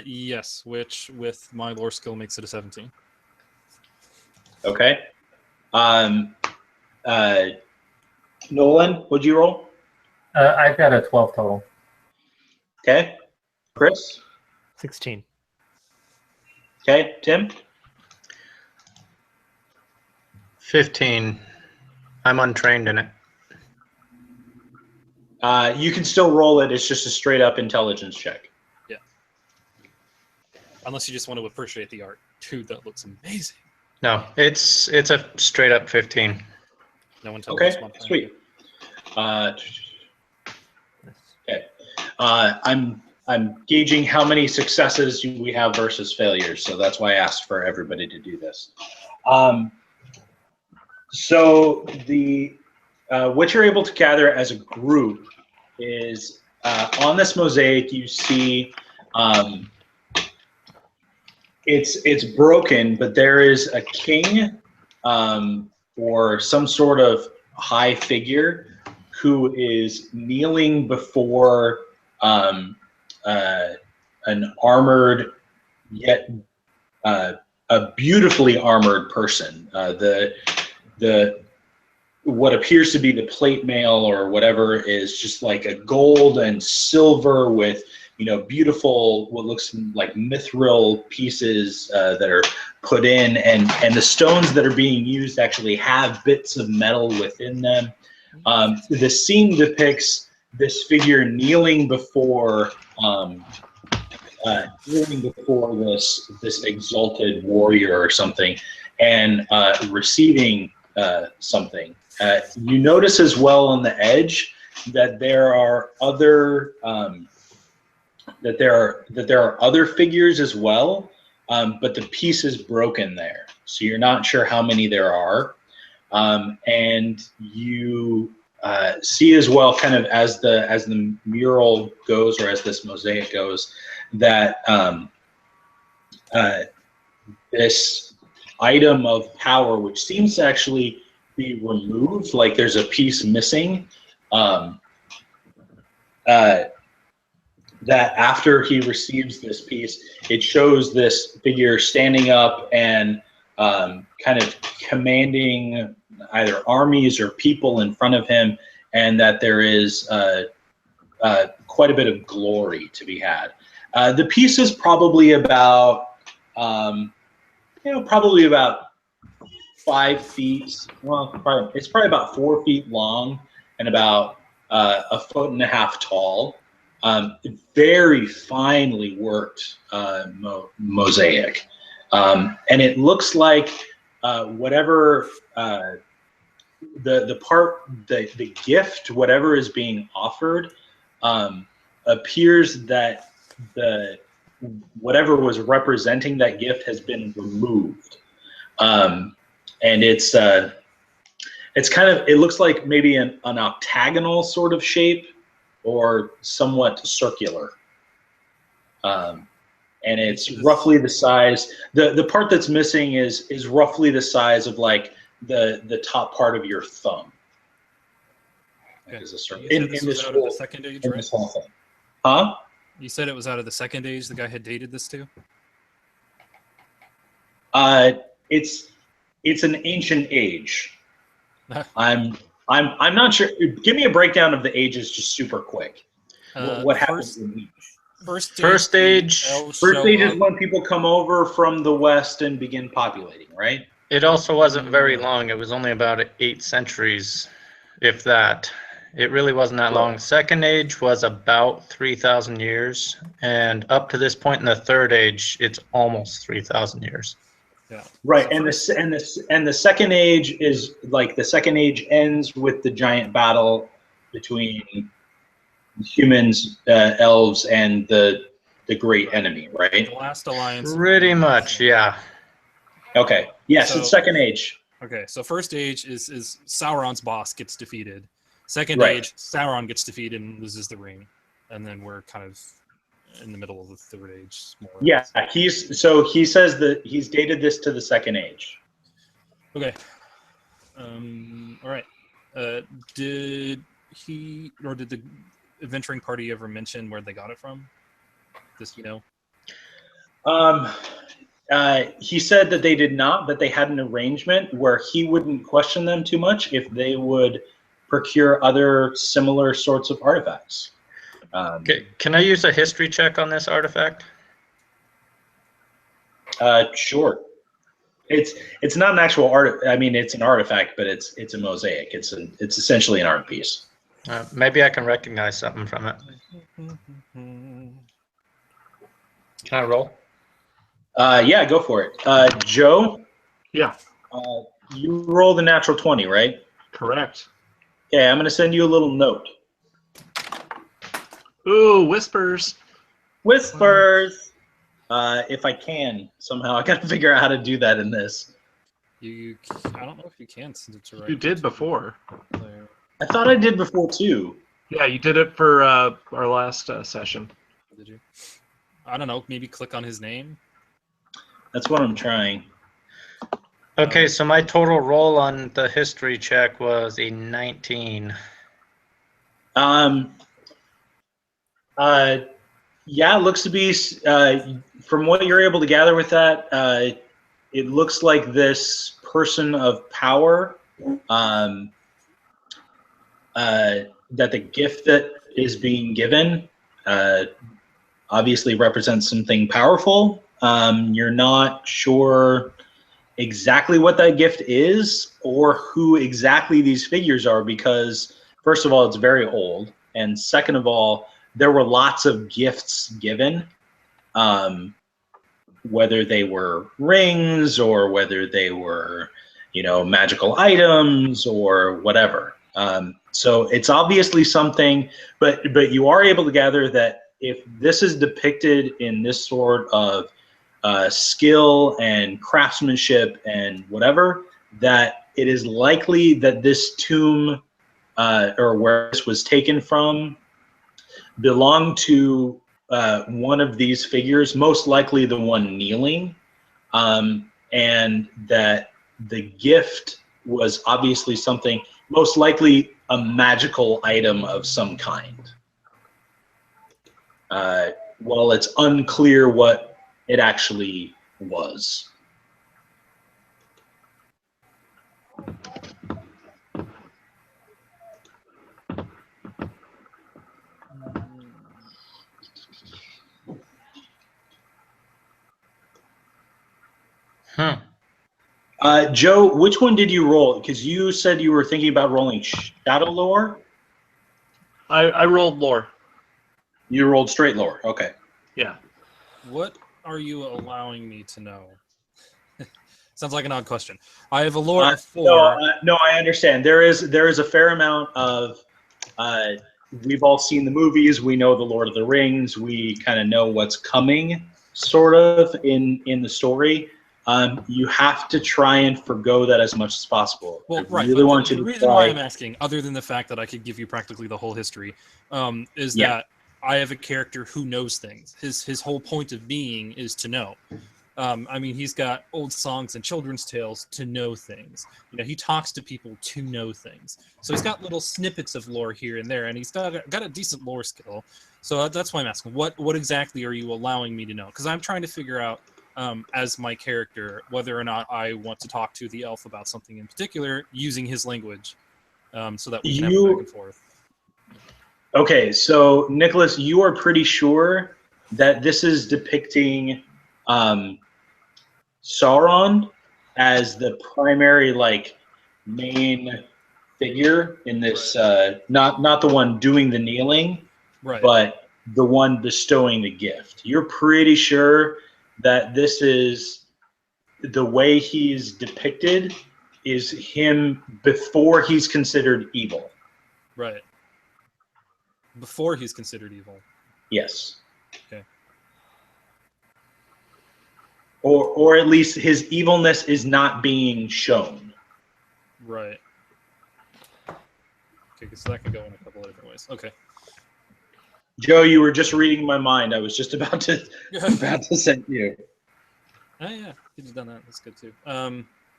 Yes, which with my lore skill makes it a 17. Okay. Nolan, what'd you roll? I've got a 12 total. Okay. Chris? 16. Okay. Tim? 15. I'm untrained in it. You can still roll it. It's just a straight up intelligence check. Yeah. Unless you just want to appreciate the art. Dude, that looks amazing. No, it's a straight up 15. No one tells Okay, us one thing. sweet. Okay. I'm gauging how many successes we have versus failures, so that's why I asked for everybody to do this. So what you're able to gather as a group is on this mosaic you see It's broken, but there is a king or some sort of high figure who is kneeling before an armored yet a beautifully armored person. The what appears to be the plate mail or whatever is just like a gold and silver with, you know, beautiful, what looks like mithril pieces that are put in, and the stones that are being used actually have bits of metal within them. The scene depicts this figure kneeling before this exalted warrior or something, and receiving something. You notice as well on the edge that there are other that there are other figures as well, but the piece is broken there, so you're not sure how many there are. And you see as well, kind of as the mural goes, or as this mosaic goes, that this item of power, which seems to actually be removed, like there's a piece missing, that after he receives this piece, it shows this figure standing up and kind of commanding either armies or people in front of him, and that there is quite a bit of glory to be had. The piece is probably about, probably about 5 feet. Well, it's probably about 4 feet long and about 1.5 feet tall. Very finely worked mosaic, and it looks like whatever the gift, whatever is being offered, appears that whatever was representing that gift has been removed, and it's kind of, it looks like maybe an octagonal sort of shape, or somewhat circular, and it's roughly the size. The part that's missing is roughly the size of like the top part of your thumb. Okay. Is a circle. You said this was out of the second age, right? This whole thing. Huh? You said it was out of the second age the guy had dated this to? It's an ancient age. I'm not sure. Give me a breakdown of the ages, just super quick. What happens in each? First age is when people come over from the west and begin populating, right? It also wasn't very long. It was only about 8 centuries, if that. It really wasn't that long. Second age was about 3,000 years, and up to this point in the third age, it's almost 3,000 years. Yeah. Right, and the second age is like, the second age ends with the giant battle between humans, elves, and the great enemy, right? The last alliance. Pretty much, yeah. Okay. Yes, So- it's second age. Okay, so first age is Sauron's boss gets defeated. Second Right. age, Sauron gets defeated and loses the ring, and then we're kind of in the middle of the third age. More or Yeah, less. he says that he's dated this to the second age. Okay. All right. Did he or did the adventuring party ever mention where they got it from? Does you know? He said that they did not, but they had an arrangement where he wouldn't question them too much if they would procure other similar sorts of artifacts. Okay, can I use a history check on this artifact? Sure. It's not an actual art. I mean, it's an artifact, but it's a mosaic. It's essentially an art piece. Maybe I can recognize something from it. Can I roll? Yeah, go for it. Joe, Yeah, you rolled a natural 20, right? correct. Yeah, I'm going to send you a little note. Ooh, whispers. Whispers. If I can somehow, I got to figure out how to do that in this. I don't know if you can since it's a right. You did before. player. I thought I did before too. Yeah, you did it for our last session. Did you? I don't know, maybe click on his name. That's what I'm trying. Okay, so my total roll on the history check was a 19. Yeah, it looks to be, from what you're able to gather with that, it looks like this person of power, that the gift that is being given obviously represents something powerful. You're not sure exactly what that gift is or who exactly these figures are because, first of all, it's very old, and second of all, there were lots of gifts given, whether they were rings or whether they were, magical items or whatever. So it's obviously something, but you are able to gather that if this is depicted in this sort of skill and craftsmanship and whatever, that it is likely that this tomb or where this was taken from belonged to one of these figures, most likely the one kneeling, and that the gift was obviously something, most likely a magical item of some kind. Well, it's unclear what it actually was. Joe, which one did you roll? Because you said you were thinking about rolling shadow lore. I rolled lore. You rolled straight lore. Okay. Yeah. What are you allowing me to know? Sounds like an odd question. I have a lore of 4. No, I understand. There is a fair amount of. We've all seen the movies. We know the Lord of the Rings. We kind of know what's coming, sort of in the story. You have to try and forgo that as much as possible. Well, I right. really But want the you to reason try. why I'm asking, other than the fact that I could give you practically the whole history, is that I have a character who knows things. His whole point of being is to know. I mean, he's got old songs and children's tales to know things. He talks to people to know things. So he's got little snippets of lore here and there, and he's got a decent lore skill. So that's why I'm asking, what exactly are you allowing me to know? Because I'm trying to figure out, as my character, whether or not I want to talk to the elf about something in particular using his language, so that we can have it back and forth. Okay, so Nicholas, you are pretty sure that this is depicting Sauron as the primary, main figure in this. Not the one doing the kneeling, Right. but the one bestowing the gift. You're pretty sure that this is the way he's depicted is him before he's considered evil. Right. Before he's considered evil. Yes. Okay. Or at least his evilness is not being shown. Right. Okay, so that can go in a couple of different ways. Okay. Joe, you were just reading my mind. I was just about to send you. Oh yeah, you just done that. That's good too.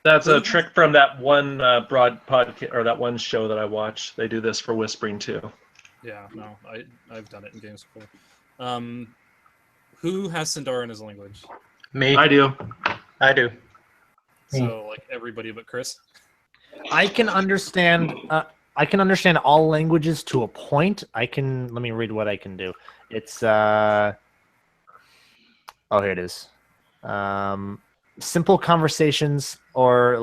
That's a trick from that one broad podcast or that one show that I watch. They do this for whispering too. Yeah, no, I've done it in games before. Who has Sindar in his language? Me. I do. So like everybody but Chris. I can understand. I can understand all languages to a point. Let me read what I can do. It's oh, here it is. Simple conversations or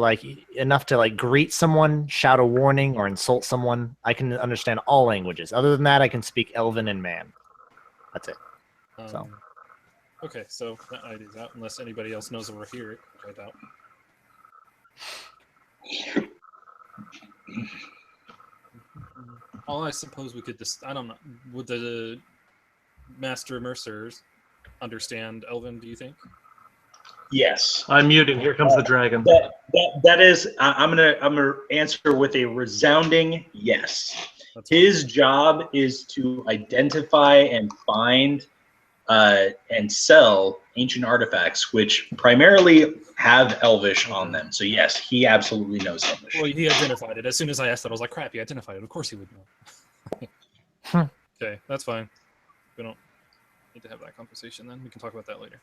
enough to greet someone, shout a warning, or insult someone. I can understand all languages. Other than that, I can speak Elven and Man. That's it. Okay, so that ID's out unless anybody else knows that we're here, which I doubt. Oh, I suppose we could just, I don't know, would the Master Mercers understand Elven, do you think? Yes. I'm muting. Here comes the dragon. That is, I'm gonna answer with a resounding yes. His job is to identify and find and sell ancient artifacts, which primarily have Elvish on them. So yes, he absolutely knows Elvish. Well, he identified it. As soon as I asked that, I was like, crap, he identified it. Of course he would know. Okay, that's fine. We don't need to have that conversation then. We can talk about that later.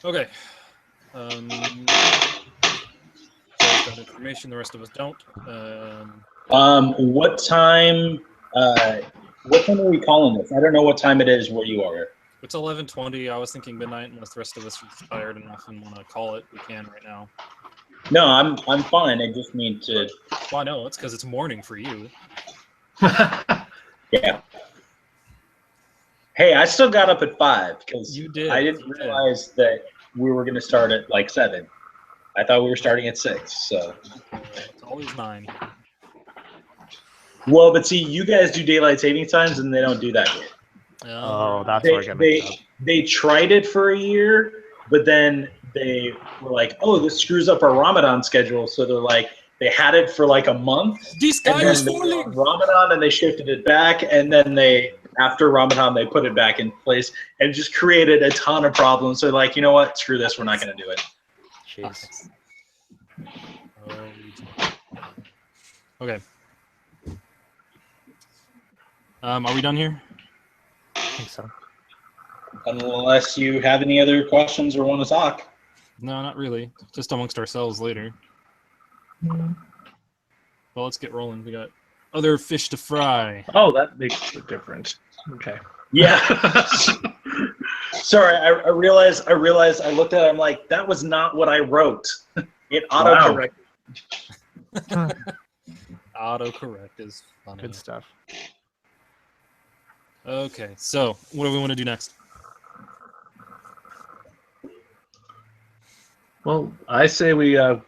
Okay. Joe's got information, the rest of us don't. What time are we calling this? I don't know what time it is where you are. It's 11:20. I was thinking midnight, unless the rest of us are tired enough and want to call it. We can right now. No, I'm fine. I just need to. Well, I know it's because it's morning for you. Yeah. Hey, I still got up at 5 because You did. I didn't realize that we were going to start at like 7. I thought we were starting at 6. So. It's always 9. Well, but see, you guys do daylight saving times, and they don't do that here. Oh, that's where I got mixed up. They tried it for a year, but then they were like, "Oh, this screws up our Ramadan schedule." So they're like, they had it for like a month, This and guy then is they were falling. on Ramadan, and they shifted it back, and then after Ramadan they put it back in place, and just created a ton of problems. So like, you know what? Screw this. We're not going to do it. Jeez. Okay. Are we done here? I think so. Unless you have any other questions or want to talk. No, not really. Just amongst ourselves later. Well, let's get rolling. We got other fish to fry. Oh, that makes a difference. Okay. Yeah. Sorry, I realized I looked at it, I'm like, that was not what I wrote. It autocorrected. Autocorrect is funny. Good stuff. Okay, so what do we want to do next? Well, I say we want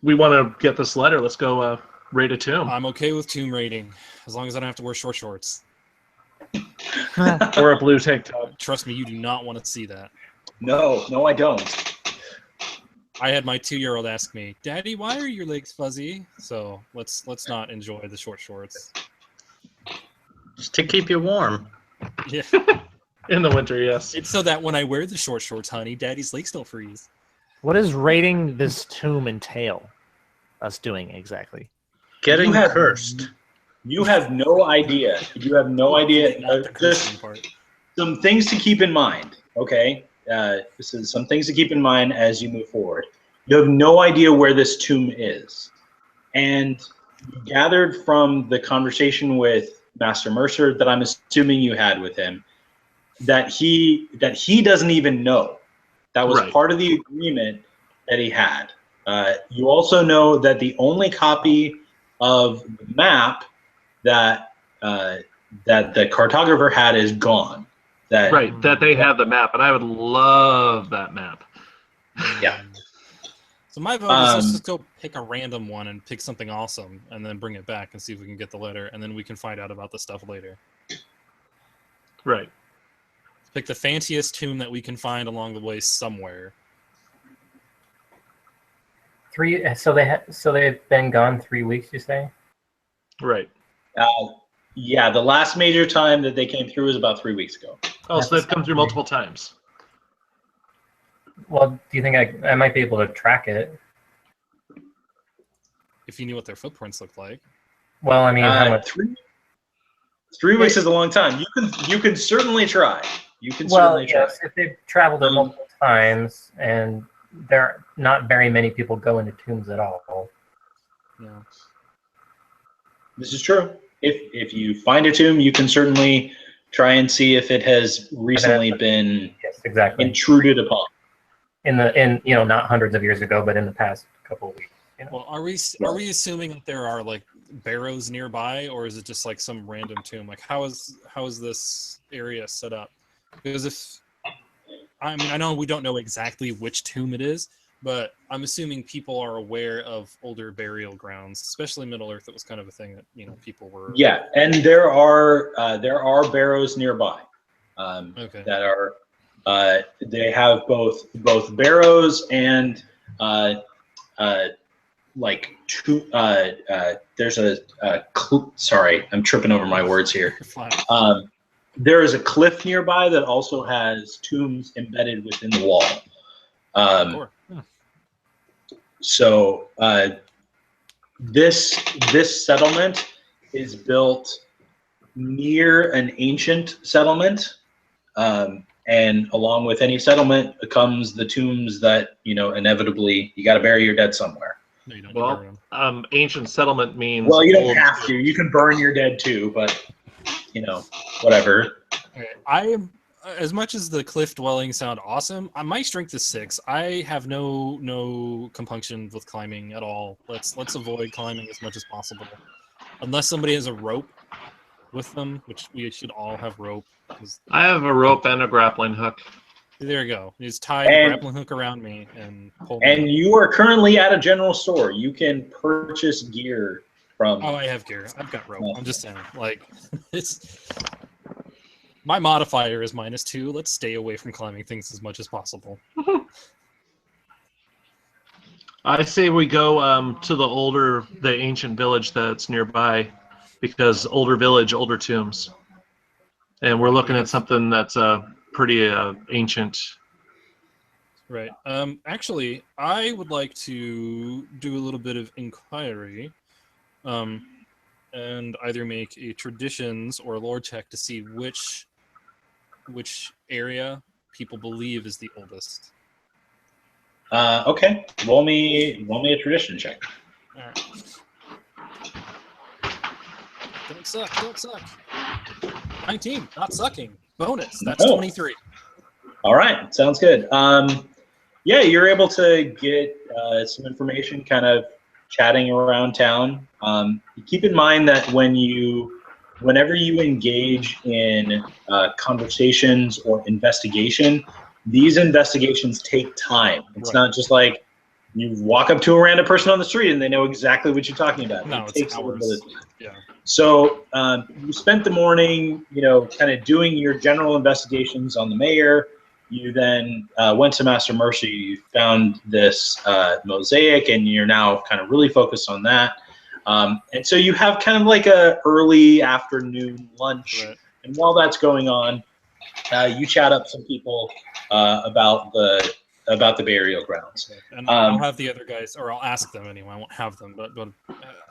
to get this letter. Let's go raid a tomb. I'm okay with tomb raiding, as long as I don't have to wear short shorts. Or a blue tank top. Trust me, you do not want to see that. No, I don't. I had my 2-year-old ask me, "Daddy, why are your legs fuzzy?" So let's not enjoy the short shorts. Just to keep you warm. Yeah, In the winter, yes. it's so that when I wear the short shorts, honey, Daddy's legs don't freeze. What does raiding this tomb entail? Us doing exactly? Getting You have- cursed. You have no idea. You have no idea. Not the Just cursing part. some things to keep in mind, okay? This is some things to keep in mind as you move forward. You have no idea where this tomb is. And you gathered from the conversation with Master Mercer that I'm assuming you had with him that he doesn't even know. That was Right. part of the agreement that he had. You also know that the only copy of the map that the cartographer had is gone. Right, that they have the map, and I would love that map. Yeah. So my vote is let's just go pick a random one and pick something awesome, and then bring it back and see if we can get the letter, and then we can find out about the stuff later. Right. Pick the fanciest tomb that we can find along the way somewhere. 3. So they've been gone 3 weeks. You say? Right. Yeah, the last major time that they came through was about 3 weeks ago. Oh, so they've come through multiple times. Well, do you think I might be able to track it? If you knew what their footprints looked like. Well, I mean, how much? 3 weeks is a long time. You can certainly try. You can Well, certainly try. yes, if they've traveled it multiple times, and there are not very many people go into tombs at all. No. This is true. If you find a tomb, you can certainly try and see if it has recently been Yes, exactly. intruded upon. In not hundreds of years ago, but in the past couple of weeks. Well, are we assuming that there are like barrows nearby, or is it just like some random tomb? Like how is this area set up? Because I know we don't know exactly which tomb it is, but I'm assuming people are aware of older burial grounds, especially Middle Earth. It was kind of a thing that people were. Yeah, and there are barrows nearby. Okay. That are they have both barrows and like two. There's sorry, I'm tripping over my words here. You're fine. There is a cliff nearby that also has tombs embedded within the wall. Sure. Yeah. So this settlement is built near an ancient settlement, and along with any settlement comes the tombs that inevitably you got to bury your dead somewhere. No, you don't. Well, ancient settlement means. Well, you don't old- have to. You can burn your dead too, but whatever. Okay. I am as much as the cliff dwellings sound awesome. My strength is 6. I have no compunction with climbing at all. Let's avoid climbing as much as possible, unless somebody has a rope with them, which we should all have rope. I have a rope and a grappling hook. There you go. Just tie the grappling hook around me and pull me. And you are currently at a general store. You can purchase gear from. Oh, I have gear. I've got rope. I'm just saying, like, it's my modifier is -2. Let's stay away from climbing things as much as possible. I say we go to the ancient village that's nearby, because older village, older tombs, and we're looking at something that's pretty ancient. Right. Actually, I would like to do a little bit of inquiry, and either make a traditions or lore check to see which area people believe is the oldest. Okay. Roll me a tradition check. All right. Don't suck. Don't suck. 19. Not sucking. Bonus. That's 23. All right. Sounds good. Yeah, you're able to get some information kind of chatting around town. Keep in mind that whenever you engage in conversations or investigation, these investigations take time. It's not just like you walk up to a random person on the street and they know exactly what you're talking about. No, it it's takes hours. a little bit of time. Yeah. So you spent the morning, kind of doing your general investigations on the mayor. You then went to Master Mercy. You found this mosaic, and you're now kind of really focused on that. And so you have kind of like a early afternoon lunch. Right. And while that's going on, you chat up some people about the burial grounds. And I'll have the other guys, or I'll ask them anyway. I won't have them, but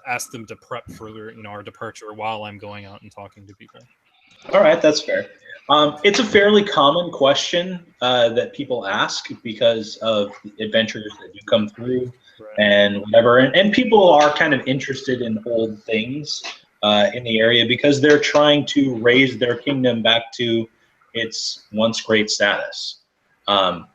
ask them to prep for our departure while I'm going out and talking to people. All right, that's fair. It's a fairly common question that people ask because of adventures that you come through and whatever. And people are kind of interested in old things in the area because they're trying to raise their kingdom back to its once great status. And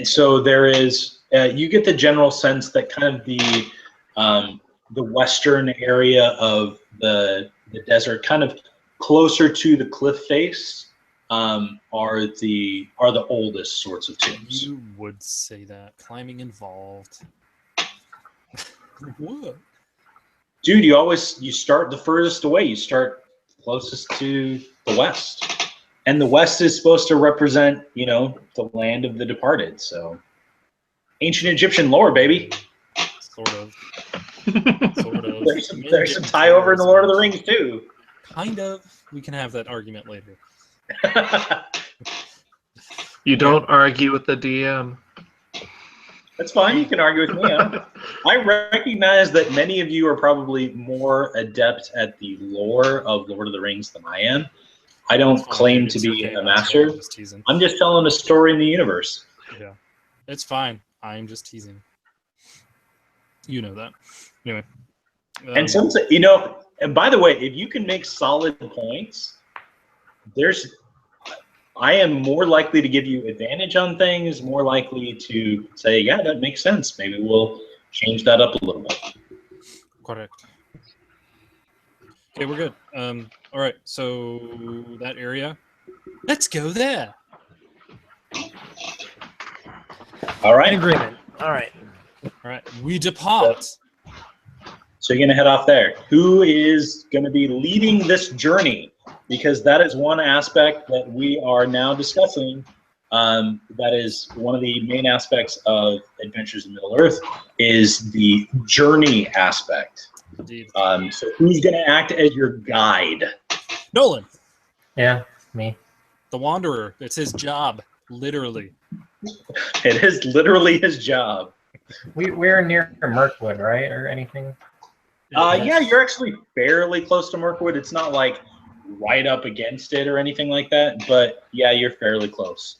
so there is, you get the general sense that kind of the western area of the desert, kind of closer to the cliff face, are the oldest sorts of tombs. You would say that. Climbing involved. What? Dude, you start the furthest away. You start closest to the west. And the west is supposed to represent, the land of the departed. So ancient Egyptian lore, baby. Sort of. Sort of. There's some tie over in the Lord of the Rings too. Kind of. We can have that argument later. You don't argue with the DM. That's fine. You can argue with me. I recognize that many of you are probably more adept at the lore of Lord of the Rings than I am. I don't claim to be a master. I'm just telling a story in the universe. Yeah. It's fine. I'm just teasing. You know that. Anyway. And some, and by the way, if you can make solid points, I am more likely to give you advantage on things, more likely to say, yeah, that makes sense. Maybe we'll change that up a little bit. Correct. Okay, we're good. All right, so that area. Let's go there. All right. In agreement. All right. All right, we depart. So you're going to head off there. Who is going to be leading this journey? Because that is one aspect that we are now discussing that is one of the main aspects of Adventures in Middle Earth is the journey aspect. Indeed. So who's going to act as your guide? Nolan, Yeah, me. the Wanderer. It's his job, literally. It is literally his job. We're near Mirkwood, right, or anything? Yeah, you're actually fairly close to Mirkwood. It's not like right up against it or anything like that, but yeah, you're fairly close.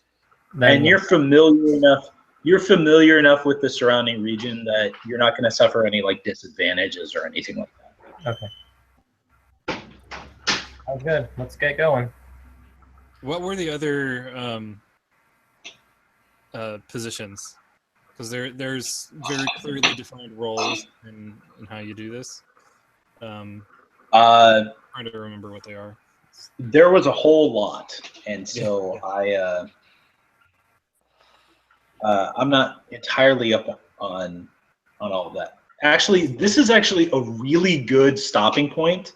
Then, And you're familiar enough. You're familiar enough with the surrounding region that you're not going to suffer any like disadvantages or anything like that. Okay. Sounds good. Let's get going. What were the other positions? Because there's very clearly defined roles in how you do this. Trying to remember what they are. There was a whole lot, and so I'm not entirely up on all of that. Actually, this is actually a really good stopping point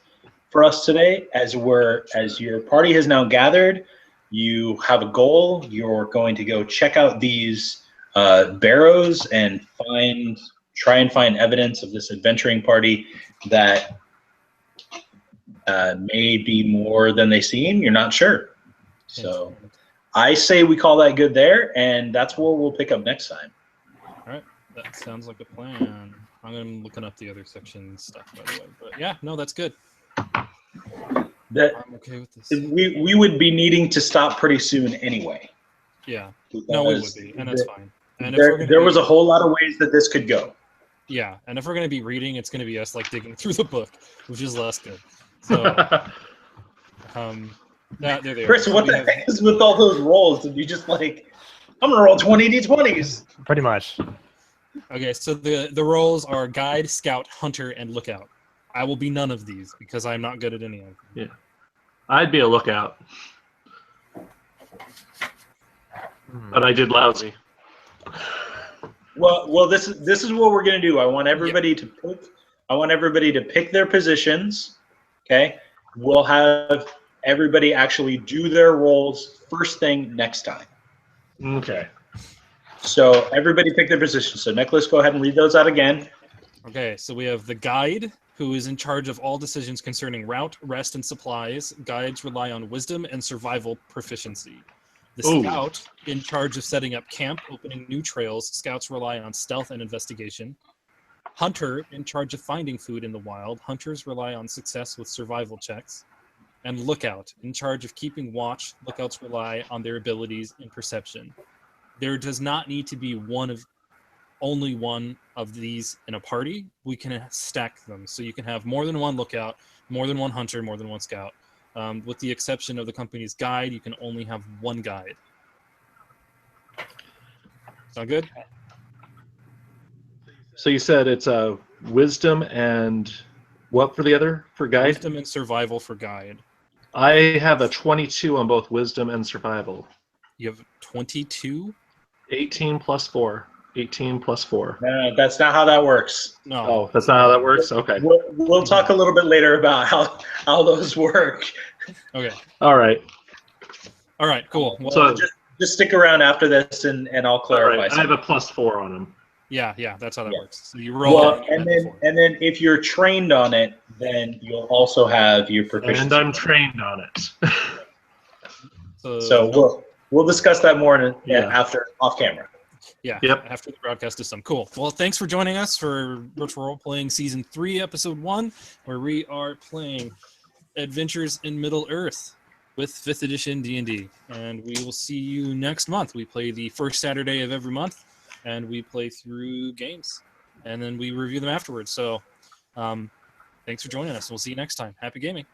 for us today, as your party has now gathered. You have a goal. You're going to go check out these barrows and try and find evidence of this adventuring party that may be more than they seem. You're not sure. So I say we call that good there, and that's where we'll pick up next time. All right, that sounds like a plan. I'm looking up the other section stuff, by the way. But yeah, no, that's good. I'm okay with this. We would be needing to stop pretty soon anyway. Yeah, no, we would be, and that's fine. And there was a whole lot of ways that this could go. Yeah, and if we're going to be reading, it's going to be us like digging through the book, which is less good. So, there they Chris, are. what the heck is with all those rolls? Did you just like, I'm going to roll 20 d20s? Pretty much. Okay, so the roles are guide, scout, hunter, and lookout. I will be none of these because I'm not good at any of them. Yeah, I'd be a lookout, but I did lousy. Well, this is what we're gonna do. I want everybody to pick their positions. Okay, we'll have everybody actually do their roles first thing next time. Okay. So everybody pick their positions. So Nicholas, go ahead and read those out again. Okay, so we have the guide, who is in charge of all decisions concerning route, rest, and supplies. Guides rely on wisdom and survival proficiency. The scout, in charge of setting up camp, opening new trails. Scouts rely on stealth and investigation. Hunter, in charge of finding food in the wild. Hunters rely on success with survival checks. And lookout, in charge of keeping watch. Lookouts rely on their abilities in perception. There does not need to be only one of these in a party. We can stack them, so you can have more than one lookout, more than one hunter, more than one scout. With the exception of the company's guide, you can only have one guide. Sound good? So you said it's a wisdom and what for the other for guide? Wisdom and survival for guide. I have a 22 on both wisdom and survival. You have 22? 18 plus 4. 18 plus 4. No, that's not how that works. No. Oh, that's not how that works? Okay. We'll talk a little bit later about how those work. Okay. All right. All right, cool. Well, So Just stick around after this, and I'll all clarify. right, I have a plus 4 on them. yeah, that's how that works. So you roll Well, it, and then if you're trained on it, then you'll also have your proficiency. And I'm trained on it. So we'll discuss that more after off camera. Yeah, Yep. after the broadcast is done. Cool. Well, thanks for joining us for Retro Roleplaying Season 3, Episode 1, where we are playing Adventures in Middle Earth with 5th edition D&D. And we will see you next month. We play the first Saturday of every month, and we play through games. And then we review them afterwards. So thanks for joining us. We'll see you next time. Happy gaming.